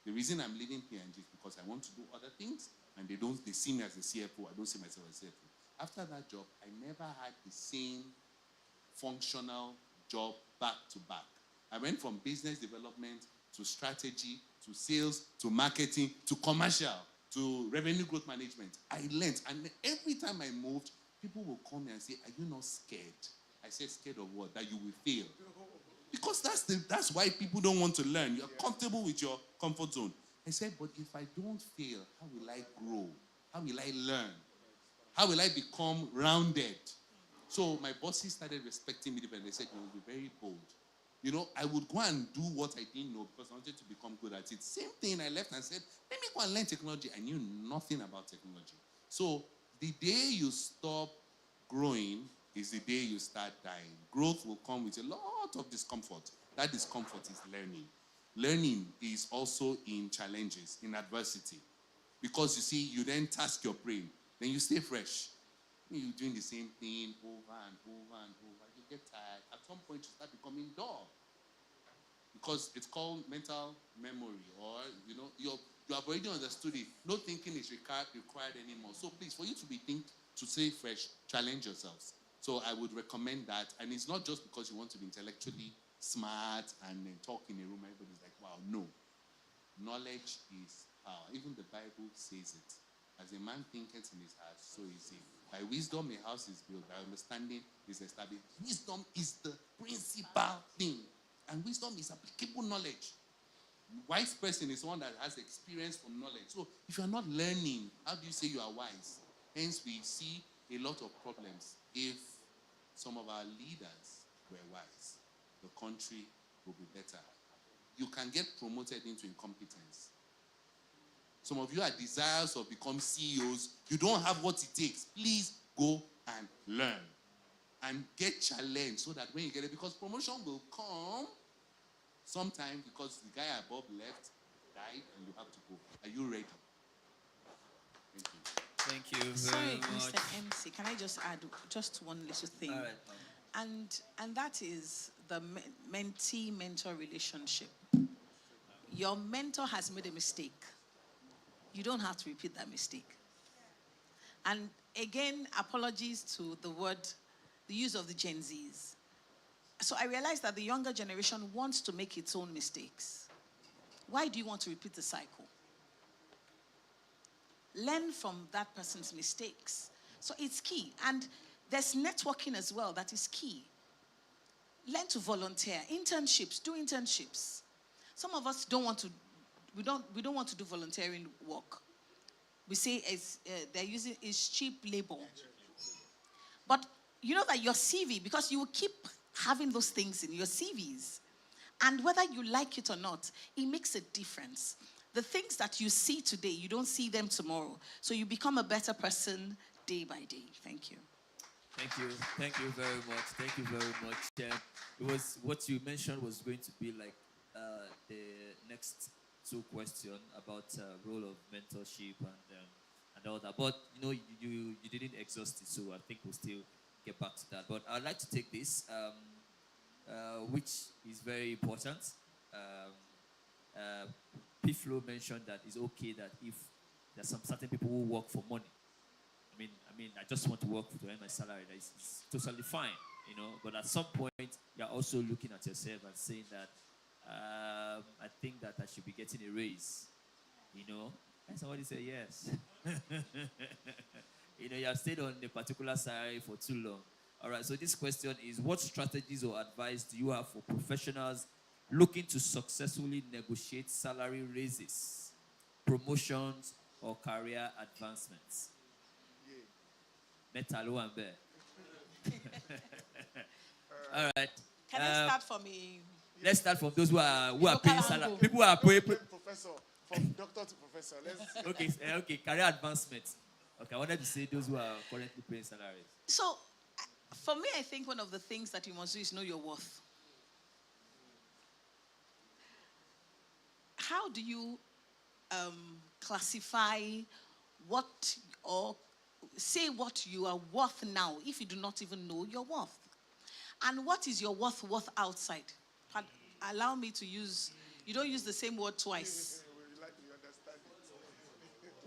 The reason I'm leaving P&G is because I want to do other things, and they see me as a CFO. I don't see myself as a CFO. After that job, I never had the same functional job back to back. I went from business development to strategy to sales to marketing to commercial to revenue growth management. I learned, and every time I moved, people will call me and say, are you not scared? I said, scared of what? That you will fail. Because that's why people don't want to learn. You're comfortable with your comfort zone. I said, but if I don't fail, how will I grow? How will I learn? How will I become rounded? So my bosses started respecting me differently. They said, you will be very bold. I would go and do what I didn't know because I wanted to become good at it. Same thing, I left and said, let me go and learn technology. I knew nothing about technology. So the day you stop growing is the day you start dying. Growth will come with a lot of discomfort. That discomfort is learning. Learning is also in challenges, in adversity. Because you see, you then task your brain. Then you stay fresh. You're doing the same thing over and over and over. You get tired. At some point, you start becoming dull. Because it's called mental memory, or you have already understood it. No thinking is required anymore. So please, for you to stay fresh, challenge yourselves. So I would recommend that. And it's not just because you want to be intellectually smart and then talk in a room, everybody's like, wow, no. Knowledge is power. Even the Bible says it. As a man thinketh in his heart, so is he. By wisdom a house is built, by understanding is established. Wisdom is the principal thing. And wisdom is applicable knowledge. Wise person is one that has experience from knowledge. So if you are not learning, how do you say you are wise? Hence we see a lot of problems. If some of our leaders were wise, the country will be better. You can get promoted into incompetence. Some of you are desirous of becoming CEOs. You don't have what it takes. Please go and learn. And get challenged so that when you get it, because promotion will come sometime because the guy above left, died, and you have to go. Are you ready? Thank you. Thank you very Sorry, much. Mr. MC, can I just add just one little thing? All right. And that is the mentee-mentor relationship. Your mentor has made a mistake. You don't have to repeat that mistake. And again, apologies to the use of the Gen Zs. So I realized that the younger generation wants to make its own mistakes. Why do you want to repeat the cycle? Learn from that person's mistakes. So it's key. And there's networking as well that is key. Learn to volunteer. Internships, do internships. Some of us don't want to, we don't want to do volunteering work. We say it's cheap labor. But you know that your CV, because you will keep having those things in your CVs, and whether you like it or not, it makes a difference. The things that you see today, you don't see them tomorrow. So you become a better person day by day. Thank you. Thank you. Thank you very much. Thank you very much. It was what you mentioned was going to be like the next two questions about role of mentorship and all that. But you didn't exhaust it, so I think we'll still get back to that. But I'd like to take this, which is very important. Piflo mentioned that it's okay that if there's some certain people who work for money. I mean, I just want to work to earn my salary. It's totally fine, But at some point, you're also looking at yourself and saying that I think that I should be getting a raise, And somebody say yes. You have stayed on a particular salary for too long. All right. So this question is: what strategies or advice do you have for professionals looking to successfully negotiate salary raises, promotions, or career advancements? Metalo and Bear. All right. Can I start from me? Let's start from those who are paying salary. People who are paying. Professor, from doctor to professor. Okay. Career advancements. Okay, I wanted to say those who are currently paying salaries. So, for me, I think one of the things that you must do is know your worth. How do you classify what or say what you are worth now if you do not even know your worth? And what is your worth outside? Allow me to use, you don't use the same word twice.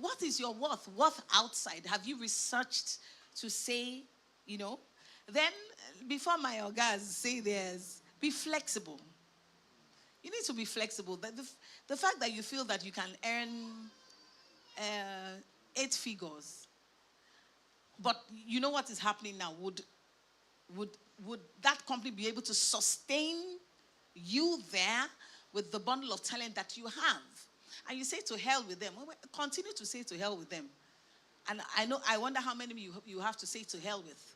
What is your worth outside? Have you researched to say, Then, before my orgas say theirs, be flexible. You need to be flexible. The fact that you feel that you can earn 8 figures, but you know what is happening now, would that company be able to sustain you there with the bundle of talent that you have? And you say to hell with them. Well, continue to say to hell with them. And I wonder how many you have to say to hell with.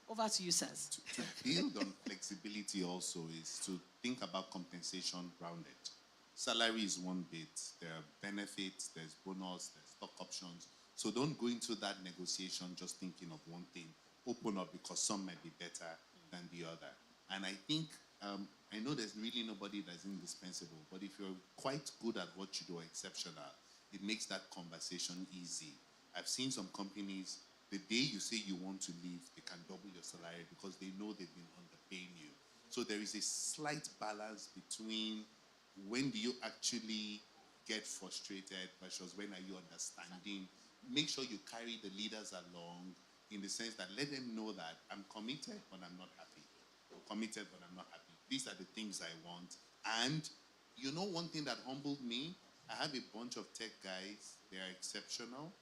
Over to you, sirs. To build on flexibility also is to think about compensation rounded. Salary is one bit. There are benefits, there's bonus, there's stock options. So don't go into that negotiation just thinking of one thing. open up because some might be better than the other. And I think, I know there's really nobody that's indispensable, but if you're quite good at what you do or exceptional, it makes that conversation easy. I've seen some companies, the day you say you want to leave, they can double your salary because they know they've been underpaying you. So there is a slight balance between when do you actually get frustrated versus when are you understanding. Make sure you carry the leaders along in the sense that let them know that I'm committed, but I'm not happy. I'm committed, but I'm not happy. These are the things I want. And you know one thing that humbled me? I have a bunch of tech guys. They are exceptional.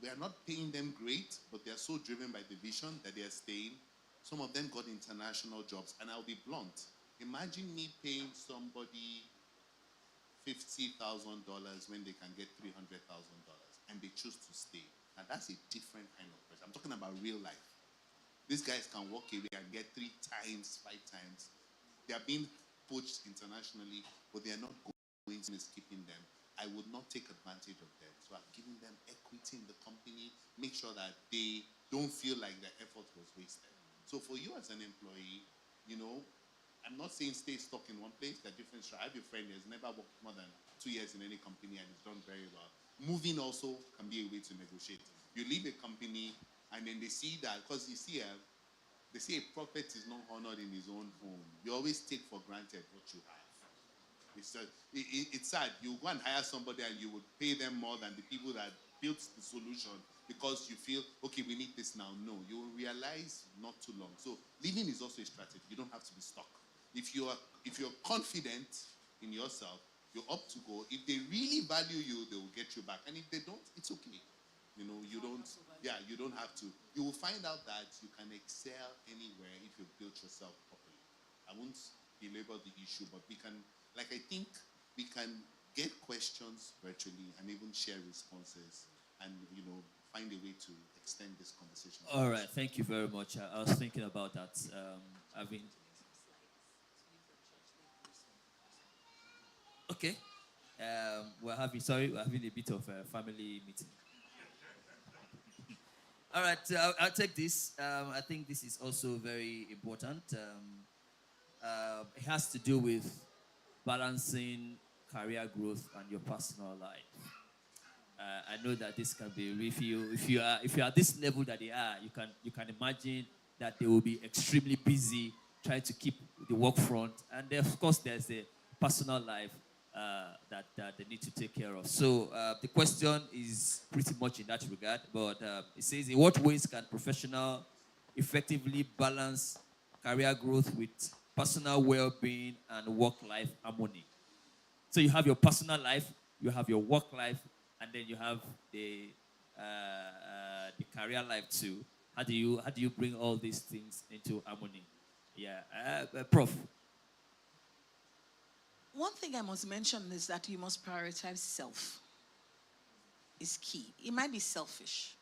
We are not paying them great, but they are so driven by the vision that they are staying. Some of them got international jobs. And I'll be blunt. Imagine me paying somebody $50,000 when they can get $300,000 and they choose to stay. And that's a different kind of person. I'm talking about real life. These guys can walk away and get 3 times, 5 times. They are being poached internationally, but they are not going to is keeping them. I would not take advantage of them. So I've given them equity in the company, make sure that they don't feel like their effort was wasted. So for you as an employee, you know, I'm not saying stay stuck in one place. There are different. I have a friend who has never worked more than 2 years in any company and he's done very well. Moving also can be a way to negotiate. You leave a company and then they see that, because you see, they say a prophet is not honored in his own home. You always take for granted what you have. It's sad. You go and hire somebody and you would pay them more than the people that built the solution because you feel, okay, we need this now. No, you will realize not too long. So leaving is also a strategy. You don't have to be stuck. If you're confident in yourself, you're up to go. If they really value you, they will get you back. And if they don't, it's okay. You know, you don't have to. You will find out that you can excel anywhere if you build yourself properly. I won't belabor the issue, but I think we can get questions virtually and even share responses and, you know, find a way to extend this conversation. All right, thank you very much. I was thinking about that. Okay. We're having a bit of a family meeting. All right, I'll take this. I think this is also very important. It has to do with balancing career growth and your personal life. I know that this can be, if you are at this level that they are, you can imagine that they will be extremely busy trying to keep the work front, and then, of course there's a personal life that they need to take care of. So the question is pretty much in that regard, but it says, in what ways can professional effectively balance career growth with personal well-being and work-life harmony? So you have your personal life, you have your work life, and then you have the career life too. How do you bring all these things into harmony? Yeah, Prof. One thing I must mention is that you must prioritize self. It's key. It might be selfish,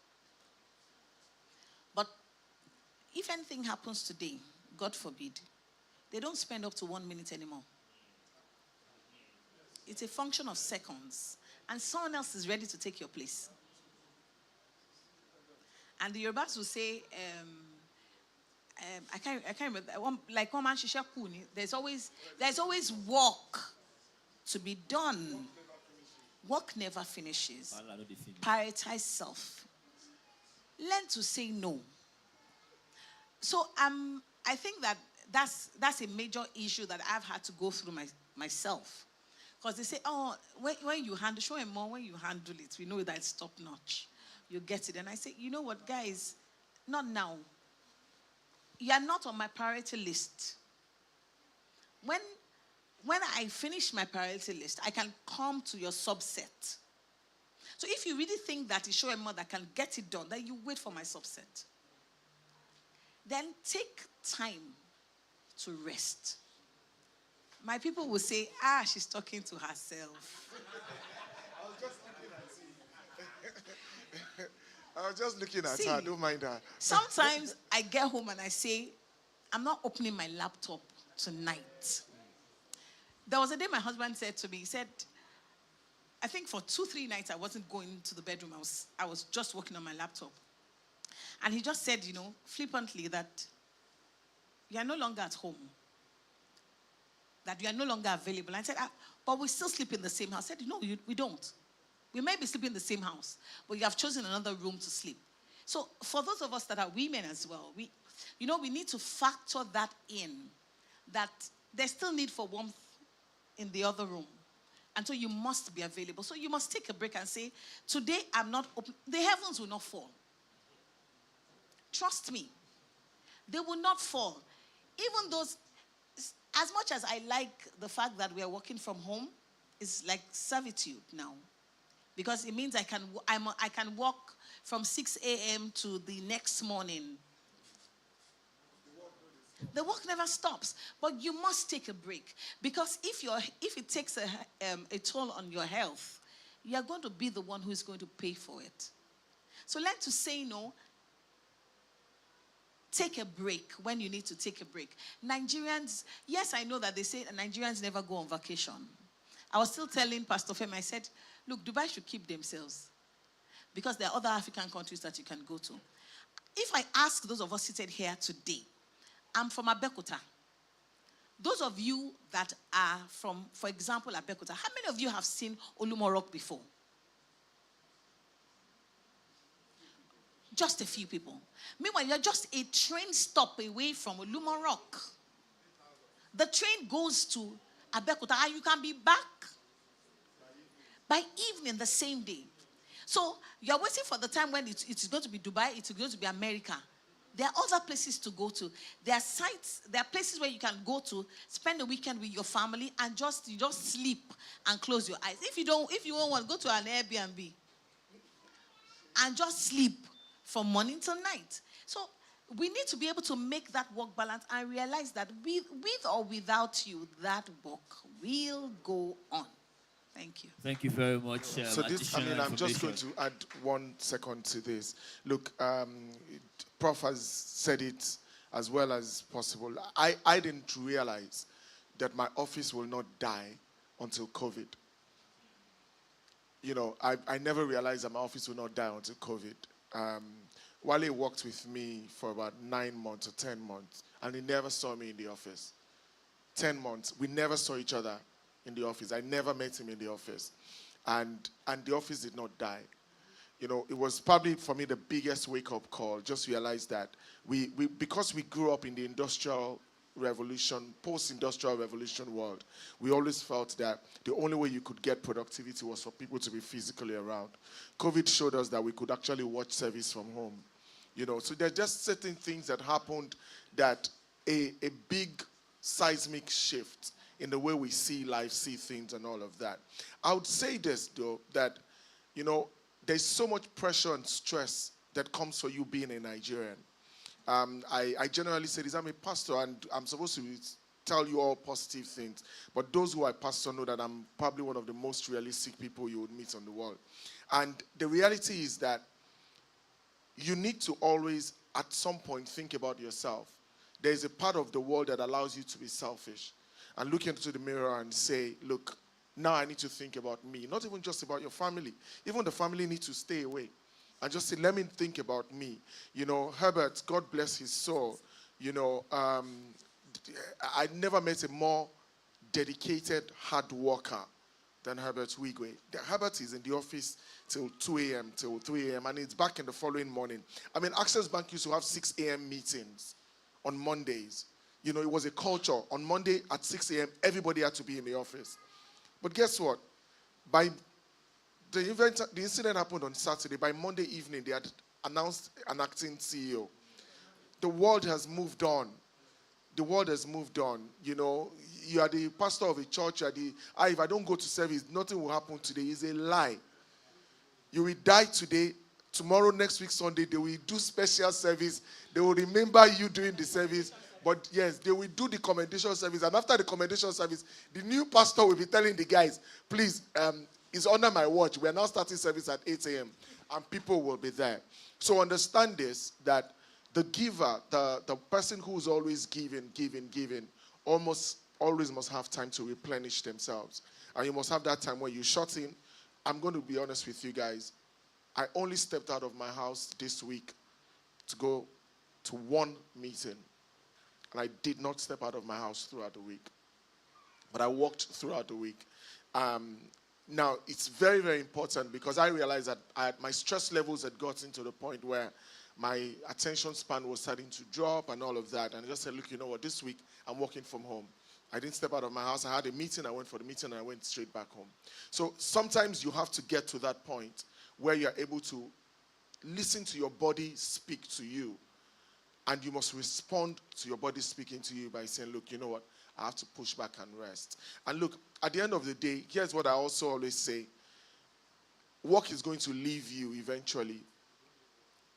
but if anything happens today, God forbid, they don't spend up to 1 minute anymore. It's a function of seconds, and someone else is ready to take your place. And the Yorubas will say, I can't remember, like one man, there's always work to be done. Work never finishes. Prioritize self. Learn to say no. So I think that's a major issue that I've had to go through myself. Because they say, oh, when you handle, show him more, when you handle it, we know that it's top notch. You get it. And I say, you know what, guys, not now. You are not on my priority list. When I finish my priority list, I can come to your subset. So if you really think that it's show him more that can get it done, then you wait for my subset. Then take time to rest. My people will say, she's talking to herself. I was just looking at her, don't mind her. Sometimes I get home and I say, I'm not opening my laptop tonight. There was a day my husband said to me, he said, I think for 2-3 nights I wasn't going to the bedroom. I was just working on my laptop. And he just said, flippantly that you are no longer at home, that you are no longer available. I said, but we still sleep in the same house. I said, no, we don't. We may be sleeping in the same house, but you have chosen another room to sleep. So for those of us that are women as well, we need to factor that in, that there's still need for warmth in the other room. And so you must be available. So you must take a break and say, today I'm not open. The heavens will not fall. Trust me. They will not fall. Even those, as much as I like the fact that we are working from home, it's like servitude now. Because it means I can walk from 6 a.m. to the next morning. The work never stops, but you must take a break, because if it takes a toll on your health, you are going to be the one who is going to pay for it. So learn to say no. Take a break when you need to take a break. Nigerians, yes, I know that they say Nigerians never go on vacation. I was still telling Pastor Femi, I said, look, Dubai should keep themselves, because there are other African countries that you can go to. If I ask those of us seated here today, I'm from Abeokuta. Those of you that are from, for example, Abeokuta, how many of you have seen Olumorok before? Just a few people. Meanwhile, you're just a train stop away from Olumorok. The train goes to Abeokuta and you can be back by evening the same day. So you're waiting for the time when it's going to be Dubai, it's going to be America. There are other places to go to. There are sites, there are places where you can go to, spend the weekend with your family, and just sleep and close your eyes. If you don't want, go to an Airbnb and just sleep from morning till night. So we need to be able to make that work balance and realize that with or without you, that work will go on. Thank you. Thank you very much. So this, I'm just going to add 1 second to this. Look, Prof has said it as well as possible. I didn't realize that my office will not die until COVID. I never realized that my office will not die until COVID. Wale worked with me for about 9 months or 10 months, and he never saw me in the office. 10 months, we never saw each other in the office. I never met him in the office. And the office did not die. It was probably for me the biggest wake-up call. Just realize that we because we grew up in the industrial revolution, post-industrial revolution world, we always felt that the only way you could get productivity was for people to be physically around. COVID showed us that we could actually watch service from home. So there are just certain things that happened, that a big seismic shift in the way we see life, see things, and all of that. I would say this, though, that, there's so much pressure and stress that comes for you being a Nigerian. I generally say this, I'm a pastor, and I'm supposed to tell you all positive things, but those who I pastor know that I'm probably one of the most realistic people you would meet on the world. And the reality is that you need to always, at some point, think about yourself. There's a part of the world that allows you to be selfish and look into the mirror and say, look, now I need to think about me. Not even just about your family. Even the family needs to stay away. And just say, let me think about me. Herbert, God bless his soul. I never met a more dedicated hard worker than Herbert Wigwe. Herbert is in the office till 2 a.m., till 3 a.m., and it's back in the following morning. Access Bank used to have 6 a.m. meetings on Mondays. It was a culture. On Monday at 6 a.m., everybody had to be in the office. But guess what? By the incident happened on Saturday. By Monday evening, they had announced an acting CEO. The world has moved on. The world has moved on. You are the pastor of a church. If I don't go to service, nothing will happen today. It's a lie. You will die today. Tomorrow, next week, Sunday, they will do special service. They will remember you doing the service. But yes, they will do the commendation service. And after the commendation service, the new pastor will be telling the guys, please, it's under my watch. We are now starting service at 8 a.m. And people will be there. So understand this, that the giver, the person who's always giving, almost always must have time to replenish themselves. And you must have that time where you shut in. I'm going to be honest with you guys. I only stepped out of my house this week to go to one meeting, and I did not step out of my house throughout the week. But I walked throughout the week. Now, it's very, very important because I realized that my stress levels had gotten to the point where my attention span was starting to drop and all of that. And I just said, look, you know what, this week I'm working from home. I didn't step out of my house. I had a meeting. I went for the meeting and I went straight back home. So sometimes you have to get to that point where you're able to listen to your body speak to you. And you must respond to your body speaking to you by saying, look, you know what, I have to push back and rest. And look, at the end of the day, here's what I also always say. Work is going to leave you eventually.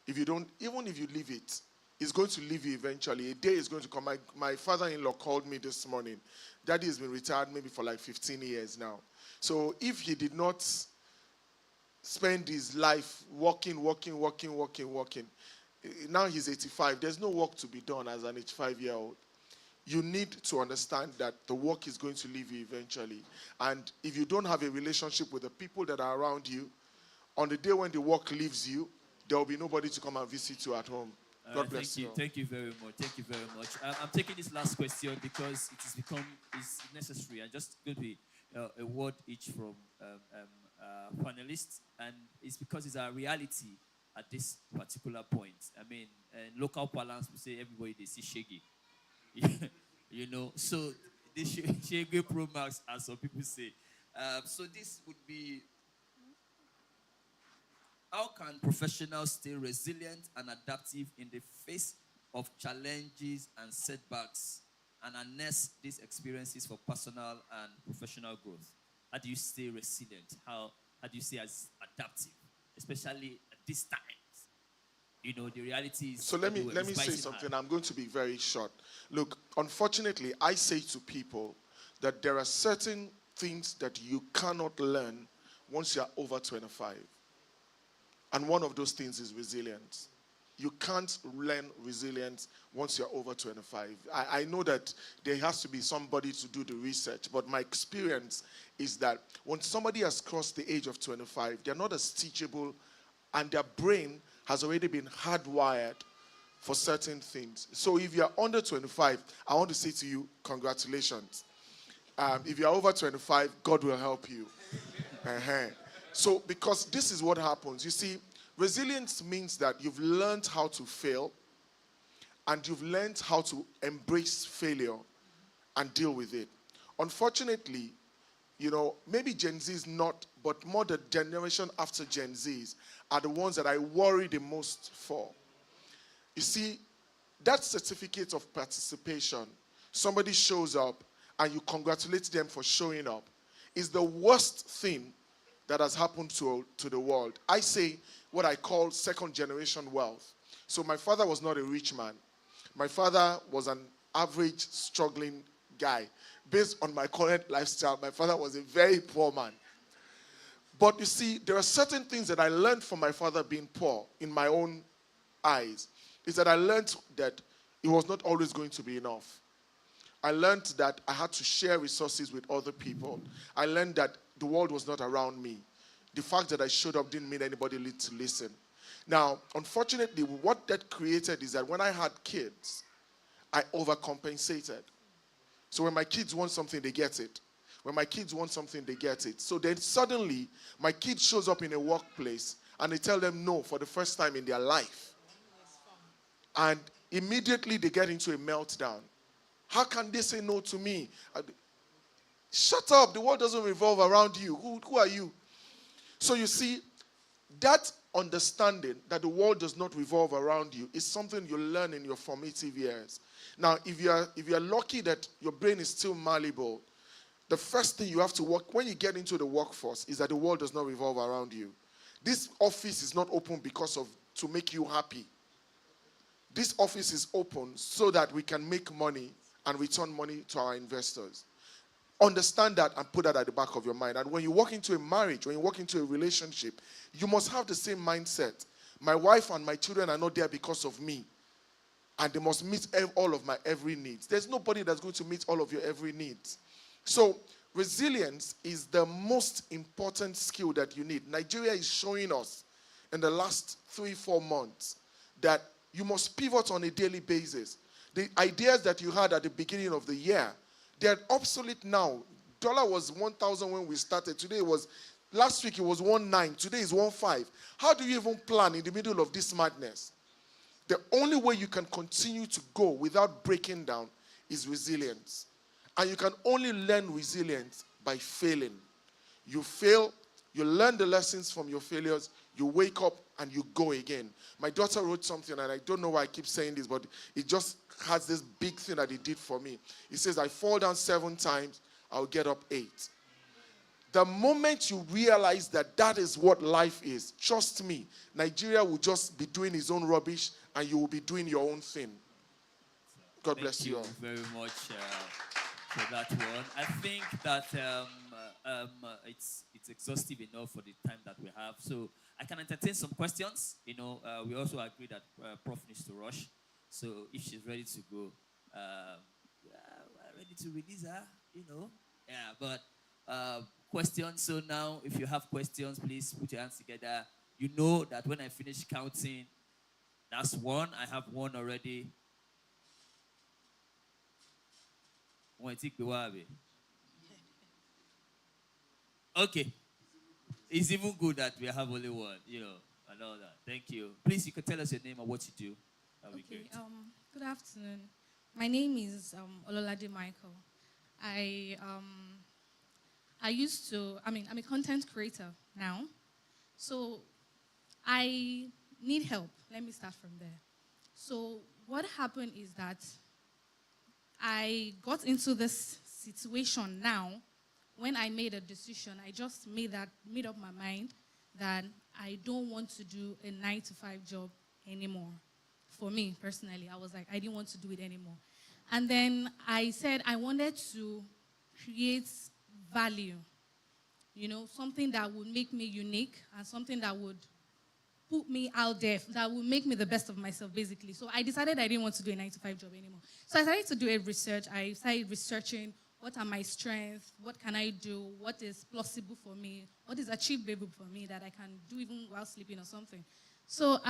If you don't, even if you leave it, it's going to leave you eventually. A day is going to come. My father-in-law called me this morning. Daddy has been retired maybe for like 15 years now. So if he did not spend his life working, now he's 85. There's no work to be done as an 85-year-old. You need to understand that the work is going to leave you eventually. And if you don't have a relationship with the people that are around you, on the day when the work leaves you, there will be nobody to come and visit you at home. God bless you. Thank you very much. Thank you very much. I'm taking this last question because it has become necessary. I'm just going to be a word each from panelists, and it's because it's a reality at this particular point. I mean, local parlance will say everybody they see shaggy. You know, so the shaggy pro max, as some people say. So this would be, how can professionals stay resilient and adaptive in the face of challenges and setbacks and harness these experiences for personal and professional growth? How do you stay resilient? How do you stay as adaptive, especially at this time? You know, the reality is... So let me say something. I'm going to be very short. Look, unfortunately, I say to people that there are certain things that you cannot learn once you're over 25. And one of those things is resilience. You can't learn resilience once you're over 25. I know that there has to be somebody to do the research, but my experience is that when somebody has crossed the age of 25, they're not as teachable, and their brain has already been hardwired for certain things. So if you're under 25, I want to say to you, congratulations. If you're over 25, God will help you. So, because this is what happens. You see, resilience means that you've learned how to fail, and you've learned how to embrace failure and deal with it. Unfortunately, you know, maybe Gen Z is not, but more the generation after Gen Zs are the ones that I worry the most for. You see, that certificate of participation, somebody shows up and you congratulate them for showing up, is the worst thing that has happened to the world. I say what I call second generation wealth. So my father was not a rich man. My father was an average struggling guy. Based on my current lifestyle, my father was a very poor man. But you see, there are certain things that I learned from my father being poor in my own eyes. Is that I learned that it was not always going to be enough. I learned that I had to share resources with other people. I learned that the world was not around me. The fact that I showed up didn't mean anybody needed to listen. Now, unfortunately, what that created is that when I had kids, I overcompensated. So when my kids want something, they get it. When my kids want something, they get it. So then suddenly, my kid shows up in a workplace and they tell them no for the first time in their life. And immediately they get into a meltdown. How can they say no to me? Shut up. The world doesn't revolve around you. Who are you? So you see, that understanding that the world does not revolve around you is something you learn in your formative years. Now, if you're lucky that your brain is still malleable, the first thing you have to work, when you get into the workforce, is that the world does not revolve around you. This office is not open to make you happy. This office is open so that we can make money and return money to our investors. Understand that and put that at the back of your mind. And when you walk into a marriage, when you walk into a relationship, you must have the same mindset. My wife and my children are not there because of me. And they must meet all of my every needs. There's nobody that's going to meet all of your every needs. So resilience is the most important skill that you need. Nigeria is showing us in the last 3-4 months that You must pivot on a daily basis. The ideas that you had at the beginning of the year, they're obsolete now. Dollar was 1,000 when we started. Last week it was 1.9. Today is 1.5. How do you even plan in the middle of this madness? The only way you can continue to go without breaking down is resilience. And you can only learn resilience by failing. You fail, you learn the lessons from your failures, you wake up and you go again. My daughter wrote something, and I don't know why I keep saying this, but it just has this big thing that it did for me. It says, I fall down 7 times, I'll get up 8. The moment you realize that that is what life is, trust me, Nigeria will just be doing its own rubbish and you will be doing your own thing. God bless you all. Thank you very much for that one. I think that it's exhaustive enough for the time that we have. So I can entertain some questions. We also agree that Prof needs to rush. So if she's ready to go, ready to release her, Yeah, but questions. So now, if you have questions, please put your hands together. You know that when I finish counting, that's 1. I have 1 already. Okay. It's even good that we have only 1, and all that. Thank you. Please, you can tell us your name and what you do. That'll be great. Good afternoon. My name is Ololade Michael. I'm a content creator now. So I need help. Let me start from there. So what happened is that I got into this situation now when I made a decision. I just made up my mind that I don't want to do a 9-to-5 job anymore. For me, personally, I was like, I didn't want to do it anymore. And then I said I wanted to create value, something that would make me unique and something that would put me out there, that would make me the best of myself, basically. So I decided I didn't want to do a 9-to-5 job anymore. So I started to do a research. I started researching what are my strengths, what can I do, what is plausible for me, what is achievable for me that I can do even while sleeping or something. So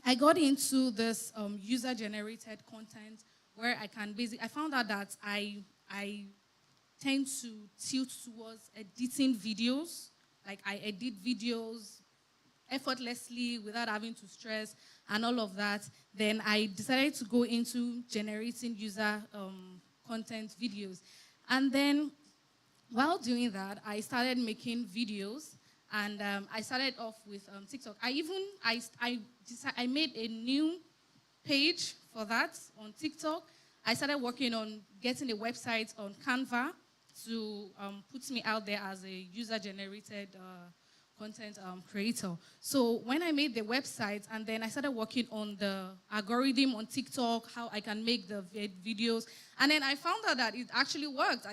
I got into this user-generated content where I found out that I tend to tilt towards editing videos. Like I edit videos effortlessly without having to stress and all of that. Then I decided to go into generating user content videos. And then while doing that, I started making videos. And I started off with TikTok. I made a new page for that on TikTok. I started working on getting a website on Canva to put me out there as a user-generated content creator. So when I made the website, and then I started working on the algorithm on TikTok, how I can make the videos, and then I found out that it actually worked.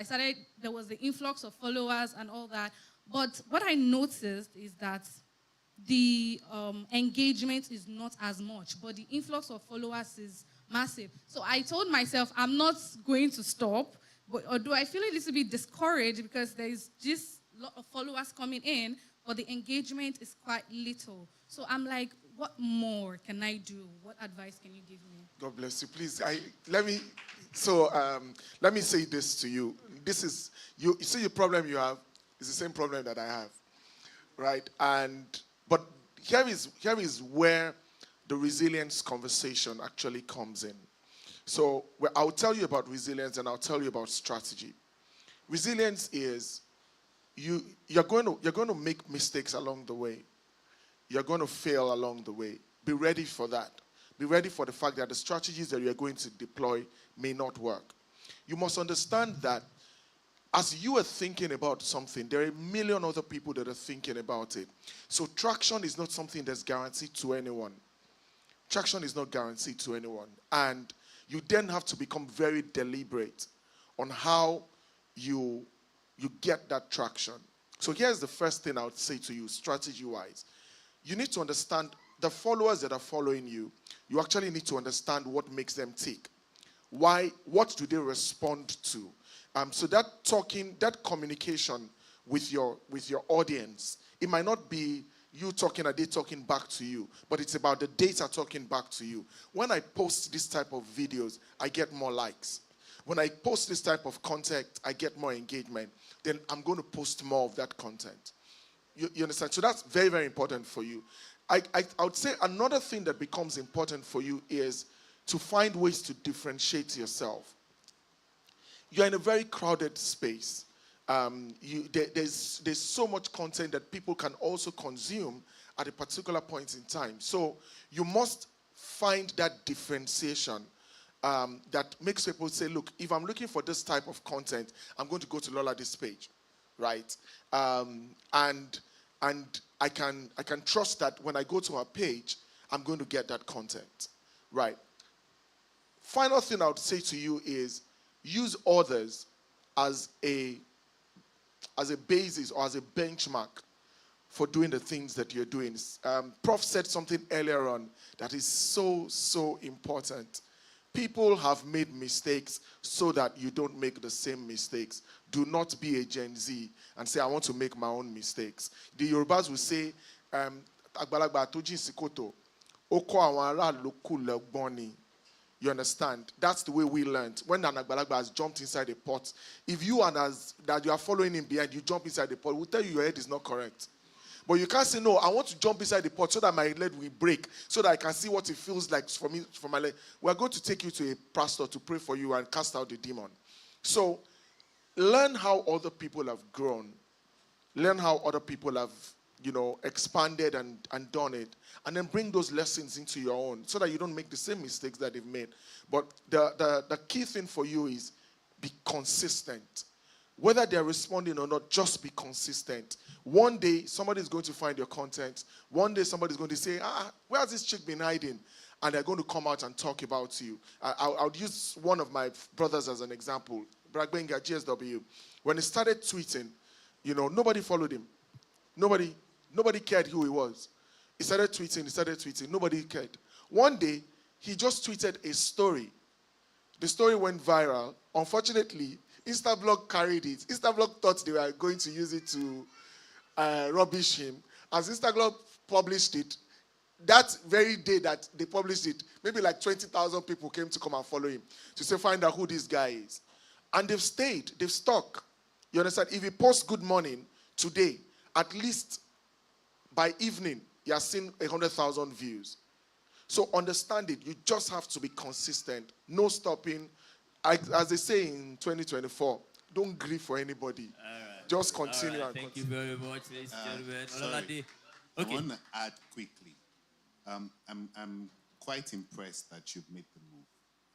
There was the influx of followers and all that. But what I noticed is that the engagement is not as much, but the influx of followers is massive. So I told myself, I'm not going to stop, but although I feel a little bit discouraged because there is just a lot of followers coming in, but the engagement is quite little. So I'm like, what more can I do? What advice can you give me? God bless you. Please, let me say this to you. You see the problem you have is the same problem that I have, right? But here is where the resilience conversation actually comes in. So I'll tell you about resilience and I'll tell you about strategy. Resilience is you're going to make mistakes along the way. You're going to fail along the way. Be ready for that. Be ready for the fact that the strategies that you're going to deploy may not work. You must understand that as you are thinking about something, there are a million other people that are thinking about it. So traction is not something that's guaranteed to anyone. Traction is not guaranteed to anyone. And you then have to become very deliberate on how you get that traction. So here's the first thing I would say to you, strategy-wise. You need to understand the followers that are following you. You actually need to understand what makes them tick. Why? What do they respond to? So that communication with your audience, it might not be you talking, are they talking back to you? But it's about the data talking back to you. When I post this type of videos, I get more likes. When I post this type of content, I get more engagement. Then I'm going to post more of that content. You understand? So that's very, very important for you. I would say another thing that becomes important for you is to find ways to differentiate yourself. You're in a very crowded space. There's so much content that people can also consume at a particular point in time. So you must find that differentiation that makes people say, look, if I'm looking for this type of content, I'm going to go to Lola this page, right? And I can trust that when I go to her page, I'm going to get that content, right? Final thing I would say to you is use others as a basis or as a benchmark for doing the things that you're doing. Prof said something earlier on that is so, so important. People have made mistakes so that you don't make the same mistakes. Do not be a Gen Z and say, I want to make my own mistakes. The Yorubas will say, "Agbalagba tojin sikoto, oko awon ara lo ku logbon ni." You understand? That's the way we learned. When an Agbalagba has jumped inside a pot, if you and as that you are following him behind, you jump inside the pot, we'll tell you your head is not correct. But you can't say, no, I want to jump inside the pot so that my leg will break, so that I can see what it feels like for me, for my leg. We're going to take you to a pastor to pray for you and cast out the demon. So learn how other people have grown. Learn how other people have, expanded and done it. And then bring those lessons into your own so that you don't make the same mistakes that they've made. But the key thing for you is be consistent. Whether they're responding or not, just be consistent. One day, somebody's going to find your content. One day, somebody's going to say, where has this chick been hiding? And they're going to come out and talk about you. I'll use one of my brothers as an example. Bragbenga, GSW. When he started tweeting, nobody followed him. Nobody cared who he was. He started tweeting. Nobody cared. One day, he just tweeted a story. The story went viral. Unfortunately, Instablog carried it. Instablog thought they were going to use it to rubbish him. As Instablog published it, that very day that they published it, maybe like 20,000 people came to come and follow him to say, find out who this guy is. And they've stayed. They've stuck. You understand? If he posts good morning today, at least by evening, he has seen 100,000 views. So understand it. You just have to be consistent. No stopping. As they say in 2024, don't grieve for anybody. Right. Just continue. Right. Thank you very much, ladies and gentlemen. Sorry. Okay. I want to add quickly. I'm quite impressed that you've made the move.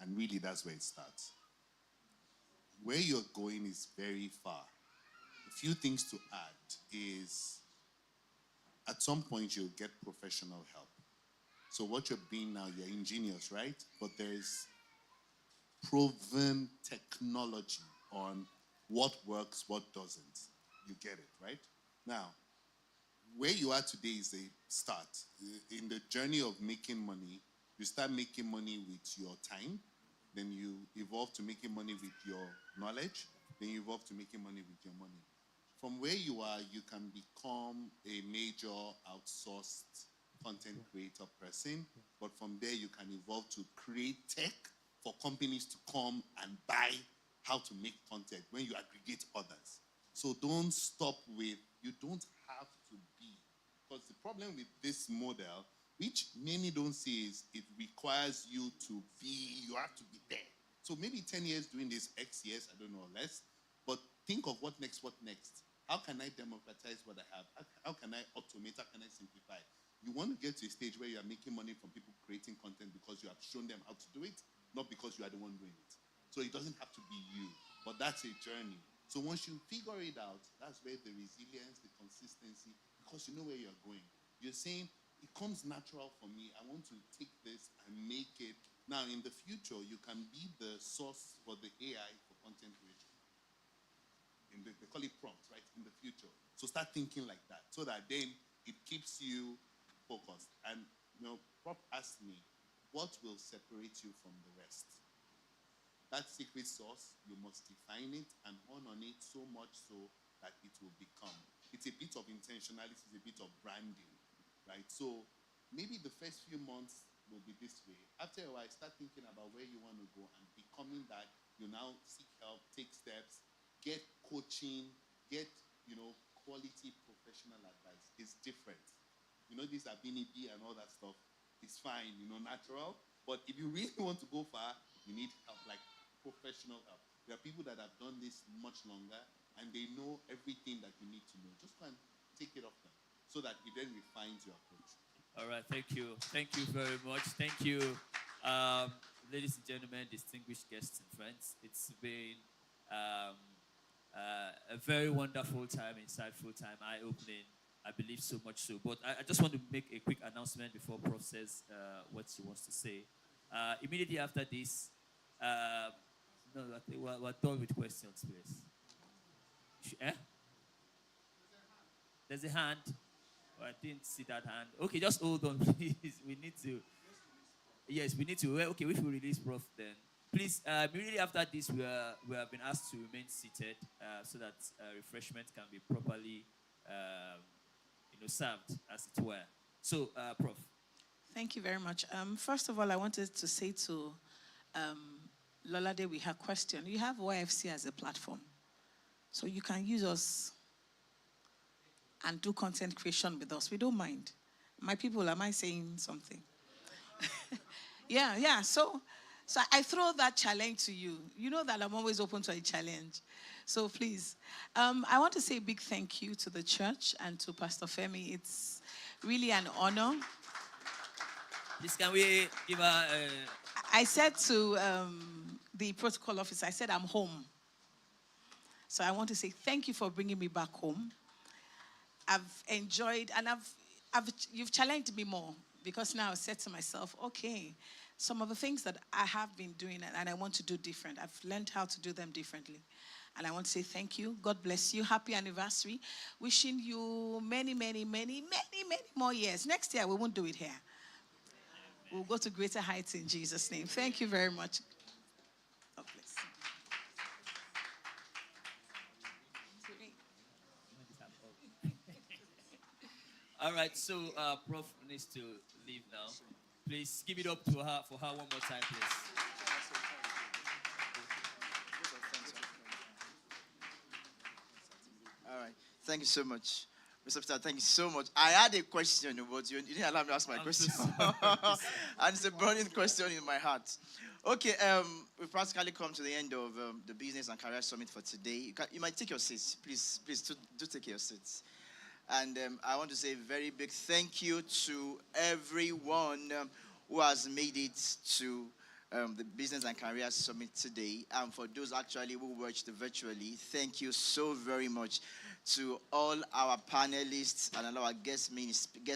And really, that's where it starts. Where you're going is very far. A few things to add is, at some point, you'll get professional help. So what you're being now, you're ingenious, right? But there's proven technology on what works, what doesn't. You get it, right? Now, where you are today is a start. In the journey of making money, you start making money with your time, then you evolve to making money with your knowledge, then you evolve to making money with your money. From where you are, you can become a major outsourced content creator person, but from there you can evolve to create tech for companies to come and buy how to make content when you aggregate others. So don't stop with, you don't have to be. Because the problem with this model, which many don't see, is it requires you to be, you have to be there. So maybe 10 years doing this, X years, I don't know, less. But think of what next? How can I democratize what I have? How can I automate? How can I simplify? You want to get to a stage where you are making money from people creating content because you have shown them how to do it, not because you are the one doing it. So it doesn't have to be you, but that's a journey. So once you figure it out, that's where the resilience, the consistency, because you know where you're going. You're saying, it comes natural for me. I want to take this and make it. Now, in the future, you can be the source for the AI for content creation. They call it prompts, right? In the future. So start thinking like that, so that then it keeps you focused. And, Prof asked me, what will separate you from the rest? That secret sauce, you must define it and hone on it so much so that it will become. It's a bit of intentionality, it's a bit of branding. right? So maybe the first few months will be this way. After a while, start thinking about where you want to go and becoming that. You now seek help, take steps, get coaching, get, quality professional advice. It's different. This Abinibi and all that stuff is fine, natural. But if you really want to go far, you need help, like professional help. There are people that have done this much longer and they know everything that you need to know. Just go and take it off them so that it then refines your approach. All right, thank you. Thank you very much. Thank you, ladies and gentlemen, distinguished guests and friends. It's been a very wonderful time, insightful time, eye-opening. I believe so much so. But I just want to make a quick announcement before Prof says what she wants to say. Immediately after this, no, I think we're done with questions, please. There's a hand. Oh, I didn't see that hand. Okay, just hold on, please. We need to. Yes, we need to. Well, okay, if we release Prof, then please. Immediately after this, we have been asked to remain seated so that refreshment can be properly, served, as it were. So, Prof. Thank you very much. First of all, I wanted to say to Lolade, we have a question. You have YFC as a platform, so you can use us and do content creation with us. We don't mind. My people, am I saying something? Yeah. So I throw that challenge to you. You know that I'm always open to a challenge. So please, I want to say a big thank you to the church and to Pastor Femi. It's really an honor. Please, can we give her I said to the protocol officer, I said, I'm home. So I want to say thank you for bringing me back home. I've enjoyed, and you've challenged me more, because now I said to myself, okay, some of the things that I have been doing and I want to do different, I've learned how to do them differently. And I want to say thank you. God bless you. Happy anniversary. Wishing you many, many, many, many, many more years. Next year, we won't do it here. We'll go to greater heights in Jesus' name. Thank you very much. God bless. All right, so Prof needs to leave now. Please give it up to her for her one more time, please. All right. Thank you so much. Mr. Peter, thank you so much. I had a question, but you didn't allow me to ask my question. And it's a burning question in my heart. Okay, we've practically come to the end of the Business and Career Summit for today. You might take your seats. Please do take your seats. And I want to say a very big thank you to everyone who has made it to the Business and Career Summit today. And for those actually who watched virtually, thank you so very much. To all our panelists and all our guest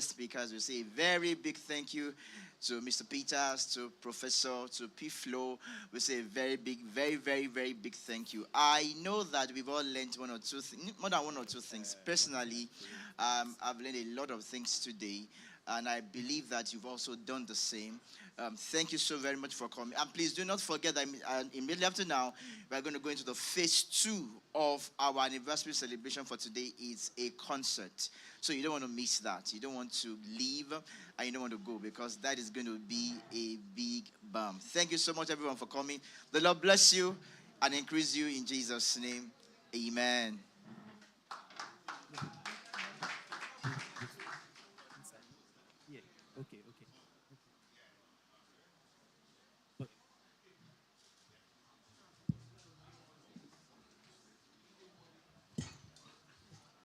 speakers, we say a very big thank you. To Mr. Peters, to Professor, to P. Flo, we say a very big, very, very, very big thank you. I know that we've all learned one or two things, more than one or two things. Personally, I've learned a lot of things today, and I believe that you've also done the same. Thank you so very much for coming. And please do not forget that immediately after now, we're going to go into the phase 2 of our anniversary celebration for today. It's a concert. So you don't want to miss that. You don't want to leave and you don't want to go, because that is going to be a big bump. Thank you so much, everyone, for coming. The Lord bless you and increase you in Jesus' name. Amen.